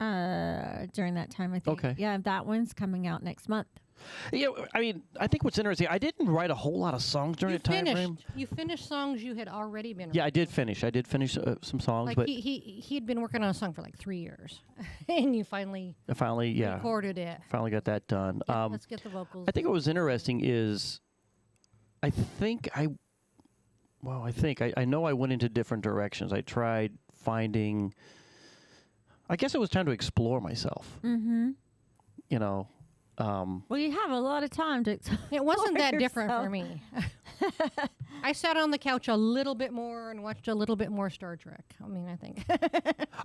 during that time. I think. Okay. Yeah, that one's coming out next month. Yeah, I think what's interesting, I didn't write a whole lot of songs during that time frame. You finished songs you had already been. Yeah, I did finish. Some songs, like but he had been working on a song for like 3 years, and you finally recorded it. Finally got that done. Let's get the vocals. I think what was interesting is, I know I went into different directions. I tried finding. I guess it was time to explore myself. Mm-hmm. Well, you have a lot of time to. It wasn't that different for me. I sat on the couch a little bit more and watched a little bit more Star Trek. I think.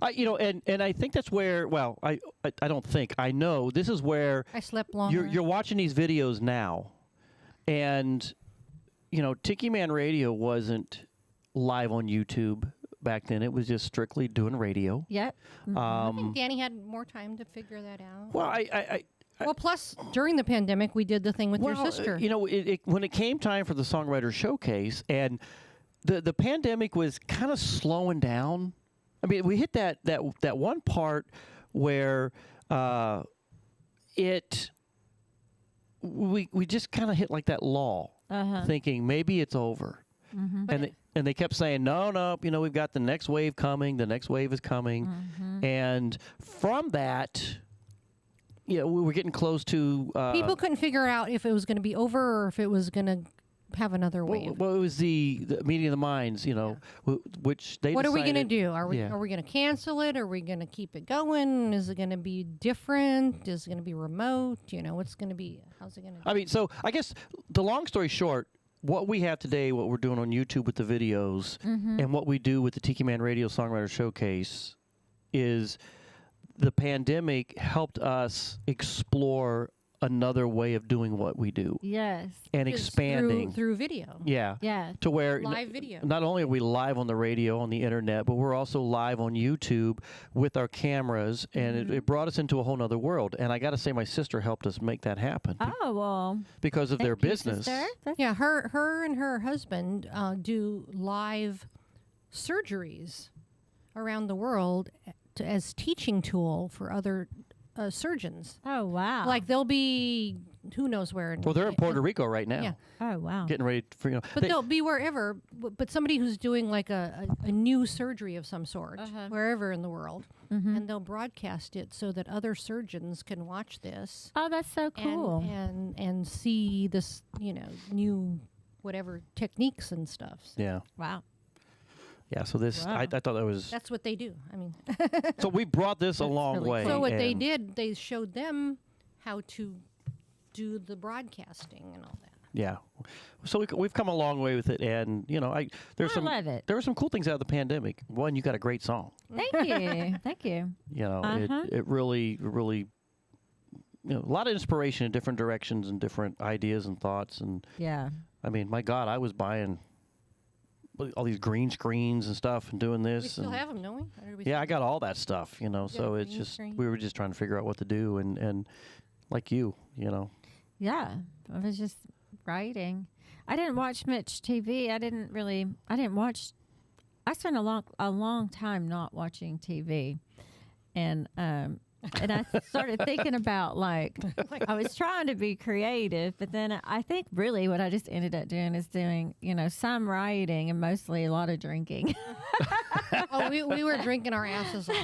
And I think that's where. Well, I don't think I know. This is where I slept longer. You're watching these videos now, and Tiki Man Radio wasn't live on YouTube back then. It was just strictly doing radio. Yep. Mm-hmm. I think Danny had more time to figure that out. Well, Well, plus during the pandemic, we did the thing with your sister. When it came time for the Songwriter Showcase, and the pandemic was kind of slowing down. We hit that one part where we just kind of hit like that lull, thinking maybe it's over. Mm-hmm. And they kept saying, no, we've got the next wave coming. The next wave is coming, and from that. Yeah, we were getting close to. People couldn't figure out if it was going to be over or if it was going to have another way. Well, it was the meeting of the minds, which they What are we going to decided- do? Are we Yeah. going to cancel it? Are we going to keep it going? Is it going to be different? Is it going to be remote? What's going to be? How's it going to? I mean, so I guess the long story short, what we have today, what we're doing on YouTube with the videos, and what we do with the Tiki Man Radio Songwriter Showcase is the pandemic helped us explore another way of doing what we do. Yes. And Just expanding. through video. Yeah. Yeah. To where Live video. Not only are we live on the radio, on the internet, but we're also live on YouTube with our cameras, and it brought us into a whole nother world. And I got to say, my sister helped us make that happen Oh, well. because of their Thank you, business. sister. Yeah, her and her husband do live surgeries around the world as teaching tool for other surgeons. Oh, wow. Like they'll be who knows where. Well, they're in Puerto Rico right now. Yeah. Oh, wow. Getting ready for, But they'll be wherever. But somebody who's doing like a new surgery of some sort, wherever in the world, and they'll broadcast it so that other surgeons can watch this. Oh, that's so cool. And see this, new whatever techniques and stuff. So Yeah. Wow. Yeah, so this, Wow. I thought that was... that's what they do. I mean. So we brought this a long way. So what they and- did, they showed them how to do the broadcasting and all that. Yeah. So we've come a long way with it, and, there's some... love it. There were some cool things out of the pandemic. One, you got a great song. Thank you. Thank you. It really, a lot of inspiration in different directions and different ideas and thoughts. And Yeah. I mean, my God, I was buying all these green screens and stuff and doing this. We still and have them, don't we? Or do we yeah, I still- got all that stuff, got so a it's green just, screen? we were just trying to figure out what to do. And like you. Yeah. I was just writing. I didn't watch much TV. I spent a long time not watching TV. And I started thinking about I was trying to be creative, but then I think really what I just ended up doing is doing, some writing and mostly a lot of drinking. Oh, we were drinking our asses off.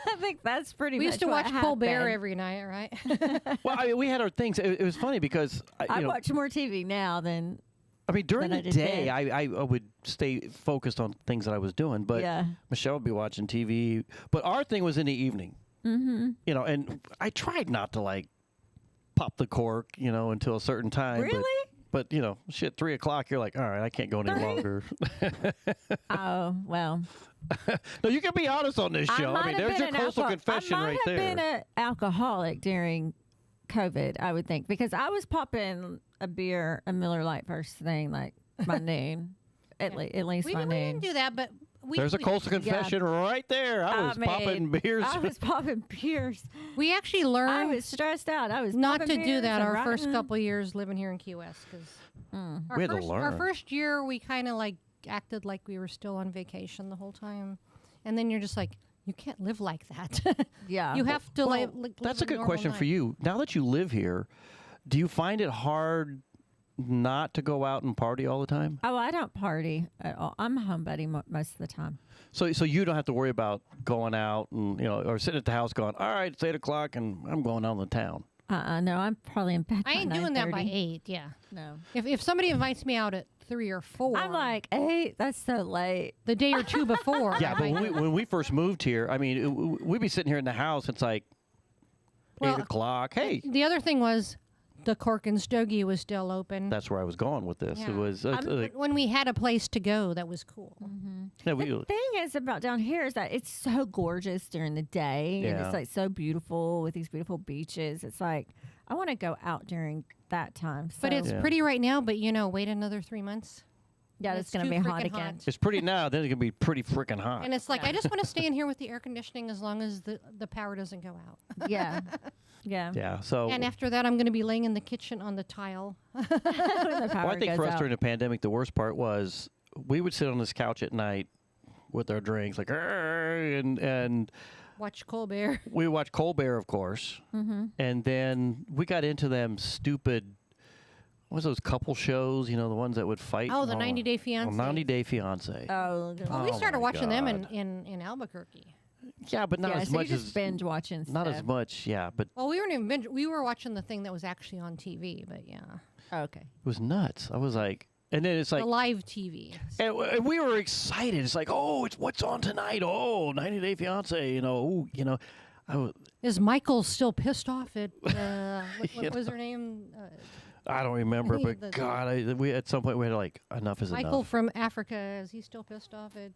I think that's pretty We much used to what watch Colbert happened. every night, right? Well, I mean, we had our things. It was funny because, I watch more TV now than I mean, during than the I did day, then. I would stay focused on things that I was doing, but Yeah. Michelle would be watching TV. But our thing was in the evening, Mm-hmm. and I tried not to pop the cork, until a certain time. Really? But 3 o'clock, you're like, all right, I can't go any longer. Oh, well. No, you can be honest on this show. I mean, there's your coastal confession right I might there. have been an alcoholic during COVID, I would think, because I was popping a beer, a Miller Lite first thing, by noon, at least we by didn't noon. do that, but There's a coastal confession right there. I was popping beers. I was popping beers. We actually learned. I was stressed out. I was not to popping do beers that and our first writing. couple years living here in Key West, because We had to our learn. first year we kind of acted like we were still on vacation the whole time, and then you're just like, you can't live like that. Yeah, you have to Well, live that's a good normal question for life. you. Now that you live here, do you find it hard not to go out and party all the time? Oh, I don't party at all. I'm a homebody most of the time. So you don't have to worry about going out and or sitting at the house going, all right, it's 8 o'clock and I'm going out in the town. No, I'm probably in bed. I ain't doing that by 9:30. 8. Yeah. No. If somebody invites me out at 3 or 4, I'm like 8. That's so late. the day or two before. Yeah, but right? when we first moved here, I mean, we'd be sitting here in the house. It's like 8 o'clock. Hey, The other thing was the Cork and Stogie was still open. that's where I was going with this. Yeah. It was When we had a place to go, that was cool. yeah, The thing is about down here is that it's so gorgeous during the day, and Yeah. it's so beautiful with these beautiful beaches. It's like I want to go out during that time. But So- it's pretty right now. But wait another 3 months. Yeah, and it's going to too be hot freaking again. It's pretty now. Then it's gonna be pretty freaking hot. And it's like I just want to stay in here with the air conditioning as long as the power doesn't go out. Yeah, yeah. Yeah. So And after that, I'm going to be laying in the kitchen on the tile. When the power well, I think goes for us out. during the pandemic, the worst part was we would sit on this couch at night with our drinks, like, "Arr," and Watch Colbert. we watched Colbert, of course, and then we got into them stupid. What was those couple shows? The ones that would fight. Oh, the and all 90 Day that? Fiancé. 90 Day Fiance. Oh, Well, we started my watching them God. in Albuquerque. Yeah, but not yeah, as so much you just as binge watching not stuff. as much. Yeah, but Well, we weren't even we were watching the thing that was actually on TV. But yeah. Okay. it was nuts. I was like, And then it's like the live TV. And we were excited. It's like, oh, it's what's on tonight? Oh, 90 Day Fiance. Is Michael still pissed off at what was her name? I don't remember, but God, we at some point we had like enough is Michael enough. from Africa, is he still pissed off at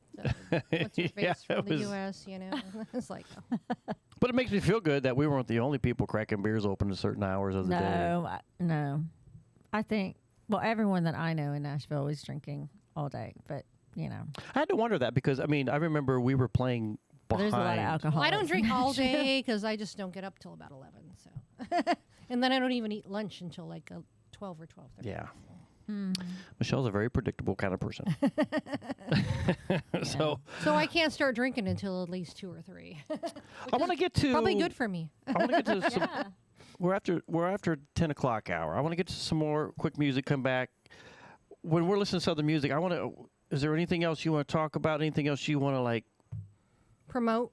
what's her face from the U.S.? It's like. But it makes me feel good that we weren't the only people cracking beers open at certain hours of the day. No, I think everyone that I know in Nashville is drinking all day, but I had to wonder that because I remember we were playing. There's a lot of alcohol. Well, I don't drink all day because I just don't get up till about 11. So, and then I don't even eat lunch until like 12 or 12:30. Yeah. Michelle's a very predictable kind of person. So I can't start drinking until at least 2 or 3. I want to get to probably good for me. I want to get to some. We're after 10 o'clock hour. I want to get to some more quick music. Come back when we're listening to Southern music. Is there anything else you want to talk about? Anything else you want to like? Promote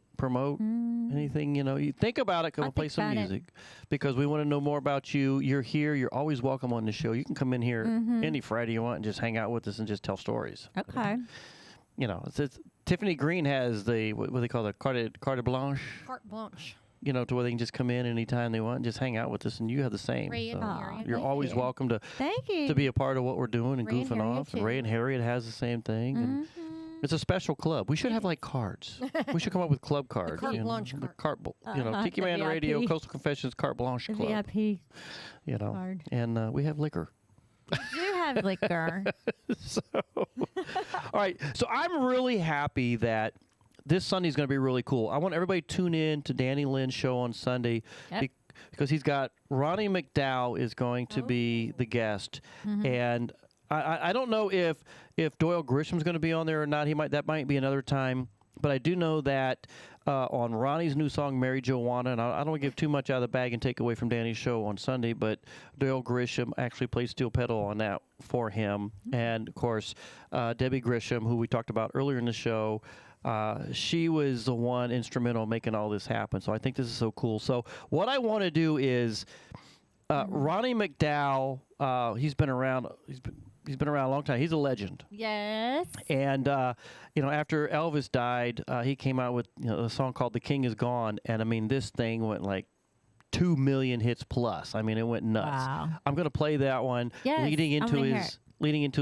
anything, you think about it, come and play some music because we want to know more about you. You're here. You're always welcome on the show. You can come in here any Friday you want and just hang out with us and just tell stories. Okay. It's Tiffany Green has the, what they call the carte blanche. Carte blanche. To where they can just come in anytime they want and just hang out with us, and you have the same. Ray and Harriet. You're always welcome to be a part of what we're doing and Ray goofing off. And Ray and Harriet has the same thing. And it's a special club. We should have like cards. We should come up with club cards. The carte blanche card. Tiki Man Radio, Coastal Confessions, Carte Blanche Club. VIP. Card. And we have liquor. We do have liquor. All right. So I'm really happy that this Sunday is going to be really cool. I want everybody to tune in to Danny Lynn's show on Sunday because he's got Ronnie McDowell is going to be the guest. And I don't know if Doyle Grisham's going to be on there or not. That might be another time. But I do know that on Ronnie's new song, Mary Joanna, and I don't want to give too much out of the bag and take away from Danny's show on Sunday, but Doyle Grisham actually played steel pedal on that for him. And, of course, Debbie Grisham, who we talked about earlier in the show, she was the one instrumental in making all this happen. So I think this is so cool. So what I want to do is Ronnie McDowell, he's been around a long time. He's a legend. Yes. And, after Elvis died, he came out with a song called The King Is Gone. And, this thing went like 2 million hits plus. It went nuts. Wow. I'm going to play that one leading into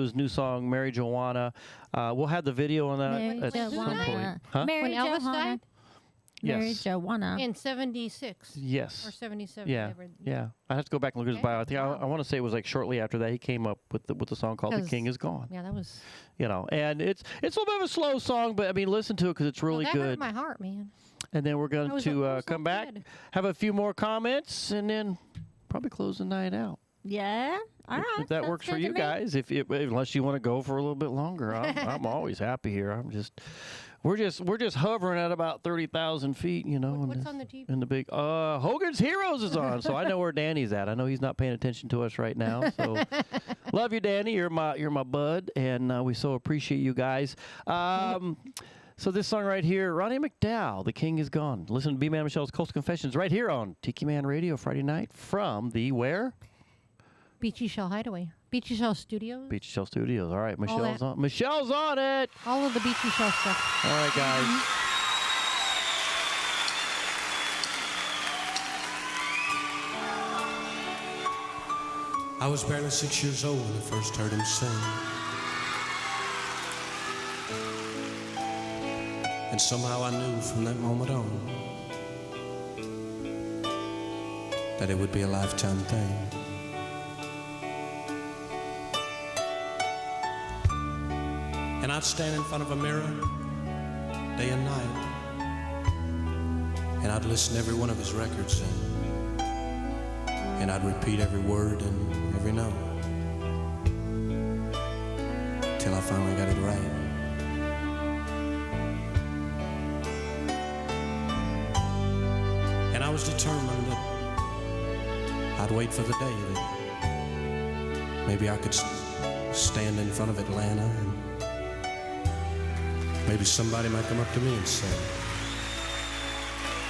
his new song, Mary Joanna. We'll have the video on that at some point. Huh? When Elvis died? Mary Yes. Joanna. In 76. Yes. Or 77. Yeah. Yeah. I have to go back and look at his bio. I think I want to say it was like shortly after that he came up with the song called "The King Is Gone." Yeah, that was. And it's a little bit of a slow song, but listen to it because it's really that good. hurt my heart, man. And then we're going to come back, have a few more comments, and then probably close the night out. Yeah. All right. If that works for you guys, unless you want to go for a little bit longer, I'm always happy here. We're just hovering at about 30,000 feet, What's on the TV? In the big Hogan's Heroes is on, so I know where Danny's at. I know he's not paying attention to us right now. So love you, Danny. You're my bud, and we so appreciate you guys. So this song right here, Ronnie McDowell, "The King Is Gone." Listen to B-Man Michelle's Coastal Confessions right here on Tiki Man Radio Friday night from the where? Beechy Shell Hideaway. Beechy Shell Studios. Beechy Shell Studios. All right, Michelle's on. Michelle's on it. All of the Beechy Shell stuff. All right, guys. I was barely 6 years old when I first heard him sing. And somehow I knew from that moment on that it would be a lifetime thing. And I'd stand in front of a mirror day and night, and I'd listen to every one of his records, and I'd repeat every word and every note till I finally got it right. And I was determined that I'd wait for the day that maybe I could stand in front of Atlanta and maybe somebody might come up to me and say,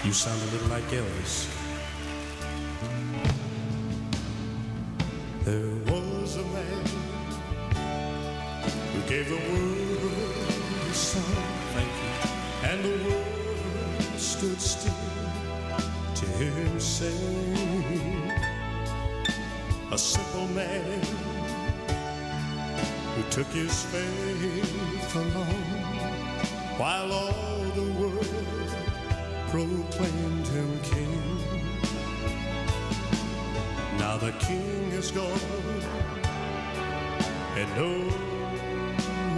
"You sound a little like Elvis." There was a man who gave the world a song. Thank you. And the world stood still to hear him sing. A simple man who took his faith along, while all the world proclaimed him king. Now the king is gone, and oh,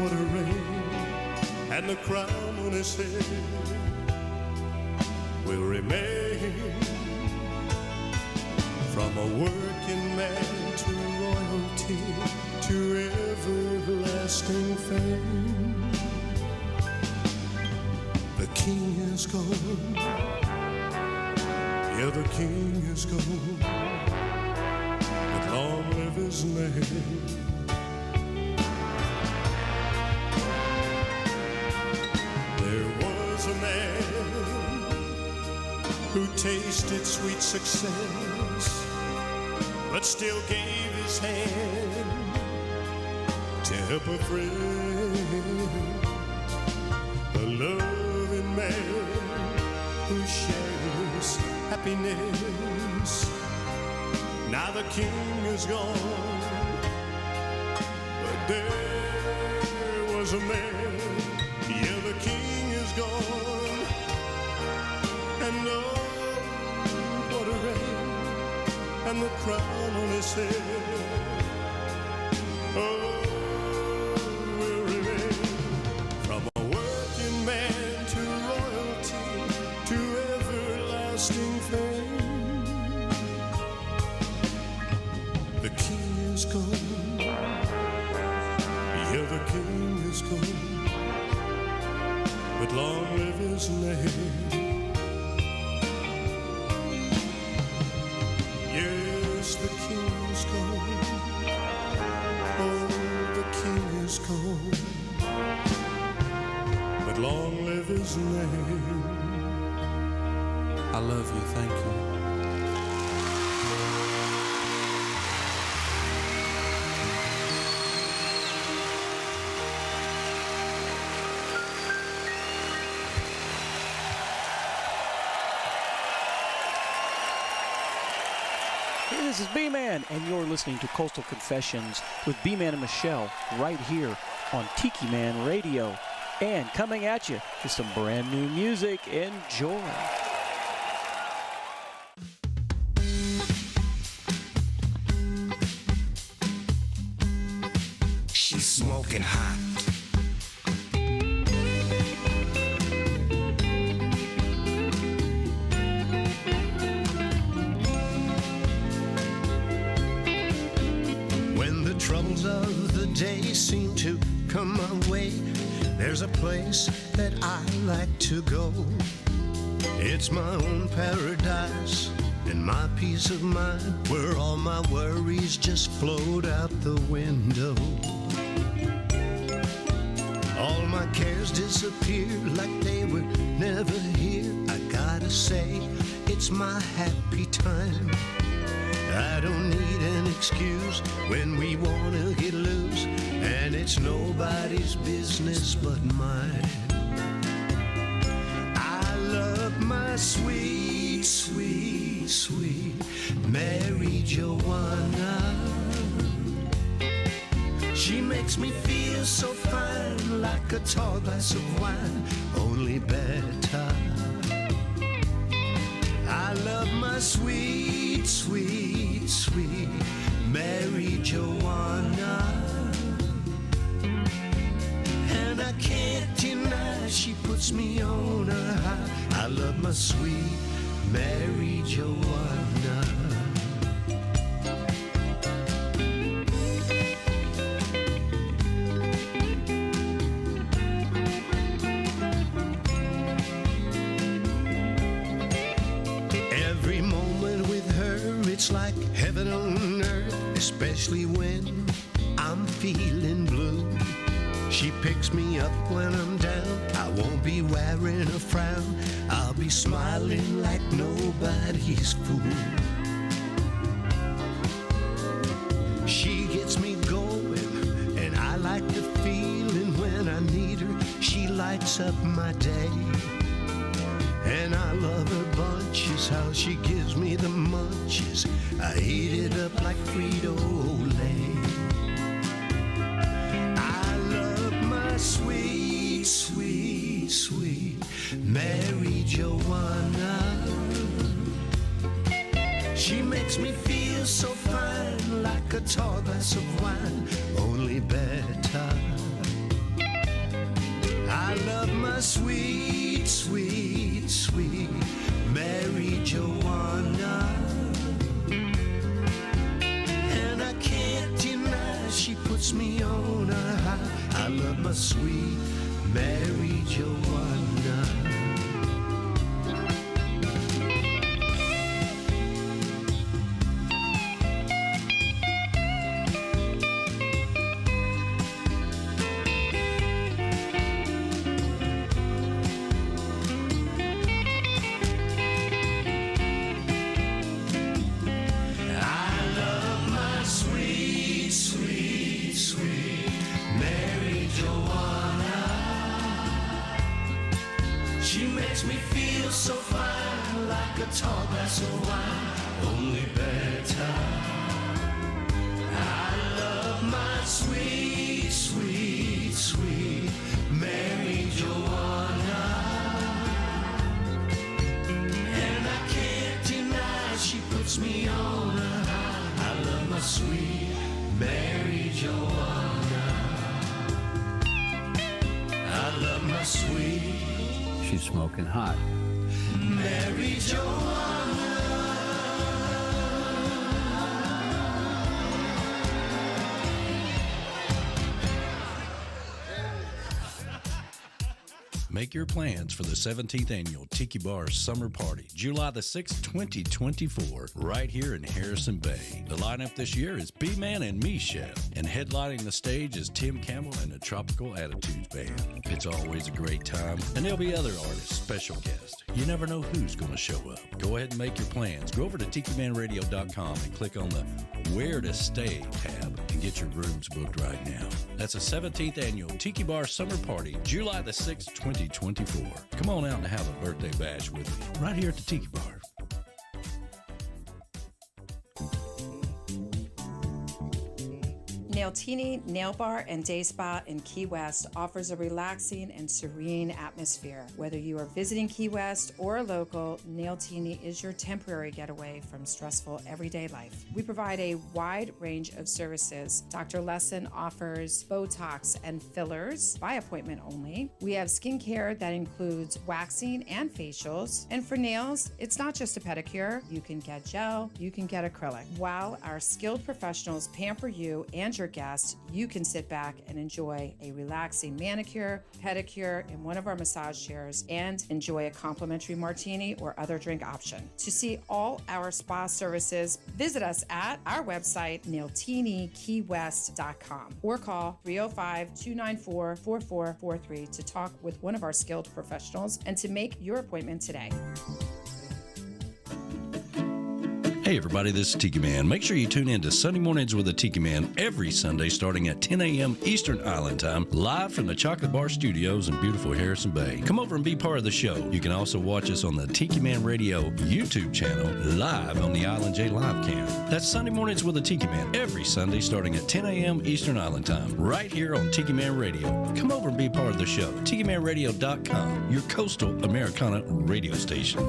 what a reign, and the crown on his head will remain. From a working man to royalty, to everlasting fame, the king is gone. Yeah, the king is gone, but long live his name. There was a man who tasted sweet success, but still gave his hand to help a friend. A loving man who shares happiness. Now the king is gone, but there was a man. Yeah, the king is gone, and oh, what a reign, and the crown on his head, oh, will remain. From a working man to royalty, to everlasting fame, the king is gone. Yeah, the king is gone, but long live his name. Yes, the king is gone. Oh, the king is gone, but long live his name. I love you, thank you. Hey, this is B-Man, and you're listening to Coastal Confessions with B-Man and Michelle right here on Tiki Man Radio. And coming at you with some brand new music. Enjoy. She's smoking hot. When the troubles of the day seem to come my way, there's a place that I like to go. It's my own paradise and my peace of mind, where all my worries just float out the window. All my cares disappear like they were never here. I gotta say, it's my happy time. I don't need an excuse when we wanna get loose, and it's nobody's business but mine. I love my sweet, sweet, sweet Mary Joanna. She makes me feel so fine, like a tall glass of wine, only better. I love my sweet, sweet, sweet Mary Joanna, and I can't deny she puts me on a high. I love my sweet Mary Joanna. Every moment with her, it's like heaven on earth, especially when I'm feeling blue. She picks me up when I'm down. I won't be wearing a frown. I'll be smiling like nobody's fool. She gets me going, and I like to feel lights up my day. And I love her bunches, how she gives me the munchies. I eat it up like Frito-Lay. I love my sweet, sweet, sweet Mary Joanna. She makes me feel so fine, like a tall glass of wine, only better. I love my sweet, sweet, sweet Mary Joanna. And I can't deny she puts me on a high. I love my sweet Mary Joanna. Tall glass of wine, only better. I love my sweet, sweet, sweet Mary Joanna. And I can't deny she puts me on a high. I love my sweet Mary Joanna. I love my sweet. She's smoking hot. Mary Joanna. Make your plans for the 17th Annual Tiki Bar Summer Party, July the 6th, 2024, right here in Harrison Bay. The lineup this year is B-Man and Michelle, and headlining the stage is Tim Campbell and the Tropical Attitudes Band. It's always a great time, and there'll be other artists, special guests. You never know who's going to show up. Go ahead and make your plans. Go over to TikiManRadio.com and click on the Where to Stay tab and get your rooms booked right now. That's the 17th Annual Tiki Bar Summer Party, July the 6th, 2024. Come on out and have a birthday bash with me, right here at the Tiki Bar. Nailtini Nail Bar and Day Spa in Key West offers a relaxing and serene atmosphere. Whether you are visiting Key West or a local, Nailtini is your temporary getaway from stressful everyday life. We provide a wide range of services. Dr. Lesson offers Botox and fillers by appointment only. We have skincare that includes waxing and facials. And for nails, it's not just a pedicure. You can get gel, you can get acrylic. While our skilled professionals pamper you and your guests, you can sit back and enjoy a relaxing manicure, pedicure in one of our massage chairs and enjoy a complimentary martini or other drink option. To see all our spa services, visit us at our website, nailtiniKeyWest.com, or call 305-294-4443 to talk with one of our skilled professionals and to make your appointment today. Hey everybody, this is Tiki Man. Make sure you tune in to Sunday Mornings with the Tiki Man every Sunday starting at 10 a.m. Eastern Island Time, live from the Chocolate Bar Studios in beautiful Harrison Bay. Come over and be part of the show. You can also watch us on the Tiki Man Radio YouTube channel, live on the Island J Live Cam. That's Sunday Mornings with the Tiki Man every Sunday starting at 10 a.m. Eastern Island Time, right here on Tiki Man Radio. Come over and be part of the show. TikiManRadio.com, your coastal Americana radio station.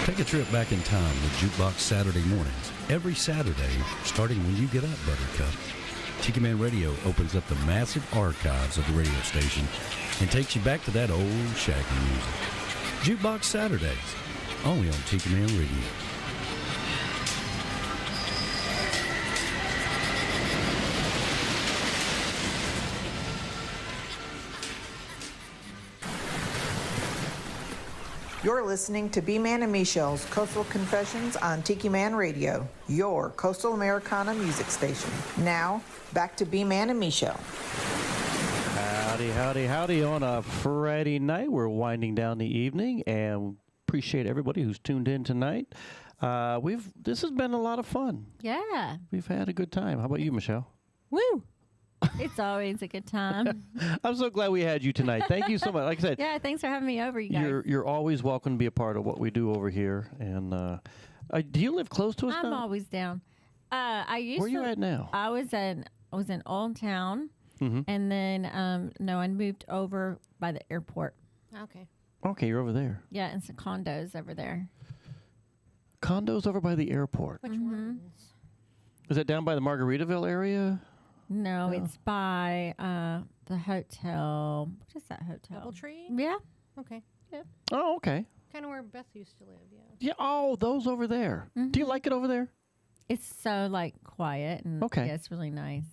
Take a trip back in time with Jukebox Saturday mornings. Every Saturday, starting when you get up, Buttercup. Tiki Man Radio opens up the massive archives of the radio station and takes you back to that old shaggy music. Jukebox Saturdays, only on Tiki Man Radio. You're listening to B-Man and Michelle's Coastal Confessions on Tiki Man Radio, your coastal Americana music station. Now, back to B-Man and Michelle. Howdy, howdy, howdy on a Friday night. We're winding down the evening and appreciate everybody who's tuned in tonight. This has been a lot of fun. Yeah. We've had a good time. How about you, Michelle? Woo. It's always a good time. I'm so glad we had you tonight. Thank you so much. Like I said, Yeah, thanks for having me over, you guys. you're always welcome to be a part of what we do over here. And do you live close to us I'm now? always down. I used Where are you at now? I was in Old Town, Mm-hmm. and then no, I moved over by the airport. Okay. Okay, you're over there. Yeah, and some condos over there. Condos over by the airport. Which ones? Is that down by the Margaritaville area? No, it's by the hotel. What is that hotel? Doubletree? Yeah. Okay. Yep. Oh, okay. Kind of where Beth used to live, yeah. Yeah. Oh, those over there. Do you like it over there? It's so quiet and Okay. yeah, it's really nice.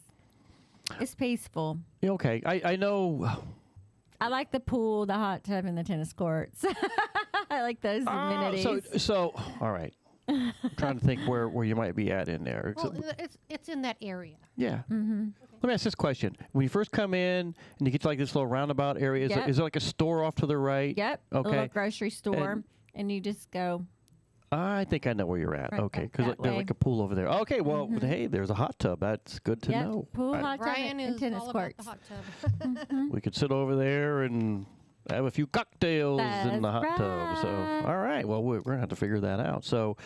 It's peaceful. Yeah, okay. I know. I like the pool, the hot tub, and the tennis courts. I like those amenities. So all right. I'm trying to think where you might be at in there. Well, it's in that area. Yeah. Mm-hmm. Let me ask this question. When you first come in and you get to this little roundabout area, Yep. is there like a store off to the right? Yep. Okay. A little grocery store, and you just go. I think I know where you're at. Right Okay. back Because that there's way. like a pool over there. Okay. Well, hey, there's a hot tub. That's good to Yep. know. Pool, I- hot tub, Brian and is tennis all about courts. the hot tub. We could sit over there and have a few cocktails in the hot That's tub. So, all right. Well, we're going to have to figure that out. So,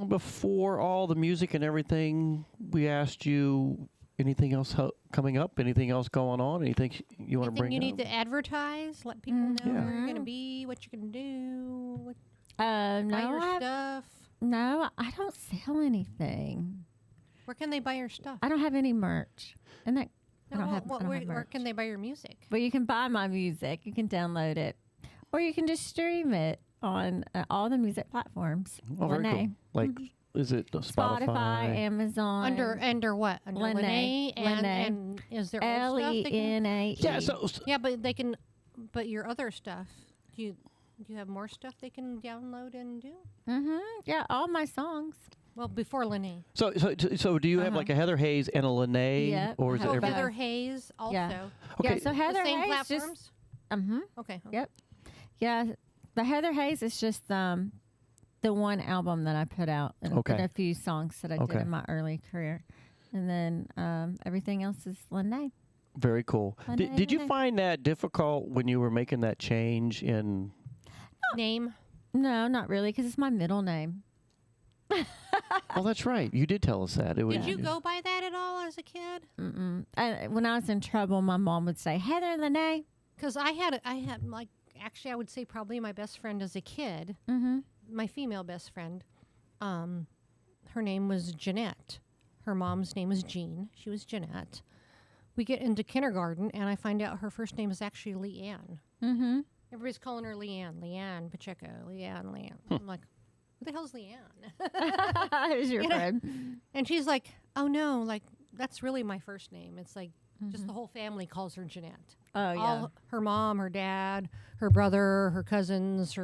before all the music and everything, we asked you anything else coming up? Anything else going on? Anything you want to bring you up? need to advertise, let people know Yeah. where you're going to be, what you're going to do, what, No, buy your I- stuff. No, I don't sell anything. Where can they buy your stuff? I don't have any merch. And that I No, don't have. I don't where, have where merch. can they buy your music? But you can buy my music. You can download it, or you can just stream it on all the music platforms. Oh, very cool. Lenea. Like, is it Spotify, Amazon. Under what? Under Lenea. and is there old stuff they can? Lenea. Yeah, so Yeah, but they can. But your other stuff, do you have more stuff they can download and do? Mm-hmm. Yeah, all my songs. Well, before Lenea. So do you have like a Heather Hayes and a Lenea? Yep, Or is I it have every? Heather Hayes also. Yeah. Okay. Yeah, so Heather the same Hayes platforms. just. Mm-hmm. Okay. Yep. Yeah, the Heather Hayes is just the one album that I put out and, Okay. and a few songs that I Okay. did in my early career, and then everything else is Lenea. Very cool. Lenea, Did you Lenea. find that difficult when you were making that change in? Name. No, not really, because it's my middle name. Oh, that's right. You did tell us that. It was. Did you go by that at all as a kid? Mm-mm. When I was in trouble, my mom would say Heather Lenea. Because I had like actually I would say probably my best friend as a kid, Mm-hmm. my female best friend. Her name was Jeanette. Her mom's name was Jean. She was Jeanette. We get into kindergarten and I find out her first name is actually Leanne. Mm-hmm. Everybody's calling her Leanne Pacheco, Leanne. I'm like, who the hell's Leanne? Who's your You know? friend? And she's like, oh no, like that's really my first name. It's like just the whole family calls her Jeanette. Oh yeah. All her mom, her dad, her brother, her cousins,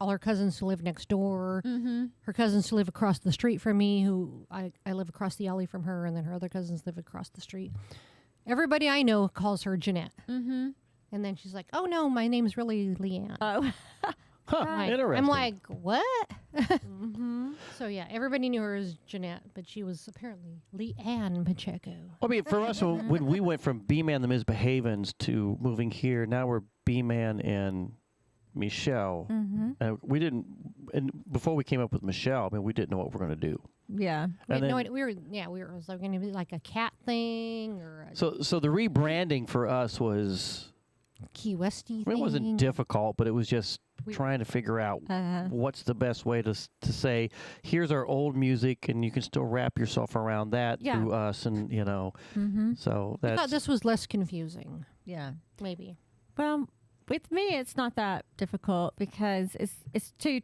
all her cousins who live next door, Mm-hmm. her cousins who live across the street from me, who I live across the alley from her, and then her other cousins live across the street. Everybody I know calls her Jeanette. Mm-hmm. And then she's like, oh no, my name's really Leanne. Oh. Huh, interesting. I'm like, what? So yeah, everybody knew her as Jeanette, but she was apparently Leanne Pacheco. I mean, for us, when we went from B-Man the Misbehavens to moving here, now we're B-Man and Michelle. Mm-hmm. We didn't, and before we came up with Michelle, I mean, we didn't know what we're going to do. Yeah. We And had no then- idea. It was like going to be like a cat thing or a So the rebranding for us was, Key Westy I thing. mean, it wasn't difficult, but it was just We- trying to figure out Uh-huh. what's the best way to say, here's our old music, and you can still wrap yourself around that Yeah. through us, and Mm-hmm. so I that's thought this was less confusing, Yeah. maybe. Well, with me, it's not that difficult because it's two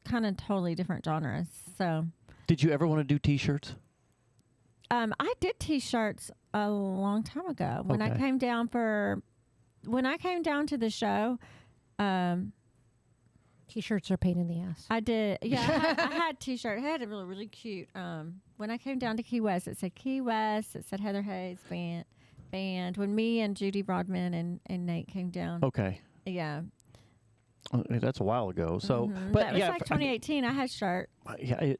kind of totally different genres. So, Did you ever want to do T-shirts? I did T-shirts a long time ago when I Okay. came down to the show. T-shirts are a pain in the ass. I did. Yeah, I had T-shirt. I had a really cute. When I came down to Key West, it said Key West. It said Heather Hayes band. When me and Judy Rodman and Nate came down. Okay. Yeah. That's a while ago. So, Mhm. but that was yeah, like 2018. I had shirts.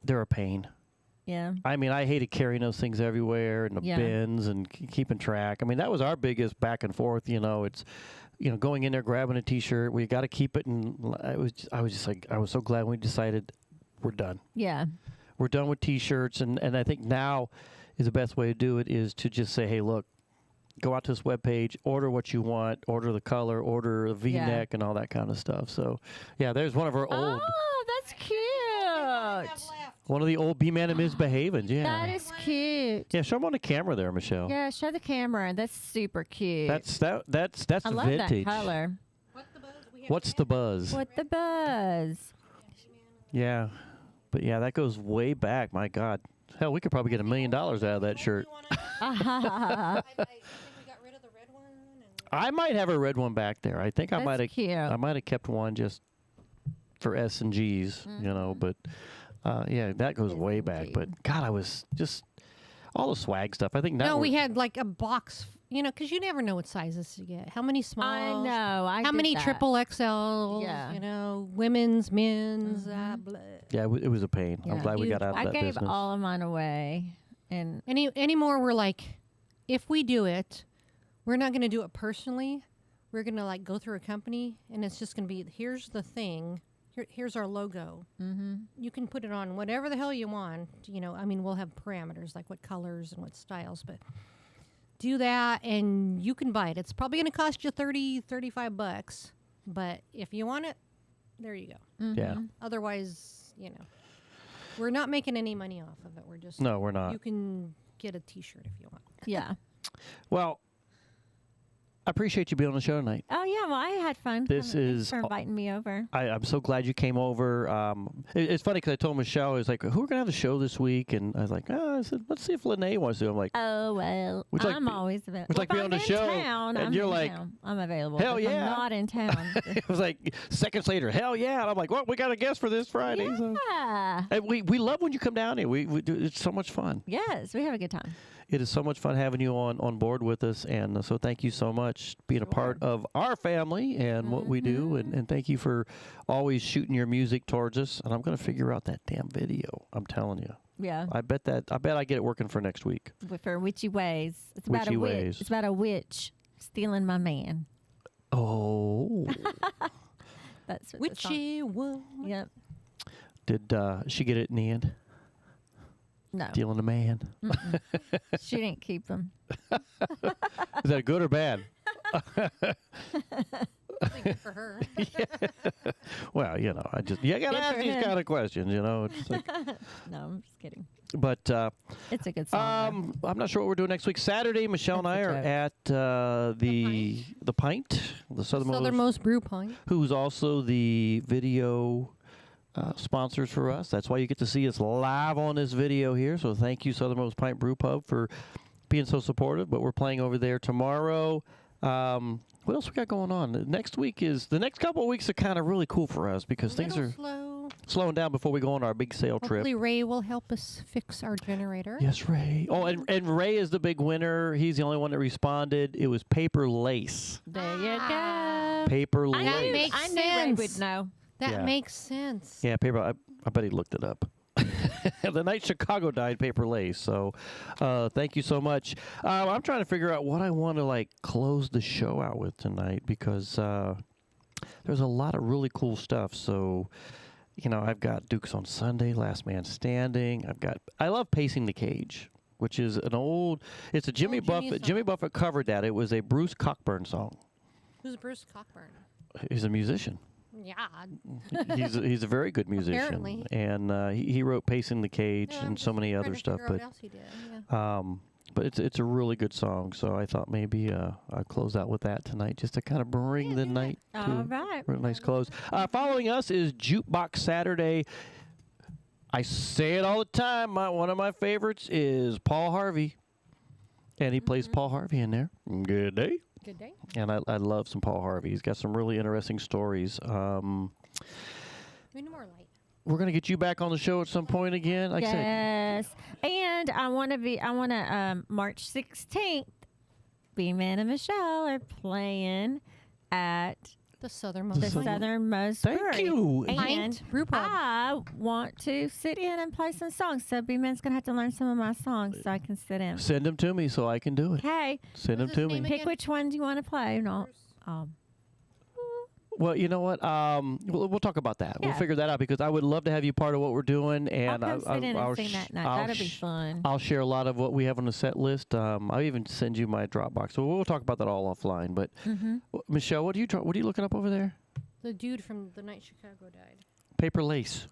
They're a pain. Yeah. I mean, I hated carrying those things everywhere and the bins and keeping track. I mean, that was our biggest back and forth. It's, going in there, grabbing a T-shirt. We got to keep it, and I was just like, I was so glad when we decided we're done. Yeah. We're done with T-shirts, and I think now is the best way to do it is to just say, hey, look, go out to this webpage, order what you want, order the color, order a V-neck, and all that kind of stuff. So, yeah, there's one of our old. Oh, that's cute. One of the old B-Man and Ms. Behavens, yeah. That is cute. Yeah, show them on the camera there, Michelle. Yeah, show the camera. That's super cute. That's the I love vintage. that color. What's the buzz? What the buzz? Yeah, but yeah, that goes way back. My God, hell, we could probably get $1 million out of that shirt. I might have a red one back there. I think I might have kept one just for S and G's, But yeah, that goes way back. But God, I was just all the swag stuff. I think now we had like a box, because you never know what sizes to get. How many smalls? I know. How many that. triple XLs? Yeah. Women's, men's. Blah. Yeah, it was a pain. Yeah. I'm glad we got out of that I gave business. all of mine away, and anymore we're like, if we do it, we're not going to do it personally. We're going to like go through a company, and it's just going to be, here's the thing. Here's our logo. Mm-hmm. You can put it on whatever the hell you want. We'll have parameters like what colors and what styles, but do that and you can buy it. It's probably going to cost you $30-$35, but if you want it, there you go. Mm-hmm. Yeah. Otherwise, we're not making any money off of it. We're just No, we're not. You can get a T-shirt if you want. Yeah. Well, I appreciate you being on the show tonight. Oh yeah, well I had fun. This Thanks is for inviting me over. I'm so glad you came over. It's funny because I told Michelle, I was like, who are going to have the show this week? And I was like, I said, let's see if Lenea wants to. I'm like, oh, well, I'm always available. It's like if be I'm on the in show. town, And I'm you're in like, town. I'm available. hell If yeah. I'm not in town. It was like seconds later, hell yeah. And I'm like, well, we got a guest for this Friday. Yeah. So. And we love when you come down here. We do, it's so much fun. Yes, we have a good time. It is so much fun having you on board with us. And so thank you so much being a part of our family and what we do. And thank you for always shooting your music towards us. And I'm going to figure out that damn video. I'm telling you. Yeah. I bet I get it working for next week. For Witchy Ways. It's about Witchy a witch. Ways. It's about a witch stealing my man. Oh. That's what Witchy Woman. Yep. Did she get it in the end? No. Stealing a man. She didn't keep him. Is that good or bad? Good for her. Yeah. Well, you gotta ask these kind of questions. It's like, No, I'm just kidding. But it's a good song. I'm not sure what we're doing next week. Saturday, Michelle and I are at the Pint, the Southernmost Brew Pint, who's also the video sponsors for us. That's why you get to see us live on this video here. So thank you, Southernmost Pint Brewpub, for being so supportive. But we're playing over there tomorrow. What else we got going on? The next couple of weeks are kind of really cool for us because things are slowing down before we go on our big sail trip. Hopefully Ray will help us fix our generator. Yes, Ray. Oh, and Ray is the big winner. He's the only one that responded. It was paper lace. There you go. Paper lace. I knew Ray would know. That makes sense. Yeah, paper. I bet he looked it up. The night Chicago died, paper lace. So thank you so much. I'm trying to figure out what I want to close the show out with tonight because there's a lot of really cool stuff. So, I've got Dukes on Sunday, Last Man Standing. I love Pacing the Cage, which is it's a Jimmy Buffett. Jimmy Buffett covered that. It was a Bruce Cockburn song. Who's Bruce Cockburn? He's a musician. Yeah. He's a very good musician. Apparently. And he wrote Pacing the Cage and so many other stuff. What else he did. Yeah. But it's a really good song. So I thought maybe I'll close out with that tonight just to kind of bring the night to a really nice close. Following us is Jukebox Saturday. I say it all the time. One of my favorites is Paul Harvey. And he plays Paul Harvey in there. Good day. Good day. And I love some Paul Harvey. He's got some really interesting stories. We need more light. We're gonna get you back on the show at some point again. Like I said. Yes, and I want to March 16th. B-Man and Michelle are playing at The Southernmost. Southernmost Thank Brewery. you. And Pint Brewpub. I want to sit in and play some songs. So B-Man's going to have to learn some of my songs so I can sit in. Send them to me so I can do it. Okay. Send them to me. Pick which one do you want to play. No. Well, you know what? We'll talk about that. We'll Yeah. figure that out because I would love to have you part of what we're doing. And I'll come sit in and sing that night. That'll be fun. I'll share a lot of what we have on the set list. I'll even send you my Dropbox. So we'll talk about that all offline. But Michelle, what are you looking up over there? The dude from The Night Chicago Died. Paper Lace.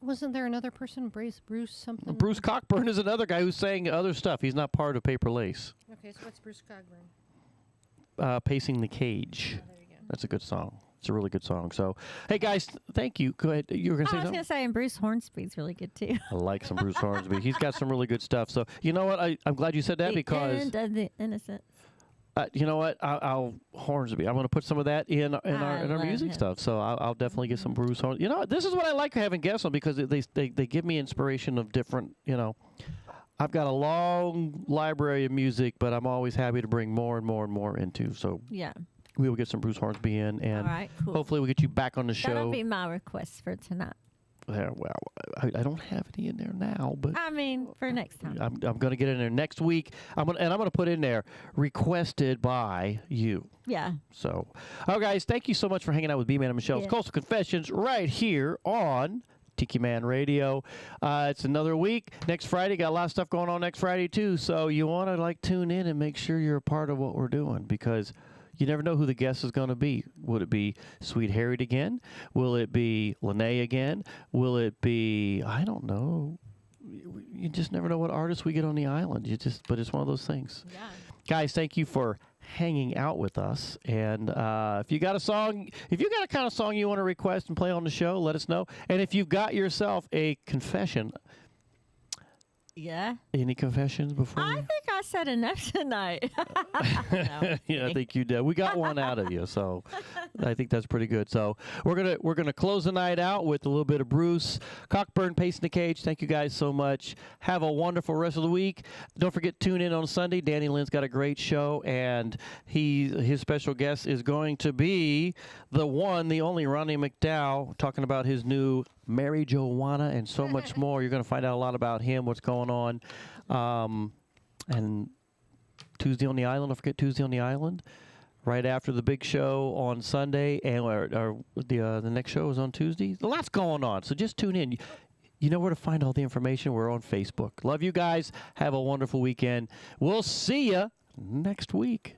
Wasn't there another person, Bruce something? Bruce Cockburn is another guy who's saying other stuff. He's not part of Paper Lace. Okay, so what's Bruce Cockburn? Pacing the Cage. That's a good song. It's a really good song. So, hey guys, thank you. Go ahead. You were going to say I was something? going to say, and Bruce Hornsby's really good too. I like some Bruce Hornsby. He's got some really good stuff. So, you know what? I'm glad you said that The because End of the Innocents. you know what? I'll Hornsby. I'm going to put some of that in our love music him. stuff. So I'll definitely get some Bruce Hornsby. You know, this is what I like having guests on because they give me inspiration of different. You know, I've got a long library of music, but I'm always happy to bring more and more and more into. So Yeah. we will get some Bruce Hornsby in, and All right, cool. hopefully we'll get you back on the show. That'll be my request for tonight. Well, I don't have any in there now, but I mean, for next time. I'm going to get in there next week. I'm going to put in there requested by you. Yeah. So, oh guys, thank you so much for hanging out with B-Man and Michelle's Yeah. Coastal Confessions right here on Tiki Man Radio. It's another week. Next Friday, got a lot of stuff going on next Friday too. So you want to tune in and make sure you're a part of what we're doing because you never know who the guest is going to be. Would it be Sweet Harriet again? Will it be Lenea again? Will it be, I don't know. You just never know what artists we get on the island. But it's one of those things. Yeah. Guys, thank you for hanging out with us. And if you got a kind of song you want to request and play on the show, let us know. And if you've got yourself a confession, Yeah. any confessions before? I think I said enough tonight. Yeah, I think you did. We got one out of you, so I think that's pretty good. So we're gonna close the night out with a little bit of Bruce Cockburn, Pacing the Cage. Thank you guys so much. Have a wonderful rest of the week. Don't forget to tune in on Sunday. Danny Lynn's got a great show, and his special guest is going to be the one, the only Ronnie McDowell, talking about his new Mary Joanna and so much more. You're going to find out a lot about him, what's going on. And Tuesday on the Island, don't forget Tuesday on the Island, right after the big show on Sunday, and the next show is on Tuesday. A lot's going on, so just tune in. You know where to find all the information. We're on Facebook. Love you guys. Have a wonderful weekend. We'll see you next week.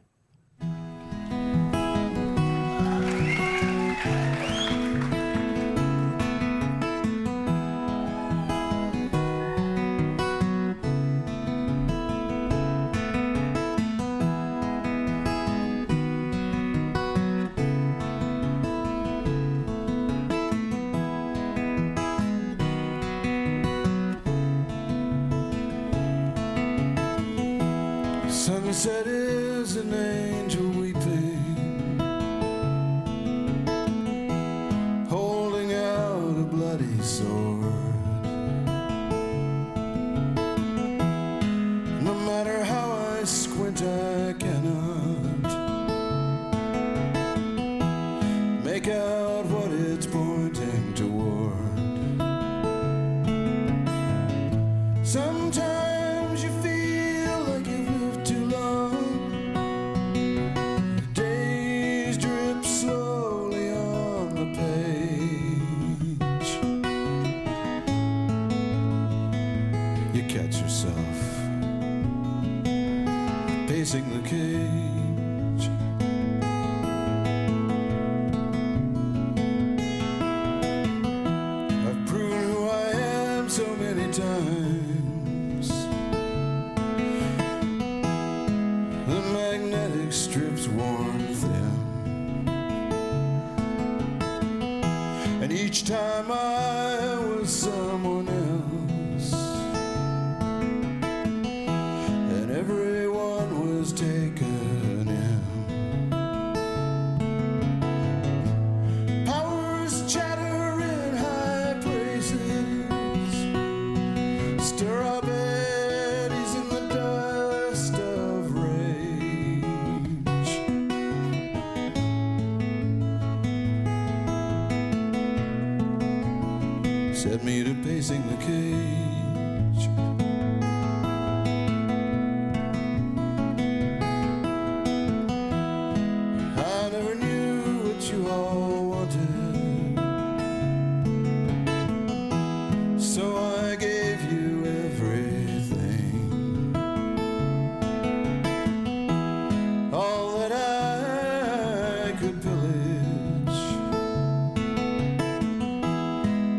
Sunset is an angel weeping, holding out a bloody sword. No matter how I squint, I cannot make out what it's pointing toward. Sometimes you feel like you've lived too long. Days drip slowly on the page. You catch yourself pacing the cage. I've proven who I am so many times. The magnetic strips worn thin, and each time I was someone else, and everyone was taken in. Powers chatter in high places, stir up eddies in the dust of rage. set me to pacing the cage. I never knew what you all wanted, so I gave you everything, all that I could pillage,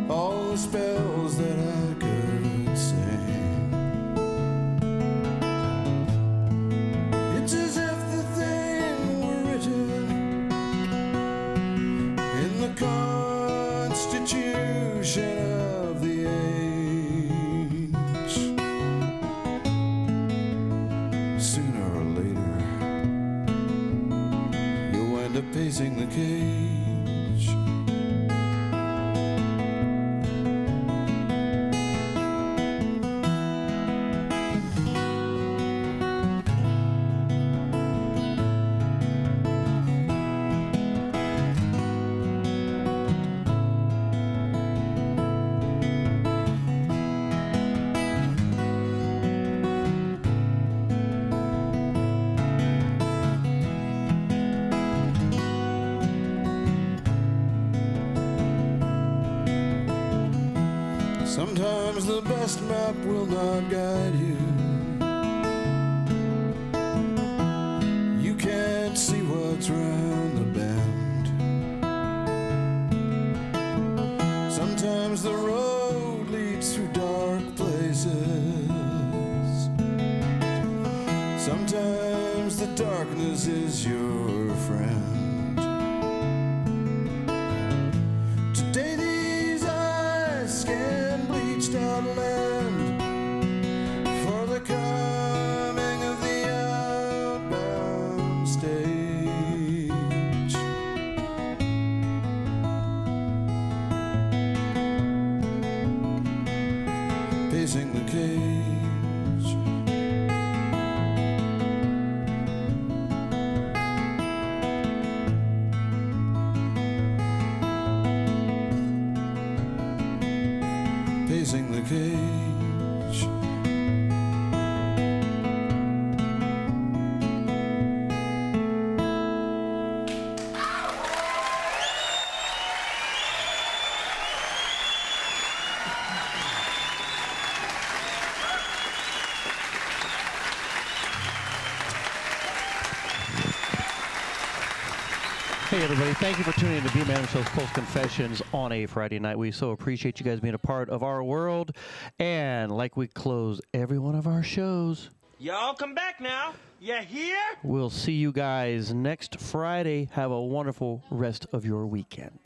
all the spells that I could sing. It's as if the thing were written in the Constitution of the age. Sooner or later, you'll wind up pacing the cage. Sometimes the best map will not guide you. You can't see what's round the bend. Sometimes the road leads through dark places. Sometimes the darkness is your friend. Today these eyes scan bleached out land for the coming of the outbound stage. Pacing the cage. Pacing the cage. Hey, everybody. Thank you for tuning in to B-Man Michelle's Coast Confessions on a Friday night. We so appreciate you guys being a part of our world. And like we close every one of our shows, Y'all come back now. You hear? we'll see you guys next Friday. Have a wonderful rest of your weekend.